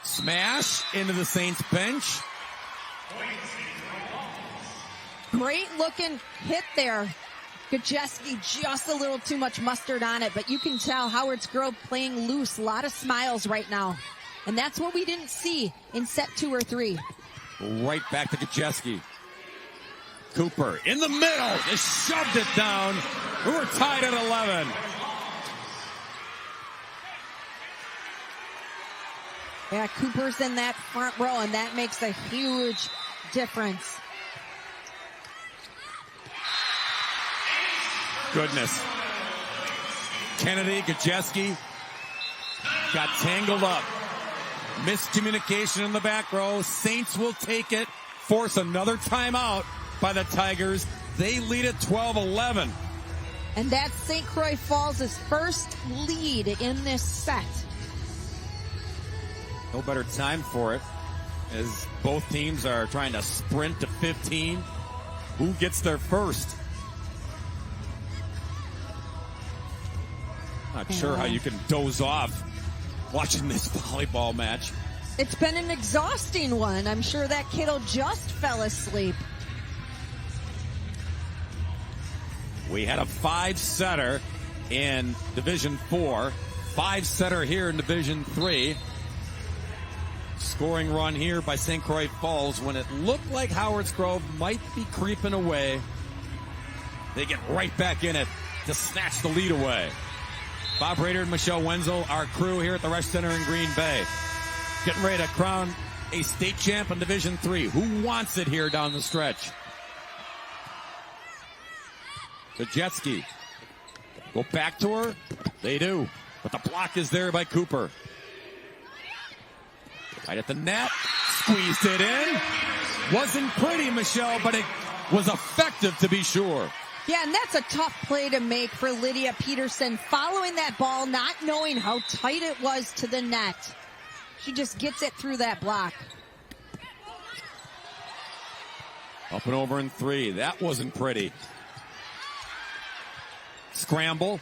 Smash into the Saints bench. Great looking hit there. Gajeski just a little too much mustard on it, but you can tell Howard's Grove playing loose. A lot of smiles right now. And that's what we didn't see in set 2 or 3. Right back to Gajeski. Cooper in the middle, just shoved it down. We're tied at 11. Yeah, Cooper's in that front row, and that makes a huge difference. Goodness. Kennedy, Gajeski got tangled up. Miscommunication in the back row. Saints will take it, force another timeout by the Tigers. They lead at 12-11. And that's St. Croix Falls' first lead in this set. No better time for it, as both teams are trying to sprint to 15. Who gets there first? Not sure how you can doze off watching this volleyball match. It's been an exhausting one. I'm sure that kiddo just fell asleep. We had a 5-setter in Division 4, 5-setter here in Division 3. Scoring run here by St. Croix Falls when it looked like Howard's Grove might be creeping away. They get right back in it to snatch the lead away. Bob Rader and Michelle Wenzel, our crew here at the Resch Center in Green Bay. Getting ready to crown a state champ in Division 3. Who wants it here down the stretch? The Jetski. Go back to her. They do. But the block is there by Cooper. Right at the net. Squeezed it in. Wasn't pretty, Michelle, but it was effective to be sure. Yeah, and that's a tough play to make for Lydia Peterson. Following that ball, not knowing how tight it was to the net. She just gets it through that block. Up and over in 3. That wasn't pretty. Scramble.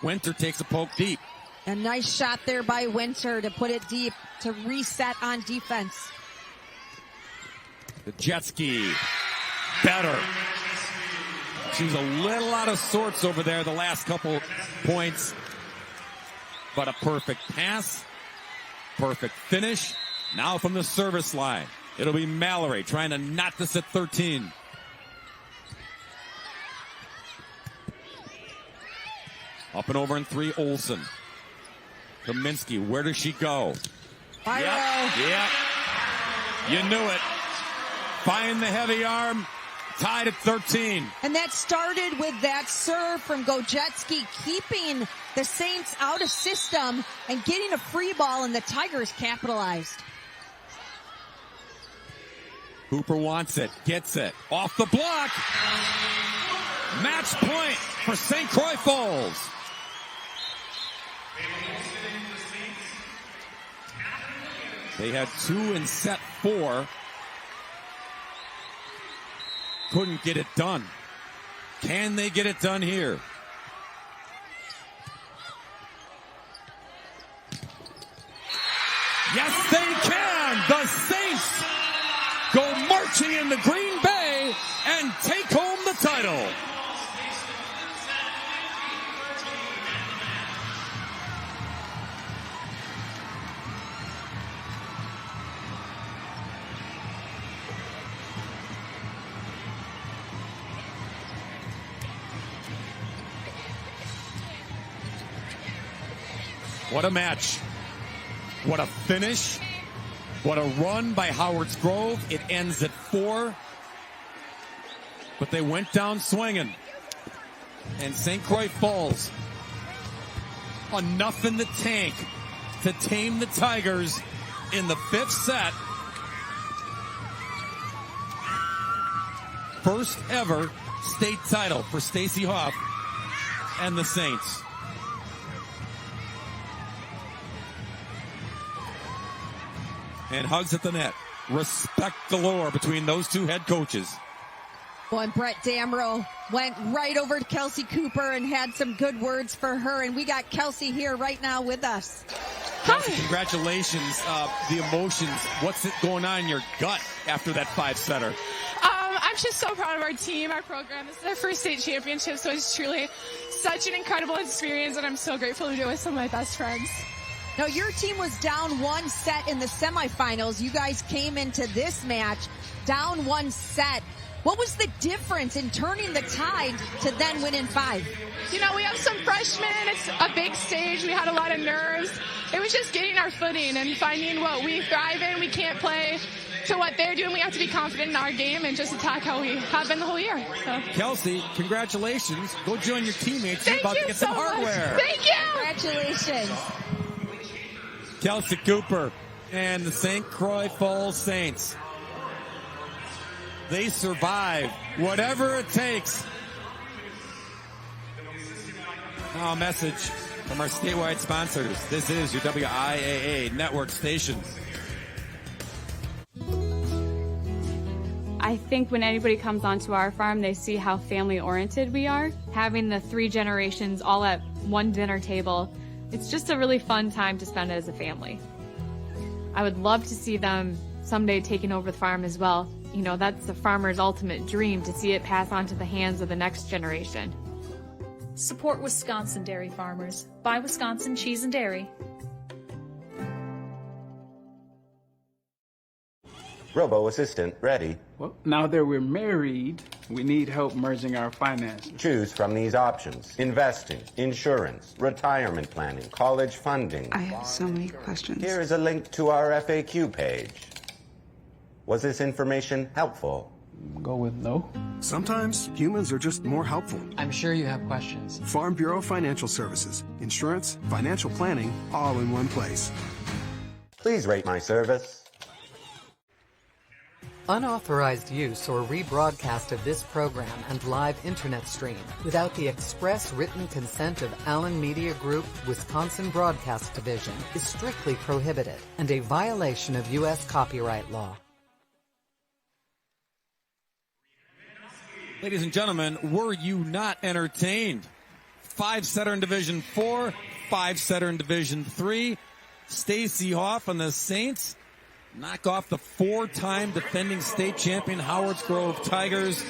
Winter takes a poke deep. A nice shot there by Winter to put it deep, to reset on defense. The Jetski. Better. She's a little out of sorts over there the last couple points. But a perfect pass. Perfect finish. Now from the service line. It'll be Mallory trying to knot this at 13. Up and over in 3, Olsen. Kaminsky, where does she go? Yep. You knew it. Find the heavy arm. Tied at 13. And that started with that serve from Gojetsky, keeping the Saints out of system and getting a free ball, and the Tigers capitalized. Hooper wants it, gets it, off the block. Match point for St. Croix Falls. They had 2 in set 4. Couldn't get it done. Can they get it done here? Yes, they can. The Saints go marching into Green Bay and take home the title. What a match. What a finish. What a run by Howard's Grove. It ends at 4. But they went down swinging. And St. Croix Falls, enough in the tank to tame the Tigers in the 5th set. First ever state title for Stacy Hoff and the Saints. And hugs at the net. Respect galore between those two head coaches. Well, and Brett Damrow went right over to Kelsey Cooper and had some good words for her. And we got Kelsey here right now with us. Kelsey, congratulations. The emotions, what's going on in your gut after that 5-setter? I'm just so proud of our team, our program. This is our first state championship, so it's truly such an incredible experience, and I'm so grateful to do it with some of my best friends. Now, your team was down 1 set in the semifinals. You guys came into this match down 1 set. What was the difference in turning the tide to then win in 5? You know, we have some freshmen. It's a big stage. We had a lot of nerves. It was just getting our footing and finding what we thrive in. We can't play to what they're doing. We have to be confident in our game and just attack how we have been the whole year. So. Kelsey, congratulations. Go join your teammates. You're about to get some hardware. Thank you. Congratulations. Kelsey Cooper and the St. Croix Falls Saints. They survive whatever it takes. Now a message from our statewide sponsors. This is your WIAA network station. I think when anybody comes onto our farm, they see how family-oriented we are. Having the 3 generations all at one dinner table, it's just a really fun time to spend as a family. I would love to see them someday taking over the farm as well. You know, that's the farmer's ultimate dream, to see it pass on to the hands of the next generation. Support Wisconsin dairy farmers. Buy Wisconsin cheese and dairy. Robo-assistant ready. Well, now that we're married, we need help merging our finances. Choose from these options: investing, insurance, retirement planning, college funding. I have so many questions. Here is a link to our FAQ page. Was this information helpful? Go with no. Sometimes humans are just more helpful. I'm sure you have questions. Farm Bureau Financial Services. Insurance, financial planning, all in one place. Please rate my service. Unauthorized use or rebroadcast of this program and live internet stream without the express written consent of Allen Media Group, Wisconsin Broadcast Division is strictly prohibited and a violation of U.S. copyright law. Ladies and gentlemen, were you not entertained? 5-setter in Division 4, 5-setter in Division 3. Stacy Hoff and the Saints knock off the 4-time defending state champion Howards Grove Tigers,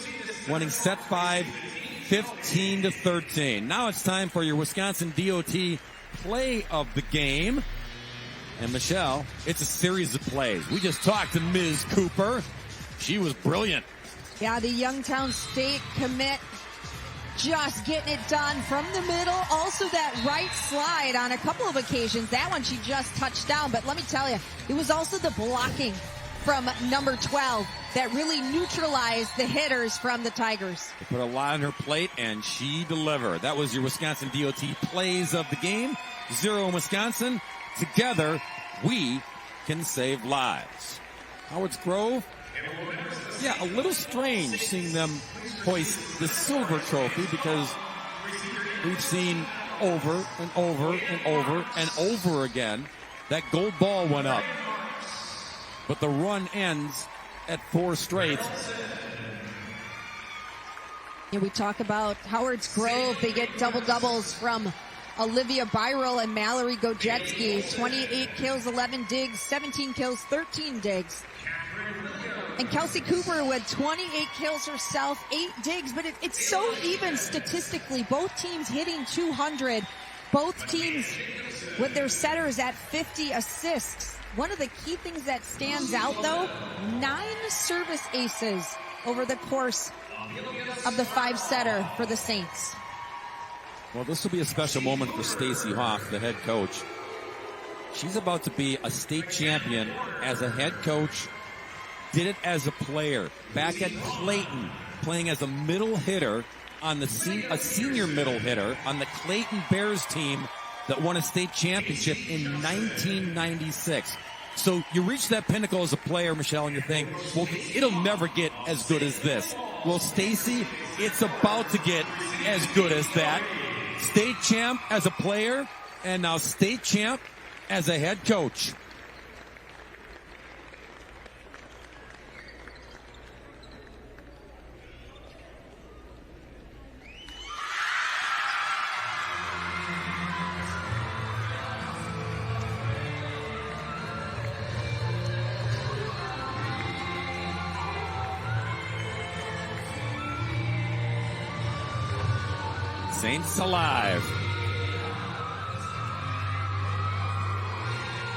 winning set 5, 15-13. Now it's time for your Wisconsin DOT play of the game. And Michelle, it's a series of plays. We just talked to Ms. Cooper. She was brilliant. Yeah, the Youngtown State commit just getting it done from the middle. Also that right slide on a couple of occasions. That one she just touched down. But let me tell you, it was also the blocking from number 12 that really neutralized the hitters from the Tigers. They put a lot on her plate, and she delivered. That was your Wisconsin DOT plays of the game. 0 in Wisconsin. Together, we can save lives. Howards Grove, yeah, a little strange seeing them hoist the silver trophy, because we've seen over and over and over and over again that gold ball went up. But the run ends at 4 straight. Yeah, we talk about Howards Grove. They get double-doubles from Olivia Byrell and Mallory Gojetsky. 28 kills, 11 digs, 17 kills, 13 digs. And Kelsey Cooper with 28 kills herself, 8 digs, but it's so even statistically. Both teams hitting 200. Both teams with their setters at 50 assists. One of the key things that stands out, though, 9 service aces over the course of the 5-setter for the Saints. Well, this will be a special moment for Stacy Hoff, the head coach. She's about to be a state champion as a head coach. Did it as a player. Back at Clayton, playing as a middle hitter on a senior middle hitter on the Clayton Bears team that won a state championship in 1996. So you reach that pinnacle as a player, Michelle, and you think, well, it'll never get as good as this. Well, Stacy, it's about to get as good as that. State champ as a player, and now state champ as a head coach. Saints alive.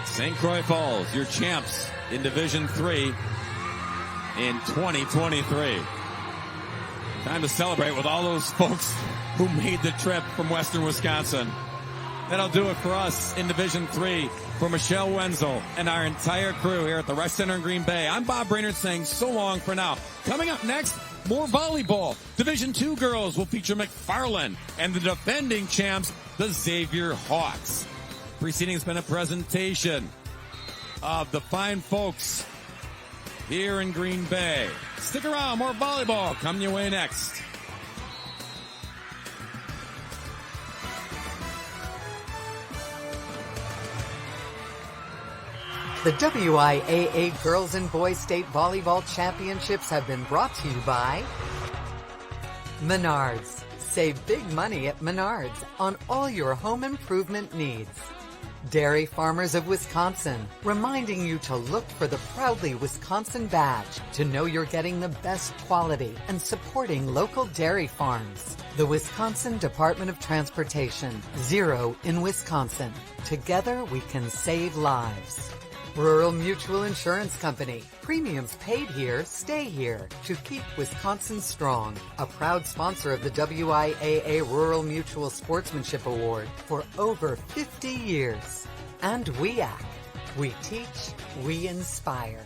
St. Croix Falls, your champs in Division III in 2023. Time to celebrate with all those folks who made the trip from Western Wisconsin. That'll do it for us in Division III. For Michelle Wenzel and our entire crew here at the Resch Center in Green Bay, I'm Bob Brainerd saying so long for now. Coming up next, more volleyball. Division II girls will feature McFarland and the defending champs, the Xavier Hawks. Preceding has been a presentation of the fine folks here in Green Bay. Stick around, more volleyball coming your way next. The WIAA Girls and Boys State Volleyball Championships have been brought to you by Menards. Save big money at Menards on all your home improvement needs. Dairy Farmers of Wisconsin, reminding you to look for the Proudly Wisconsin badge to know you're getting the best quality and supporting local dairy farms. The Wisconsin Department of Transportation, Zero in Wisconsin. Together we can save lives. Rural Mutual Insurance Company. Premiums paid here, stay here to keep Wisconsin strong. A proud sponsor of the WIAA Rural Mutual Sportsmanship Award for over 50 years. And WIAA. We teach, we inspire.